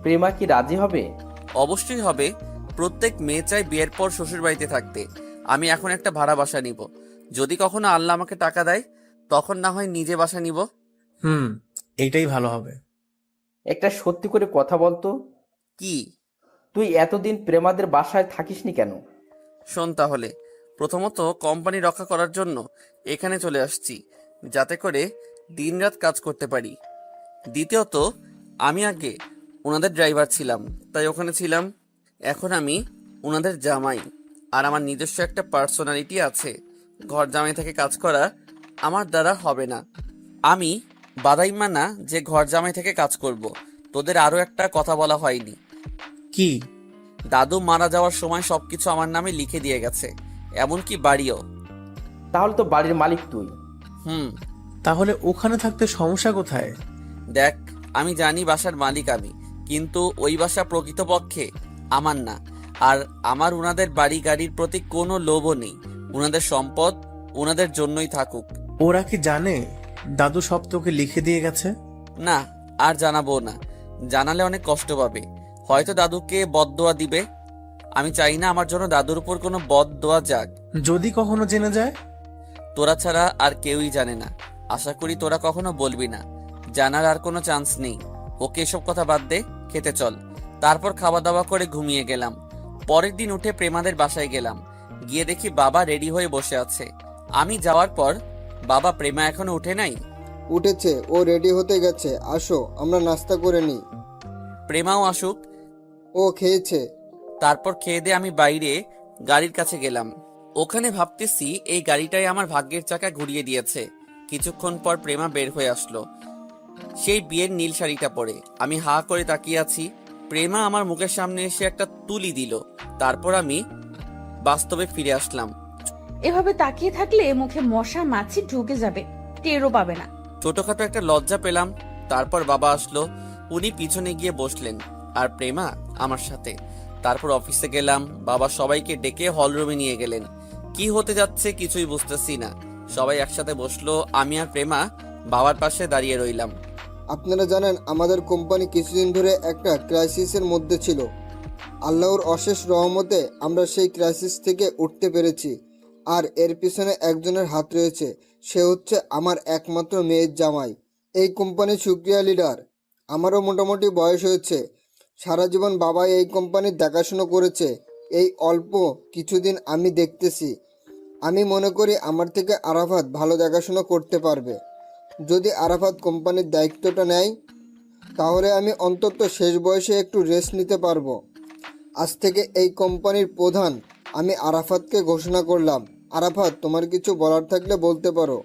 প্রেমা কি রাজি হবে? অবশ্যই হবে। প্রত্যেক মেয়ে চায় বিয়ের পর শ্বশুর বাড়িতে থাকতে। আমি এখন একটা ভাড়া বাসা নিব। যদি কখনো আল্লাহ আমাকে টাকা দেয়, তখন না হয় নিজে বাসা নিব। এইটাই ভালো হবে। একটা সত্যি করে কথা বলতো, কি? তুই এতদিন প্রেমাদের বাসায় থাকিসনি কেন? শোন তাহলে, প্রথমত কোম্পানি রক্ষা করার জন্য এখানে চলে আসছি, যাতে করে দিনরাত কাজ করতে পারি। দ্বিতীয়ত, আমি আগে ওনাদের ড্রাইভার ছিলাম, তাই ওখানে ছিলাম। এখন আমি ওনাদের জামাই, আর আমার নিজস্ব একটা পার্সোনালিটি আছে। ঘর জামাই থেকে কাজ করা আমার দ্বারা হবে না। আমি বাদাইমা না যে ঘর জামাই থেকে কাজ করব। তোদের আরো একটা কথা বলা হয়নি। কি? দাদু মারা যাওয়ার সময় সবকিছু আমার নামে লিখে দিয়ে গেছে, এমনকি বাড়িও। তাহলে তো বাড়ির মালিক তুই। তাহলে ওখানে থাকতে সমস্যা কোথায়? দেখ, আমি জানি বাসার মালিক আমি, কিন্তু ওই বাসা প্রকৃতপক্ষে আমার না। আর আমার ওনাদের বাড়ি গাড়ির প্রতি কোনো লোভও নেই। ওনাদের সম্পদ ওনাদের জন্যই থাকুক। ওরা কি জানে দাদু সব তোকে লিখে দিয়ে গেছে? না, আর জানাবো না। জানালে অনেক কষ্ট পাবে, হয়তো দাদুকে বদদোয়া দিবে। আমি চাই না আমার জন্য দাদুর উপর কোনো বদদোয়া যাক। যদি কখনো জেনে যায়? তোরা ছাড়া আর কেউই জানে না। আশা করি তোরা কখনো বলবি না। জানার আর কোনো চান্স নেই। ওকে এসব কথা বাদ দে, খেতে চল। তারপর খাওয়া দাওয়া করে ঘুমিয়ে গেলাম। পরের দিন উঠে প্রেমাদের বাসায় গেলাম। গিয়ে দেখি বাবা রেডি হয়ে বসে আছে। আমি যাওয়ার পর, বাবা, প্রেমা এখনো উঠে নাই? উঠেছে, ও রেডি হতে গেছে, আসো আমরা নাস্তা করে নিই। প্রেমাও আসুক। ও খেয়েছে। তারপর খেয়ে দিয়ে আমি বাইরে গাড়ির কাছে গেলাম। ওখানে ভাবতেছি এই গাড়িটাই আমার ভাগ্যের চাকা ঘুরিয়ে দিয়েছে। কিছুক্ষণ পর প্রেমা বের হয়ে আসলো, সেই বিয়ের নীল শাড়িটা পরে। আমি হা করে তাকিয়ে আছি। প্রেমা আমার মুখের সামনে এসে একটা তুলি দিল। তারপর আমি বাস্তবে ফিরে আসলাম। এভাবে তাকিয়ে থাকলে মুখে মশা মাছি ঢুকে যাবে, টেরও পাবে না। ছোটখাটো একটা লজ্জা পেলাম। তারপর বাবা আসলো, উনি পিছনে গিয়ে বসলেন আর প্রেমা আমার সাথে। তারপর অফিসে গেলাম। বাবা সবাইকে ডেকে হলরুমে নিয়ে গেলেন। কি হতে যাচ্ছে কিছুই বুঝতেছি না। সবাই একসাথে বসলো, আমি আর প্রেমা বাবার পাশে দাঁড়িয়ে রইলাম। আপনারা জানেন আমাদের কোম্পানি কিছুদিন ধরে একটা ক্রাইসিসের মধ্যে ছিল। আল্লাহর অশেষ রহমতে আমরা সেই ক্রাইসিস থেকে উঠতে পেরেছি। আর এর পিছনে একজনের হাত রয়েছে, সে হচ্ছে আমার একমাত্র মেয়ের জামাই, এই কোম্পানির সুক্রিয়া লিডার। আমারও মোটামুটি বয়স হয়েছে। সারা জীবন বাবা এই কোম্পানির দেখাশুনো করেছে। এই অল্প কিছুদিন আমি দেখতেছি। আমি মনে করি আমার থেকে আরাফাত ভালো দেখাশুনো করতে পারবে। যদি আরাফাত কোম্পানির দায়িত্বটা নেয়, তাহলে আমি অন্তত শেষ বয়সে একটু রেস্ট নিতে পারবো। আজ থেকে এই কোম্পানির প্রধান আমি আরাফাতকে ঘোষণা করলাম। আরাফাত, তোমার কিছু বলার থাকলে বলতে পারো।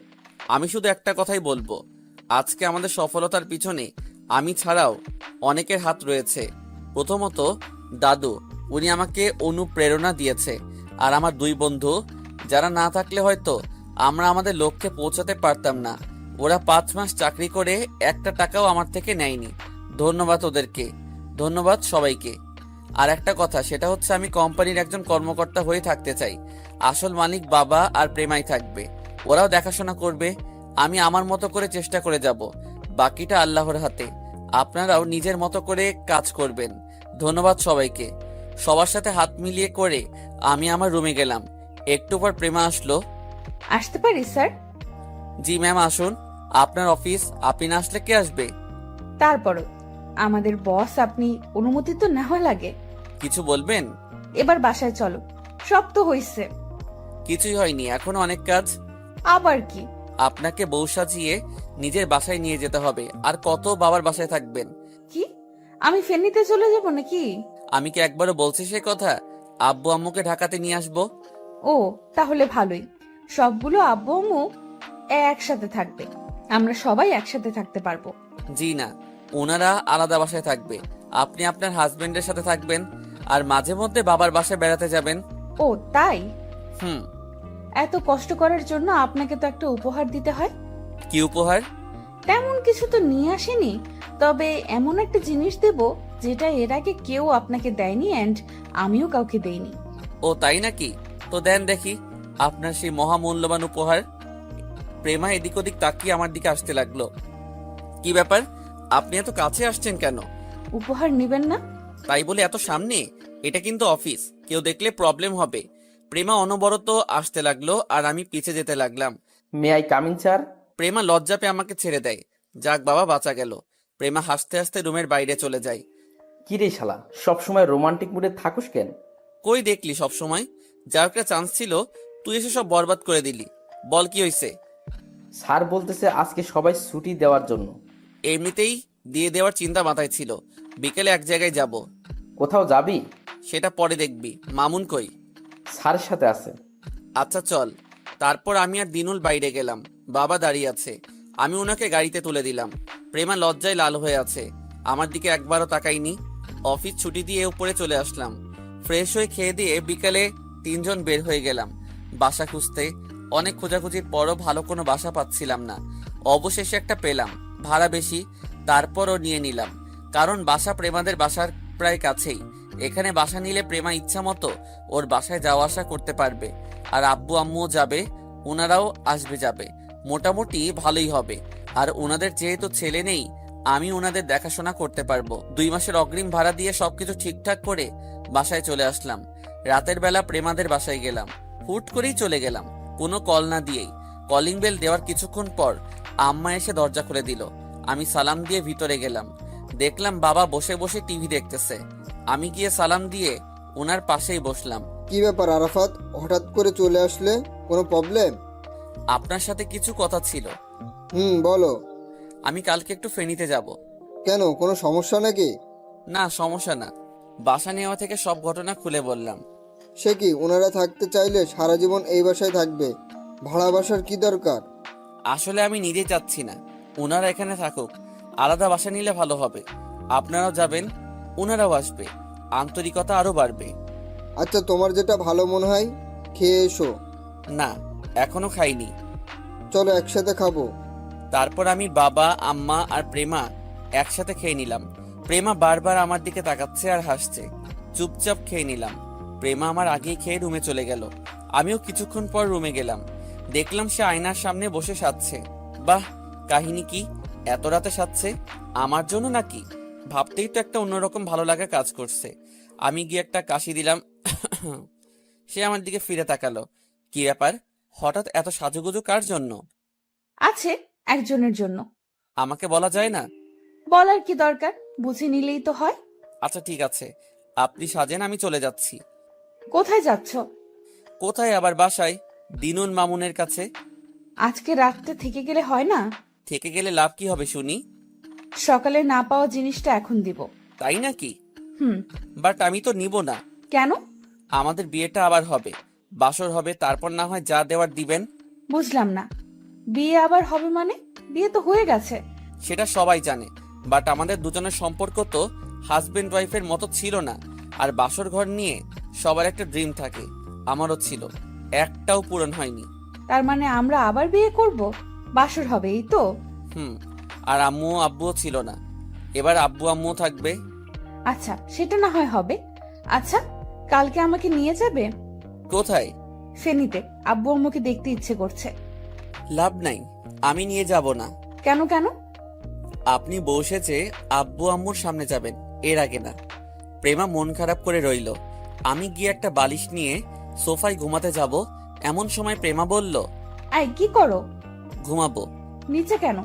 আমি শুধু একটা কথাই বলবো, আজকে আমাদের সফলতার পিছনে আমি ছাড়াও অনেকের হাত রয়েছে। প্রথমত দাদু, উনি আমাকে অনুপ্রেরণা দিয়েছে। আর আমার দুই বন্ধু, যারা না থাকলে হয়তো আমরা আমাদের লক্ষ্যে পৌঁছাতে পারতাম না। ওরা 5 মাস চাকরি করে একটা টাকাও আমার থেকে নেয়নি। ধন্যবাদ ওদেরকে, ধন্যবাদ সবাইকে। আর একটা কথা, সেটা হচ্ছে আমি কোম্পানির একজন কর্মকর্তা হয়ে থাকতে চাই। আসল মালিক বাবা আর প্রেমাই থাকবে, ওরাও দেখাশোনা করবে। আমি আমার মতো করে চেষ্টা করে যাব, বাকিটা আল্লাহর হাতে। আপনারাও নিজের মতো করে কাজ করবেন। ধন্যবাদ সবাইকে। সবার সাথে হাত মিলিয়ে করে আমি আমার রুমে গেলাম। একটু পর প্রেমা আসলো। আসতে পারি স্যার? জি ম্যাম, আসুন। আপনার অফিস, আপনি না আসলে কে আসবে? তারপরও আমাদের বস, আপনি অনুমতি তো নেওয়া লাগে। কিছু বলবেন? এবার বাসায় চলো, সব তো হইছে। কিছুই হয়নি, এখনো অনেক কাজ। আবার কি? আপনাকে বউ সাজিয়ে নিজের বাসায় নিয়ে যেতে হবে। আর কত বাবার বাসায় থাকবেন? কি আমি ফেনীতে চলে যাব নাকি? আমি কি একবারও বলছি সে কথা? আব্বু আম্মুকে ঢাকাতে নিয়ে আসবো। ও, তাহলে ভালোই। সবগুলো আব্বু আম্মু একসাথে থাকবে, আমরা সবাই একসাথে থাকতে পারবো। জি না, ওনারা আলাদা বাসায় থাকবে। আপনি আপনার হাজবেন্ডের সাথে থাকবেন আর মাঝে মধ্যে বাবার বাসায় বেড়াতে যাবেন। ও তাই? হুম। এত কষ্ট করার জন্য আপনাকে তো একটা উপহার দিতে হয়। কি উপহার? তেমন কিছু তো নিয়ে আসেনি, তবে এমন একটা জিনিস দেব যেটা এর আগে কেউ আপনাকে দেয়নি, এন্ড আমিও কাউকে দেইনি। ও তাই নাকি? তো দেন দেখি আপনার সেই মহামূল্যবান উপহার। প্রেমা এদিক ওদিক তাকিয়ে আমার দিকে আসতে লাগলো। কি ব্যাপার, আপনি এত কাছে আসছেন কেন? উপহার নেবেন না? তাই বলে এত সামনে? এটা কিন্তু অফিস, কেউ দেখলে প্রবলেম হবে। প্রেমা অনবরত আসতে লাগলো আর আমি পিছে যেতে লাগলাম। May I coming sir? Prema লজ্জা পেয়ে আমাকে ছেড়ে দেয়। যাক বাবা, বাঁচা গেল। প্রেমা হাসতে হাসতে রুমের বাইরে চলে যায়। কি রে শালা, সবসময় রোমান্টিক মুডে থাকুস কেন? কই দেখলি সব সময়? যার একটা চান্স ছিল, তুই এসে সব বরবাদ করে দিলি। বল কি হয়েছে? স্যার বলতেছে আজকে সবাই ছুটি দেওয়ার জন্য। এমনিতেই দিয়ে দেওয়ার চিন্তা মাথায় ছিল। বিকেলে এক জায়গায় যাব। কোথাও যাবি? সেটা পরে দেখবি। মামুন কই? স্যারের সাথে আছে। আচ্ছা চল। তারপর আমি আর দিনুল বাইরে গেলাম। বাবা দাঁড়িয়ে আছে, আমি ওনাকে গাড়িতে তুলে দিলাম। প্রেমা লজ্জায় লাল হয়ে আছে, আমার দিকে একবারও তাকাইনি। অফিস ছুটি দিয়ে উপরে চলে আসলাম। ফ্রেশ হয়ে খেয়ে দিয়ে বিকালে 3 জন বের হয়ে গেলাম বাসা খুঁজতে। অনেক খোঁজাখুঁজির পরও ভালো কোনো বাসা পাচ্ছিলাম না। অবশেষে একটা পেলাম, ভাড়া বেশি, তারপরও নিয়ে নিলাম। কারণ বাসা প্রেমাদের বাসার প্রায় কাছেই। এখানে বাসা নিলে প্রেমা ইচ্ছা মতো ওর বাসায় যাওয়া আসা করতে পারবে। আর আব্বু আম্মুও যাবে, ওনারাও আসবে যাবে। মোটামুটি ভালোই হবে। আর ওনাদের যেহেতু ছেলে নেই, আমি ওনাদের দেখাশোনা করতে পারবো। 2 মাসের অগ্রিম ভাড়া দিয়ে সবকিছু ঠিকঠাক করে বাসায় চলে আসলাম। রাতের বেলা প্রেমাদের বাসায় গেলাম। হুট করেই চলে গেলাম, কোনো কল না দিয়েই। কলিং বেল দেওয়ার কিছুক্ষণ পর আম্মা এসে দরজা খুলে দিল। আমি সালাম দিয়ে ভিতরে গেলাম। দেখলাম বাবা বসে বসে টিভি দেখতেছে। আমি গিয়ে সালাম দিয়ে ওনার পাশেই বসলাম। কি ব্যাপার আরাফাত, হঠাৎ করে চলে আসলে? কোনো প্রবলেম? আপনার সাথে কিছু কথা ছিল। বলো। আমি কালকে একটু ফেনীতে যাব। কেন, কোনো সমস্যা নাকি? না, সমস্যা না। বাসা নেওয়া থেকে সব ঘটনা খুলে বললাম। সে কি, ওনারা থাকতে চাইলে সারা জীবন এই বাসায় থাকবে, ভাড়া বাসার কি দরকার? আসলে আমি নিজে চাচ্ছি না ওনারা এখানে থাকুক, আলাদা বাসা নিলে ভালো হবে। আপনারাও যাবেন, ওনারাও আসবে, আন্তরিকতা আরো বাড়বে। আচ্ছা, তোমার যেটা ভালো মনে হয় খেয়ে এসো। না, এখনো খাইনি। চলো একসাথে খাবো। তারপর আমি, বাবা, আম্মা আর প্রেমা একসাথে খেয়ে নিলাম। প্রেমা বারবার আমার দিকে তাকাচ্ছে আর হাসছে। চুপচাপ খেয়ে নিলাম। প্রেমা আমার আগেই খেয়ে রুমে চলে গেল। আমিও কিছুক্ষণ পর রুমে গেলাম। দেখলাম সে আয়নার সামনে বসে সাজছে। বাহ, কাহিনী কি? এত রাতে সাজছে আমার জন্য নাকি? ভাবতেই তো একটা অন্যরকম ভালো লাগা কাজ করছে। আমি গিয়ে একটা কাশি দিলাম। সে আমার দিকে ফিরে তাকালো। কি ব্যাপার, হঠাৎ এত সাজুগুজু কার জন্য? আছে একজনের জন্য। আমাকে বলা যায় না? বলার কি দরকার, বুঝে নিলেই তো হয়। আচ্ছা ঠিক আছে, আপনি সাজেন, আমি চলে যাচ্ছি। কোথায় যাচ্ছ? কোথায় আবার, বাসায়, দিনুন মামুনের কাছে। আজকে রাতটা থেকে গেলে হয় না? থেকে গেলে লাভ কি হবে শুনি? সকালে না পাওয়া জিনিসটা এখন দিব। তাই নাকি? হুম। বাট আমি তো নিব না। কেন? আমাদের বিয়েটা আবার হবে, বাসর হবে, তারপর না হয় যা দেওয়ার দিবেন। বুঝলাম না, বিয়ে আবার হবে মানে? বিয়ে তো হয়ে গেছে। সেটা সবাই জানে, বাট আমাদের দুজনের সম্পর্ক তো হাজবেন্ড ওয়াইফের মতো ছিল না। আর বাসর ঘর নিয়ে সবার একটা ড্রিম থাকে, আমারও ছিল, একটাও পূরণ হয়নি। তার মানে আমরা আবার বিয়ে করব, বাসর হবে, এই তো? আর আম্মু আব্বুও ছিল না, এবার আব্বু আম্মুও থাকবে। আচ্ছা, সেটা না হয় হবে। আচ্ছা, কালকে আমাকে নিয়ে যাবে? কোথায়? ফেনীতে, আব্বু আম্মুকে দেখতে ইচ্ছে করছে। লাভ নাই, আমি নিয়ে যাব না। কেন কেন? আপনি বসেছে আব্বু আম্মুর সামনে যাবেন, এর আগে না। প্রেমা মন খারাপ করে রইল। আমি গিয়ে একটা বালিশ নিয়ে সোফায় ঘুমাতে যাব, এমন সময় প্রেমা বলল, আই কি করো? ঘুমাবো। নিচে কেন?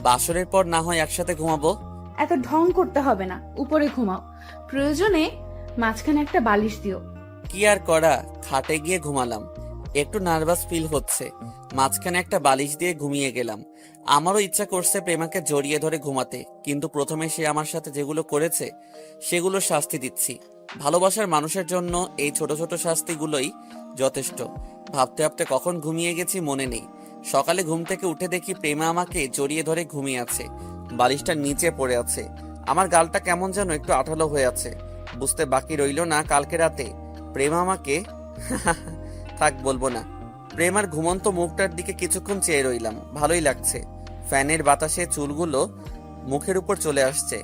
বাসরের পর না হয় একসাথে ঘুমাবো। এত ঢং করতে হবে না, উপরে ঘুমাও। প্রয়োজনে মাঝখানে একটা বালিশ দিও। কি আর করা, খাটে গিয়ে ঘুমালাম। একটু নার্ভাস ফিল হচ্ছে, মাঝখানে একটা বালিশ দিয়ে ঘুমিয়ে গেলাম। আমারও ইচ্ছা করছে প্রেমাকে জড়িয়ে ধরে ঘুমাতে, কিন্তু প্রথমে সে আমার সাথে যেগুলো করেছে সেগুলো শাস্তি দিচ্ছি। ভালোবাসার মানুষের জন্য এই ছোট ছোট শাস্তিগুলোই যথেষ্ট। ভাবতে ভাবতে কখন ঘুমিয়ে গেছি মনে নেই। সকালে ঘুম থেকে উঠে দেখি প্রেমা আমাকে জড়িয়ে ধরে ঘুমিয়ে আছে, বালিশটা নিচে পড়ে আছে। আমার গালটা কেমন যেন একটু আঠালো হয়ে আছে। বুঝতে বাকি রইল না, কালকে রাতে প্রেমা আমাকে থাক বলবো না। প্রেমার ঘুমন্ত মুখটার দিকে কিছুক্ষণ চেয়ে রইলাম, ভালোই লাগছে। ফ্যানের বাতাসে চুলগুলো মুখের উপর চলে আসছে।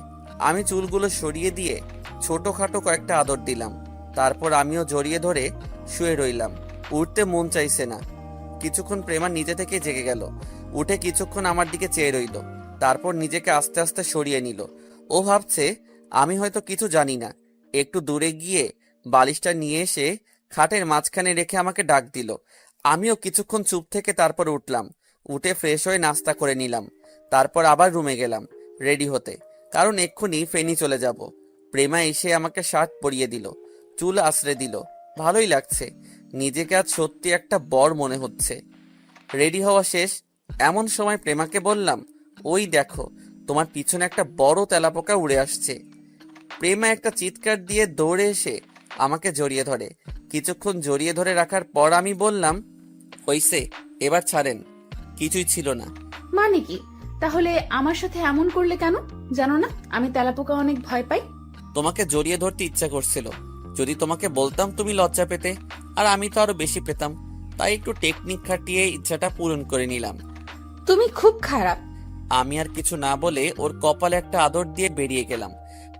আমি চুলগুলো সরিয়ে দিয়ে ছোটখাটো কয়েকটা আদর দিলাম। তারপর আমিও জড়িয়ে ধরে শুয়ে রইলাম। উঠতে মন চাইছে না। কিছুক্ষণ প্রেমা নিজে থেকে জেগে গেল, উঠে কিছুক্ষণ আমার দিকে চেয়ে রইল, তারপর নিজেকে আস্তে আস্তে সরিয়ে নিল। ও ভাবছে আমি হয়তো কিছু জানি না। একটু দূরে গিয়ে বালিশটা নিয়ে এসে খাটের মাঝখানে রেখে আমাকে ডাক দিল। আমিও কিছুক্ষণ চুপ থেকে তারপর উঠলাম। উঠে ফ্রেশ হয়ে নাস্তা করে নিলাম। তারপর আবার রুমে গেলাম রেডি হতে, কারণ এক্ষুনি ফেনী চলে যাব। প্রেমা এসে আমাকে শার্ট পরিয়ে দিল, চুল আশ্রে দিল। ভালোই লাগছে, নিজেকে আজ সত্যি একটা বর মনে হচ্ছে। রেডি হওয়া শেষ, এমন সময় প্রেমাকে বললাম, ওই দেখো তোমার পিছনে একটা বড় তেলাপোকা উড়ে আসছে। প্রেমা একটা চিৎকার দিয়ে দৌড়ে এসে আমাকে জড়িয়ে ধরে। কিছুক্ষণ জড়িয়ে ধরে রাখার পর আমি বললাম, হইছে, এবার ছাড়েন, কিছুই ছিল না। মানে কি? তাহলে আমার সাথে এমন করলে কেন? জানো না আমি তেলাপোকা অনেক ভয় পাই। তোমাকে জড়িয়ে ধরতে ইচ্ছা করছিল, যদি তোমাকে বলতাম তুমি লজ্জা পেতে, আর আমি তো আরো বেশি পেতাম, তাই একটু টেকনিক খাটিয়ে ইচ্ছাটা পূরণ করে নিলাম। তুমি খুব খারাপ। আমি আর কিছু না বলে ওর কপালে একটা আদর দিয়ে বেরিয়ে গেলাম।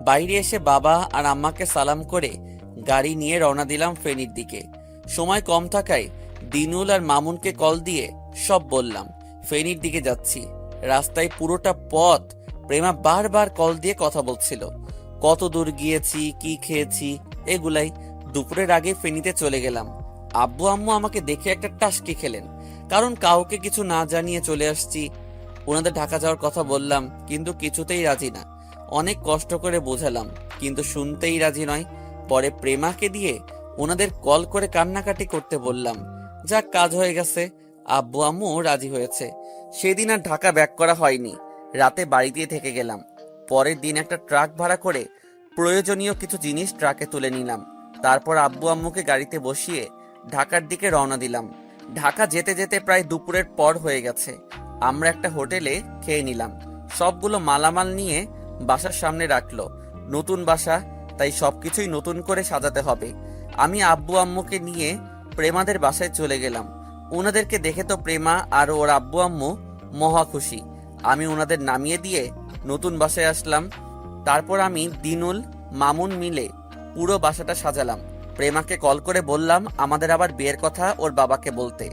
বাইরে এসে বাবা আর আম্মাকে সালাম করে গাড়ি নিয়ে রওনা দিলাম ফেনীর দিকে। সময় কম থাকায় দিনুল আর মামুনকে কল দিয়ে সব বললাম, ফেনীর দিকে যাচ্ছি। রাস্তায় পুরোটা পথ প্রেমা বারবার কল দিয়ে কথা বলছিল, কত দূর গিয়েছি, কি খেয়েছি, এগুলাই। দুপুরের আগে ফেনীতে চলে গেলাম। আব্বু আম্মু আমাকে দেখে একটা টাসকি খেলেন, কারণ কাউকে কিছু না জানিয়ে চলে আসছি। ওনাদের ঢাকা যাওয়ার কথা বললাম, কিন্তু কিছুতেই রাজি না। অনেক কষ্ট করে বোঝালাম, কিন্তু শুনতেই রাজি নয়। পরে প্রেমাকে দিয়ে ওনাদের কল করে কান্নাকাটি করতে বললাম। যাক, কাজ হয়ে গেছে। আব্বু আম্মু রাজি হয়েছে। সেদিন আর ঢাকা ব্যাক করা হয়নি। রাতে বাড়িতেই থেকে গেলাম। পরের দিন একটা ট্রাক ভাড়া করে প্রয়োজনীয় কিছু জিনিস ট্রাকে তুলে নিলাম। তারপর আব্বু আম্মুকে গাড়িতে বসিয়ে ঢাকার দিকে রওনা দিলাম। ঢাকা যেতে যেতে প্রায় দুপুরের পর হয়ে গেছে। আমরা একটা হোটেলে খেয়ে নিলাম। সবগুলো মালামাল নিয়ে বাসার সামনে রাখলো। নতুন বাসা, তাই সবকিছুই নতুন করে সাজাতে হবে। আমি আব্বু আম্মুকে নিয়ে প্রেমাদের বাসায় চলে গেলাম। ওনাদেরকে দেখে তো প্রেমা আর ওর আব্বু আম্মু মহা খুশি। আমি ওনাদের নামিয়ে দিয়ে নতুন বাসায় আসলাম। তারপর আমি দিনুল মামুন মিলে পুরো বাসাটা সাজালাম। প্রেমাকে কল করে বললাম আমাদের আবার বিয়ের কথা ওর বাবাকে বলতে,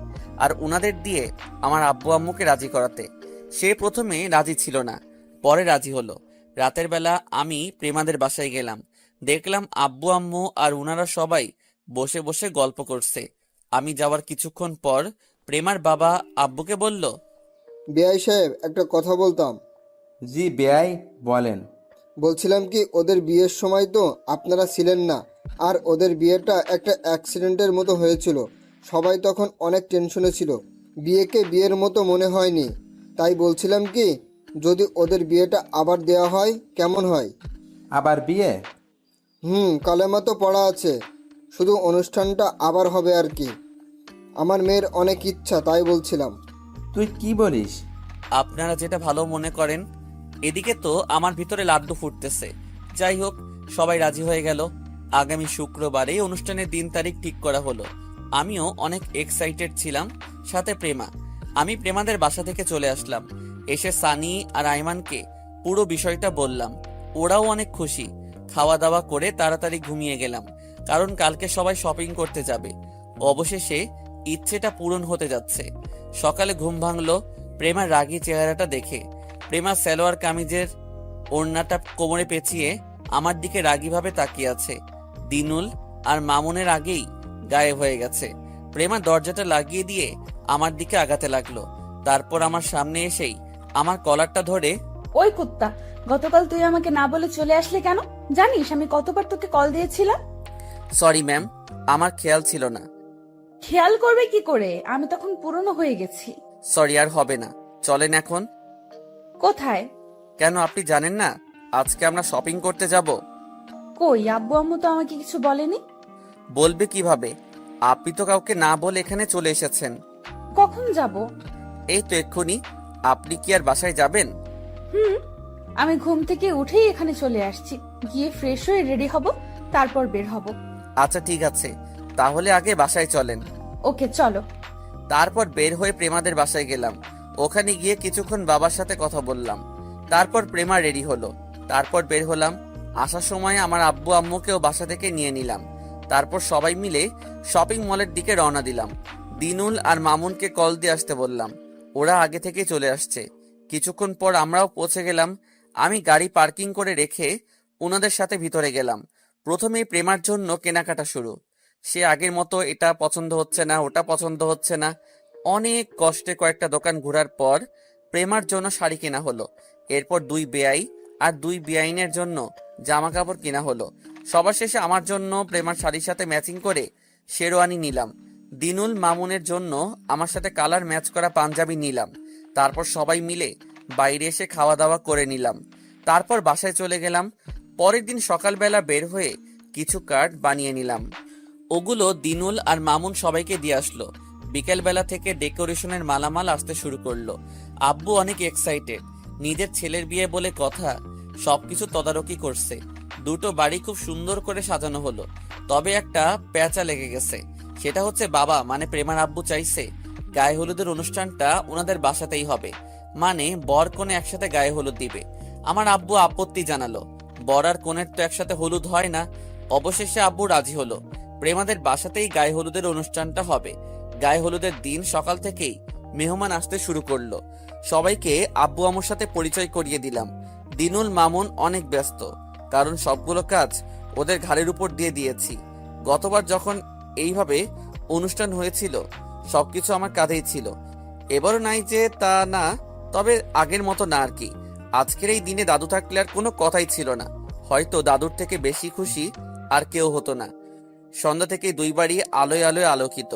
আর ওনাদের দিয়ে আমার আব্বু আম্মুকে রাজি করাতে। সে প্রথমে রাজি ছিল না, পরে রাজি হলো। রাতের বেলা আমি প্রেমাদের বাসায় গেলাম। দেখলাম আব্বু আম্মু আর ওনারা সবাই বসে বসে গল্প করছে। আমি যাওয়ার কিছুক্ষণ পর প্রেমার বাবা আব্বুকে বলল, বেআই সাহেব, একটা কথা বলতাম। জি বেয়াই, বলেন। বলছিলাম কি, ওদের বিয়ের সময় তো আপনারা ছিলেন না, আর ওদের বিয়েটা একটা অ্যাক্সিডেন্টের মতো হয়েছিল। সবাই তখন অনেক টেনশনে ছিল, বিয়েকে বিয়ের মতো মনে হয়নি। তাই বলছিলাম কি, যদি ওদের বিয়েটা আবার দেওয়া হয় কেমন হয়? আবার বিয়ে? কালেমা তো পড়া আছে, শুধু অনুষ্ঠানটা আবার হবে আর কি। আমার মেয়ের অনেক ইচ্ছা, তাই বলছিলাম। তুই কি বলিস? আপনারা যেটা ভালো মনে করেন। এদিকে তো আমার ভিতরে লাড্ডু ফুটতেছে। যাই হোক, সবাই রাজি হয়ে গেল। আগামী শুক্রবারে অনুষ্ঠানের দিন তারিখ ঠিক করা হলো। আমিও অনেক এক্সাইটেড ছিলাম, সাথে প্রেমা। আমি প্রেমাদের বাসা থেকে চলে আসলাম। এসে সানি আর আইমানকে পুরো বিষয়টা বললাম। ওরাও অনেক খুশি। খাওয়া দাওয়া করে তাড়াতাড়ি ঘুমিয়ে গেলাম, কারণ কালকে সবাই শপিং করতে যাবে। অবশেষে ইচ্ছেটা পূরণ হতে যাচ্ছে। সকালে ঘুম ভাঙলো প্রেমার রাগী চেহারাটা দেখে। প্রেমা সালোয়ার কামিজের ওড়নাটা কোমরে পেঁচিয়ে আমার দিকে রাগীভাবে তাকিয়ে আছে। দিনুল আর মামুনের আগেই গায়েব হয়ে গেছে। প্রেমা দরজাটা লাগিয়ে দিয়ে আমার দিকে আগাতে লাগলো। তারপর আমার সামনে এসেই আমার কলারটা ধরে, ওই কুত্তা, গতকাল তুই আমাকে না বলে চলে আসলে কেন? জানিস আমি কতবার তোকে কল দিয়েছিলাম? সরি ম্যাম, আমার খেয়াল ছিল না। খেয়াল করবে কি করে? আমি তখন পুরনো হয়ে গেছি। সরি, আর হবে না। চলেন এখন। কোথায়? কেন, আপনি জানেন না আজকে আমরা শপিং করতে যাব? কই, আব্বু আম্মু তো আমাকে কিছু বলেনি। বলবে কিভাবে? আপনি তো কাউকে না বলে এখানে চলে এসেছেন। কখন যাব? এই তো এক্ষুনি। আপনি কি আর বাসায় যাবেন? আমি ঘুম থেকে উঠেই এখানে চলে আসছি। গিয়ে ফ্রেশ হয়ে রেডি হব, তারপর বের হব। আচ্ছা ঠিক আছে, তাহলে আগে বাসায় চলেন। ওকে, চলো। তারপর বের হয়ে প্রেমাদের বাসায় গেলাম। ওখানে গিয়ে কিছুক্ষণ বাবার সাথে কথা বললাম। তারপর প্রেমা রেডি হলো। তারপর বের হলাম। আসার সময় আমার আব্বু আম্মুকেও বাসা থেকে নিয়ে নিলাম। তারপর সবাই মিলে শপিং মলের দিকে রওনা দিলাম। দিনুল আর মামুনকে কল দিয়ে আসতে বললাম। ওরা আগে থেকে চলে আসছে। কিছুক্ষণ পর আমরাও পৌঁছে গেলাম। আমি গাড়ি পার্কিং করে রেখে ওনাদের সাথে ভিতরে গেলাম। প্রথমেই প্রেমার জন্য কেনাকাটা শুরু। সে আগের মতো এটা পছন্দ হচ্ছে না, ওটা পছন্দ হচ্ছে না। অনেক কষ্টে কয়েকটা দোকান ঘোরার পর প্রেমার জন্য শাড়ি কেনা হলো। এরপর 2 বেয়াই আর 2 বেআইনের জন্য জামা কাপড় কেনা হলো। সবার শেষে আমার জন্য প্রেমার শাড়ির সাথে ম্যাচিং করে শেরওয়ানি নিলাম। দিনুল মামুনের জন্য আমার সাথে কালার ম্যাচ করা পাঞ্জাবি নিলাম। তারপর সবাই মিলে বাইরে এসে খাওয়া দাওয়া করে নিলাম। তারপর বাসায় চলে গেলাম। পরের দিন সকালবেলা বের হয়ে কিছু কার্ড বানিয়ে নিলাম। ওগুলো দিনুল আর মামুন সবাইকে দিয়ে আসলো। বিকেলবেলা থেকে ডেকোরেশনের মালামাল আসতে শুরু করলো। আব্বু অনেক এক্সাইটেড। নিজের ছেলের বিয়ে বলে কথা, সবকিছু তদারকি করছে। 2টো বাড়ি খুব সুন্দর করে সাজানো হলো। তবে একটা প্যাঁচা লেগে গেছে। সেটা হচ্ছে বাবা মানে প্রেমার আব্বু চাইছে গায়ে হলুদের অনুষ্ঠানটা ওনাদের বাসাতেই হবে, মানে বর কনে একসাথে গায়ে হলুদ দিবে। আমার আব্বু আপত্তি জানালো। বর আর কনের তো একসাথে হলুদ হয় না। অবশেষে আব্বু রাজি হলো। প্রেমাদের বাসাতেই গায়ে হলুদের অনুষ্ঠানটা হবে। গায়ে হলুদের দিন সকাল থেকেই মেহমান আসতে শুরু করলো। সবাইকে আব্বু আম্মুর সাথে পরিচয় করিয়ে দিলাম। দিনুল মামুন অনেক ব্যস্ত, কারণ সবগুলো কাজ ওদের ঘাড়ের উপর দিয়ে দিয়েছি। গতবার যখন এইভাবে অনুষ্ঠান হয়েছিল সবকিছু আমার কাঁধেই ছিল। এবারও নাই যে তা না, তবে আগের মতো না আর কি। আজকের এই দিনে দাদু থাকলে আর কোনো কথাই ছিল না। হয়তো দাদুর থেকে বেশি খুশি আর কেউ হতো না। সন্ধ্যা থেকে দুই বাড়ি আলোয় আলোয় আলোকিত।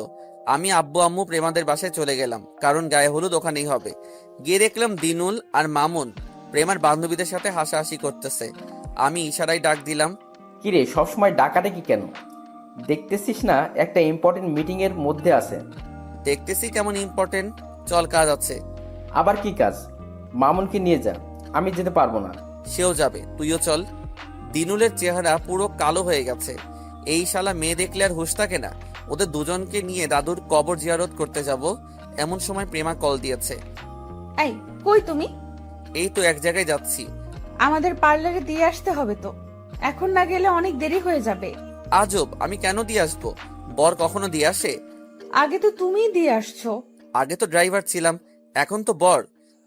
আমি আব্বু আম্মু প্রেমাদের বাসায় চলে গেলাম, কারণ গায়ে হলুদ ওখানেই হবে। গিয়ে দেখলাম দিনুল আর মামুন প্রেমার বান্ধবীদের সাথে হাসাহাসি করতেছে। আমি ইশারায় ডাক দিলাম, কিরে সবসময় ডাকাডাকি কেন? দেখতেছিস না একটা ইম্পর্টেন্ট মিটিং এর মধ্যে আছে? দেখতেছি কেমন ইম্পর্টেন্ট, চল কাজ আছে। আবার কি কাজ? মামুনকে নিয়ে যা, আমি যেতে পারবো না। সেও যাবে, তুইও চল। দিনুলের চেহারা পুরো কালো হয়ে গেছে। এই শালা মেয়ে দেখলে আর হুঁশ থাকে না। ওদের দুজনকে নিয়ে দাদুর কবর জিয়ারত করতে যাব, এমন সময় প্রেমা কল দিয়েছে। এই কই তুমি? এই তো এক জায়গায় যাচ্ছি। আমাদের পার্লারে দিয়ে আসতে হবে তো, এখন না গেলে অনেক দেরি হয়ে যাবে। আজব, আমি কেন দিয়ে আসবো? বর কখনো দিয়ে আসে? আগে তো তুমিই দিয়ে আসছো। আগে তো ড্রাইভার ছিলাম, এখন তো বর।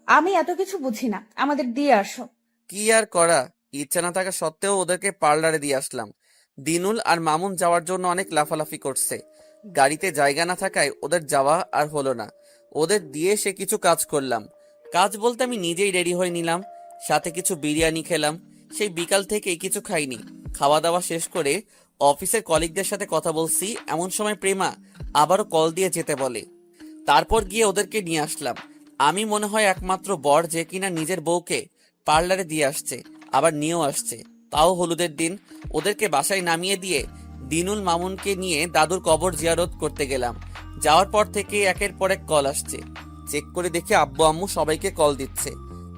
আমি এত কিছু বুঝি না, আমাদের দিয়ে আসো। কি আর করা, ইচ্ছা না থাকা সত্ত্বেও ওদেরকে পার্লারে দিয়ে আসলাম। দিনুল আর মামুন যাওয়ার জন্য অনেক লাফালাফি করছে। গাড়িতে জায়গা না থাকায় ওদের যাওয়া আর হলো না। ওদের দিয়ে সে কিছু কাজ করলাম। কাজ বলতে আমি নিজেই রেডি হয়ে নিলাম, সাথে কিছু বিরিয়ানি খেলাম। সেই বিকাল থেকেই কিছু খাইনি। খাওয়া দাওয়া শেষ করে অফিসের কলিগদের সাথে কথা বলছি, এমন সময় প্রেমা আবারও কল দিয়ে যেতে বলে। তারপর গিয়ে ওদেরকে নিয়ে আসলাম। আমি মনে হয় একমাত্র বর যে কিনা নিজের বউকে পার্লারে দিয়ে আসছে, আবার নিয়েও আসছে, তাও হলুদের দিন। ওদেরকে বাসায় নামিয়ে দিয়ে দিনুল মামুনকে নিয়ে দাদুর কবর জিয়ারত করতে গেলাম। যাওয়ার পর থেকে একের পর এক কল আসছে। চেক করে দেখি আব্বু আম্মু সবাইকে কল দিচ্ছে।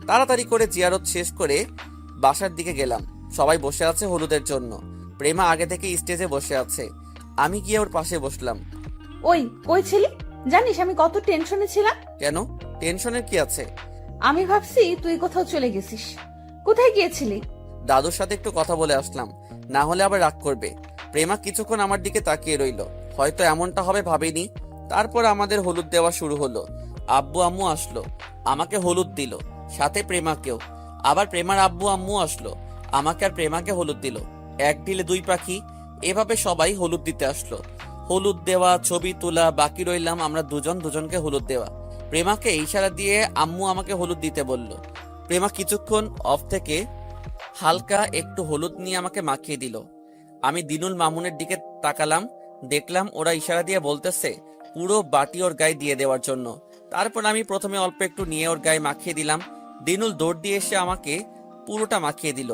তাড়াতাড়ি করে জিয়ারত শেষ করে বাসার দিকে গেলাম। সবাই বসে আছে হলুদের জন্য। প্রেমা আগে থেকে স্টেজে বসে আছে। আমি গিয়ে ওর পাশে বসলাম। ওই কই ছিলি? জানিস আমি কত টেনশনে ছিলাম। কেন, টেনশনের কি আছে? আমি ভাবছি তুই কোথাও চলে গেছিস। কোথায় গিয়েছিলি? দাদুর সাথে একটু কথা বলে আসলাম, না হলে আবার রাগ করবে। প্রেমা কিছুক্ষণ আমার দিকে তাকিয়ে রইল, হয়তো এমনটা হবে ভাবিনি। তারপর আমাদের হলুদ দেওয়া শুরু হলো। আব্বু আম্মু আসলো, আমাকে হলুদ দিল, সাথে প্রেমাকেও। আবার প্রেমার আব্বু আম্মু আসলো, আমাকে আর প্রেমাকে হলুদ দিল। এক ঢিলে দুই পাখি, এভাবে সবাই হলুদ দিতে আসলো। হলুদ দেওয়া, ছবি তোলা, বাকি রইলাম আমরা দুজন দুজনকে হলুদ দেওয়া। প্রেমাকে ইশারা দিয়ে আম্মু আমাকে হলুদ দিতে বলল। প্রেমা কিছুক্ষণ অফ থেকে হালকা একটু হলুদ নিয়ে আমাকে মাখিয়ে দিল। আমি দিনুল মামুনের দিকে তাকালাম, দেখলাম ওরা ইশারা দিয়ে বলতেছে পুরো বাটি ওর গায়ে দিয়ে দেওয়ার জন্য। তারপর আমি প্রথমে অল্প একটু নিয়ে ওর গায়ে মাখিয়ে দিলাম। দিনুল দৌড় দিয়ে এসে আমাকে পুরোটা মাখিয়ে দিল,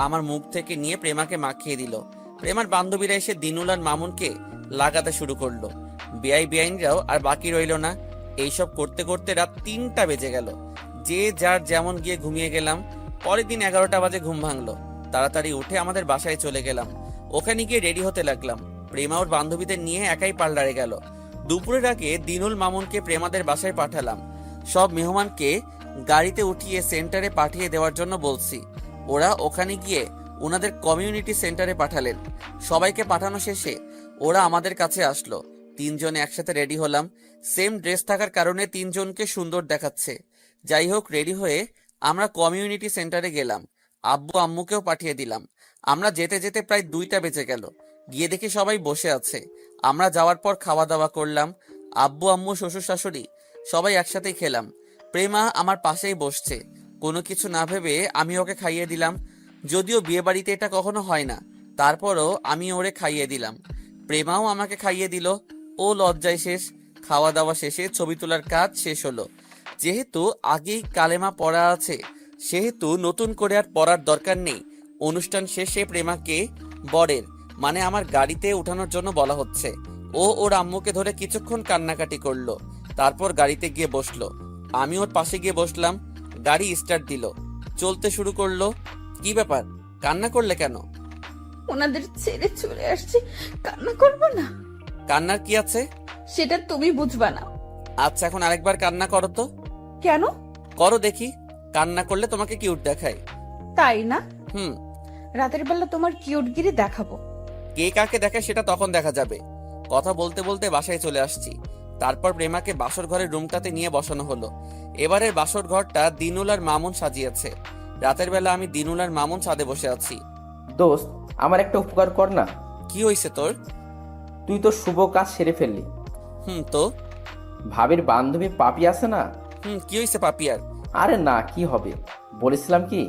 আমার মুখ থেকে নিয়ে প্রেমাকে মাখিয়ে দিল। প্রেমার বান্ধবীরা এসে দিনুল আর মামুনকে লাগাতে শুরু করলো। বেআইনরাও আর বাকি রইল না। এইসব করতে করতে রাত 3টা বেজে গেল। যে যার যেমন গিয়ে ঘুমিয়ে গেলাম। পরের দিন 11টা বাজে ঘুম ভাঙলো। তাড়াতাড়ি উঠে আমাদের বাসায় চলে গেলাম। ওখানে গিয়ে রেডি হতে লাগলাম। প্রেমা ওর বান্ধবীদের নিয়ে একাই পার্লারে গেল। দুপুরের আগে দিনুল মামুনকে প্রেমাদের বাসায় পাঠালাম। সব মেহমানকে গাড়িতে উঠিয়ে সেন্টারে পাঠিয়ে দেওয়ার জন্য বলছি। ওরা ওখানে গিয়ে ওনাদের কমিউনিটি সেন্টারে পাঠালেন। সবাইকে পাঠানো শেষে ওরা আমাদের কাছে আসলো। 3 জনে একসাথে রেডি হলাম। সেম ড্রেস থাকার কারণে 3 জনকে সুন্দর দেখাচ্ছে। যাই হোক, রেডি হয়ে আমরা কমিউনিটি সেন্টারে গেলাম। আব্বু আম্মুকেও পাঠিয়ে দিলাম। আমরা যেতে যেতে প্রায় 2টা বেজে গেল। গিয়ে দেখি সবাই বসে আছে। আমরা যাওয়ার পর খাওয়া দাওয়া করলাম। আব্বু আম্মু শ্বশুর শাশুড়ি সবাই একসাথেই খেলাম। প্রেমা আমার পাশেই বসছে। কোনো কিছু না ভেবে আমি ওকে খাইয়ে দিলাম। যদিও বিয়ে বাড়িতে এটা কখনো হয় না, তারপরও আমি ওরে খাইয়ে দিলাম। প্রেমাও আমাকে খাইয়ে দিল। ও লজ্জায় শেষ। খাওয়া দাওয়া শেষে ছবি তোলার কাজ শেষ হলো। যেহেতু আগেই কালেমা পড়া আছে, সেহেতু নতুন করে আর পড়ার দরকার নেই। অনুষ্ঠান শেষে প্রেমাকে বরের মানে আমার গাড়িতে উঠানোর জন্য বলা হচ্ছে। ও ওর আম্মুকে ধরে কিছুক্ষণ কান্নাকাটি করলো। তারপর গাড়িতে গিয়ে বসলো। আমি ওর পাশে গিয়ে বসলাম। গাড়ি স্টার্ট দিল, চলতে শুরু করলো। কি ব্যাপার, কান্না করলে কেন? ওনাদের ছেড়ে চলে আসছি, কান্না করবো না। কান্নার কি আছে? সেটা তুমি বুঝবা না। আচ্ছা, এখন আরেকবার কান্না করো তো। কেন? করো দেখি। কান্না করলে তোমাকে কিউট দেখায়। তাই না? হুম। রাতের বেলা তোমার কিউটগিরি দেখাবো। কে কাকে দেখে সেটা তখন দেখা যাবে। কথা বলতে বলতে বাসায় চলে আসছি। তারপর প্রেমাকে বাসর ঘরের রুমটাতে নিয়ে বসানো হলো। এবারের বাসর ঘরটা দিনুল আর মামুন সাজিয়েছে। রাতের বেলা আমি দিনুল আর মামুন ছাদে বসে আছি। দোস্ত, আমার একটা উপকার কর না। কি হয়েছে তোর? তুই তো শুভ কাজ সেরে ফেললি। তো ভাবির বান্ধবী পাপি আছে না? কি হয়েছে পাপিয়ার? আরে না, কি হবে, বলেছিলাম কি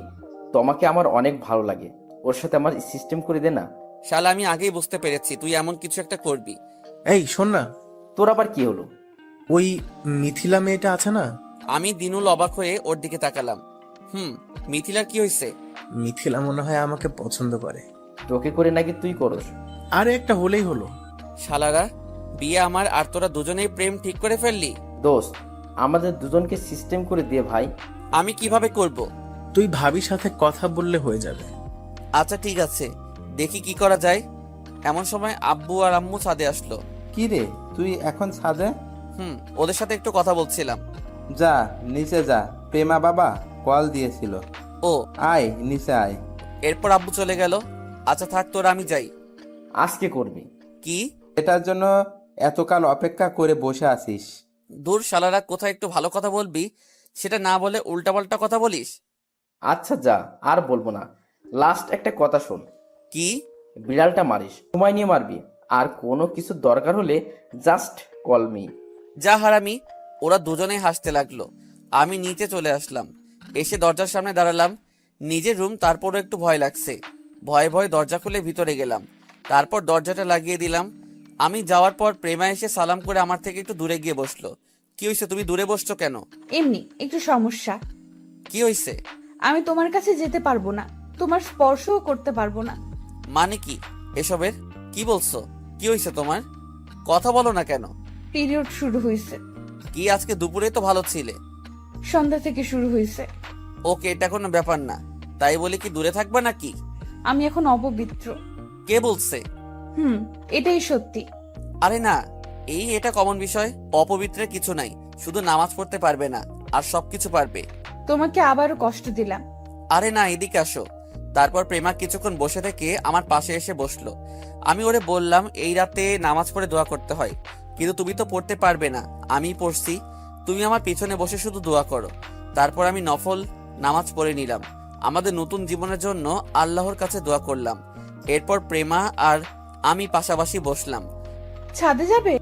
তোমাকে আমার অনেক ভালো লাগে, ওর সাথে আমার সিস্টেম করে দে না। শালা আমি আগেই বুঝতে পেরেছি তুই এমন কিছু একটা করবি। এই শোন না, তোর আবার কি হলো? ওই মিথিলা মেয়েটা আছে না, আমি দিনুল অবাক হয়ে ওর দিকে তাকালাম। মিথিলার কি হয়েছে? মিথিলা মনে হয় আমাকে পছন্দ করে। তোকে করে নাকি তুই করস? আরে একটা হলেই হলো। শালারা, বিয়ে আমার আর তোরা দুজনেই প্রেম ঠিক করে ফেললি? দোস্ত, আমাদের দুজনকে সিস্টেম করে দিয়ে ভাই। আমি কিভাবে করব? তুই ভাবির সাথে কথা বললে হয়ে যাবে। আচ্ছা ঠিক আছে, দেখি কি করা যায়। এমন সময় আব্বু আর আম্মু ছাদে আসলো। কি রে, তুই এখন ছাদে? ওদের সাথে একটু কথা বলছিলাম। যা নিচে যা, প্রেমা বাবা কল দিয়েছিল। ও, আয় নিচে আয়। এরপর আব্বু চলে গেল। আচ্ছা থাক তোরা, আমি যাই। আজকে করবি? কি? এটার জন্য এতকাল অপেক্ষা করে বসে আছিস? দূর শালারা, কোথায় একটু ভালো কথা বলবি সেটা না বলে উল্টাপাল্টা কথা বলিস। আচ্ছা যা, আর বলবো না। লাস্ট একটা কথা শোন। কি? বিড়ালটা মারিস, সময় নিয়ে মারবি, আর কোনো কিছু দরকার হলে জাস্ট কল মি। যা হারামি। ওরা দুজনেই হাসতে লাগলো। আমি নিচে চলে আসলাম, এসে দরজার সামনে দাঁড়ালাম। নিজের রুম, তারপরও একটু ভয় লাগছে। ভয়ে ভয়ে দরজা খুলে ভিতরে গেলাম, তারপর দরজাটা লাগিয়ে দিলাম। আমি যাওয়ার পর প্রেমা এসে সালাম করে আমার থেকে একটু দূরে গিয়ে বসলো। কি হয়েছে, তুমি দূরে বসছো কেন? এমনি একটু সমস্যা। কি হয়েছে? আমি তোমার কাছে যেতে পারবো না, তোমার স্পর্শও করতে পারবো না। মানে কি এসবের? কি বলছো? কি হয়েছে তোমার? কথা বলো না কেন? পিরিয়ড শুরু হয়েছে। কি আজকে দুপুরে তো ভালো ছিলে। সন্ধ্যা থেকে শুরু হয়েছে। ওকে, এটা কোনো ব্যাপার না। তাই বলে কি দূরে থাকবা নাকি? আমি এখন অপবিত্র। কে বলছে? এটাই সত্যি। আরে না, এটা কমন বিষয়। অপবিত্রের কিছু নাই, শুধু নামাজ পড়তে পারবে না, আর সবকিছু পারবে। তোমাকে আবারও কষ্ট দিলাম। আরে না, এদিকে আসো। তারপর প্রেমা কিছুক্ষণ বসে থেকে আমার পাশে এসে বসলো। আমি ওরে বললাম এই রাতে নামাজ পড়ে দোয়া করতে হয়, কিন্তু তুমি তো পড়তে পারবে না। আমি পড়ছি, তুমি আমার পিছনে বসে শুধু দোয়া করো। তারপর আমি নফল নামাজ পড়ে নিলাম। আমাদের নতুন জীবনের জন্য আল্লাহর কাছে দোয়া করলাম। এরপর প্রেমা আর আমি পাশাপাশি বসলাম। ছাদে যাবে?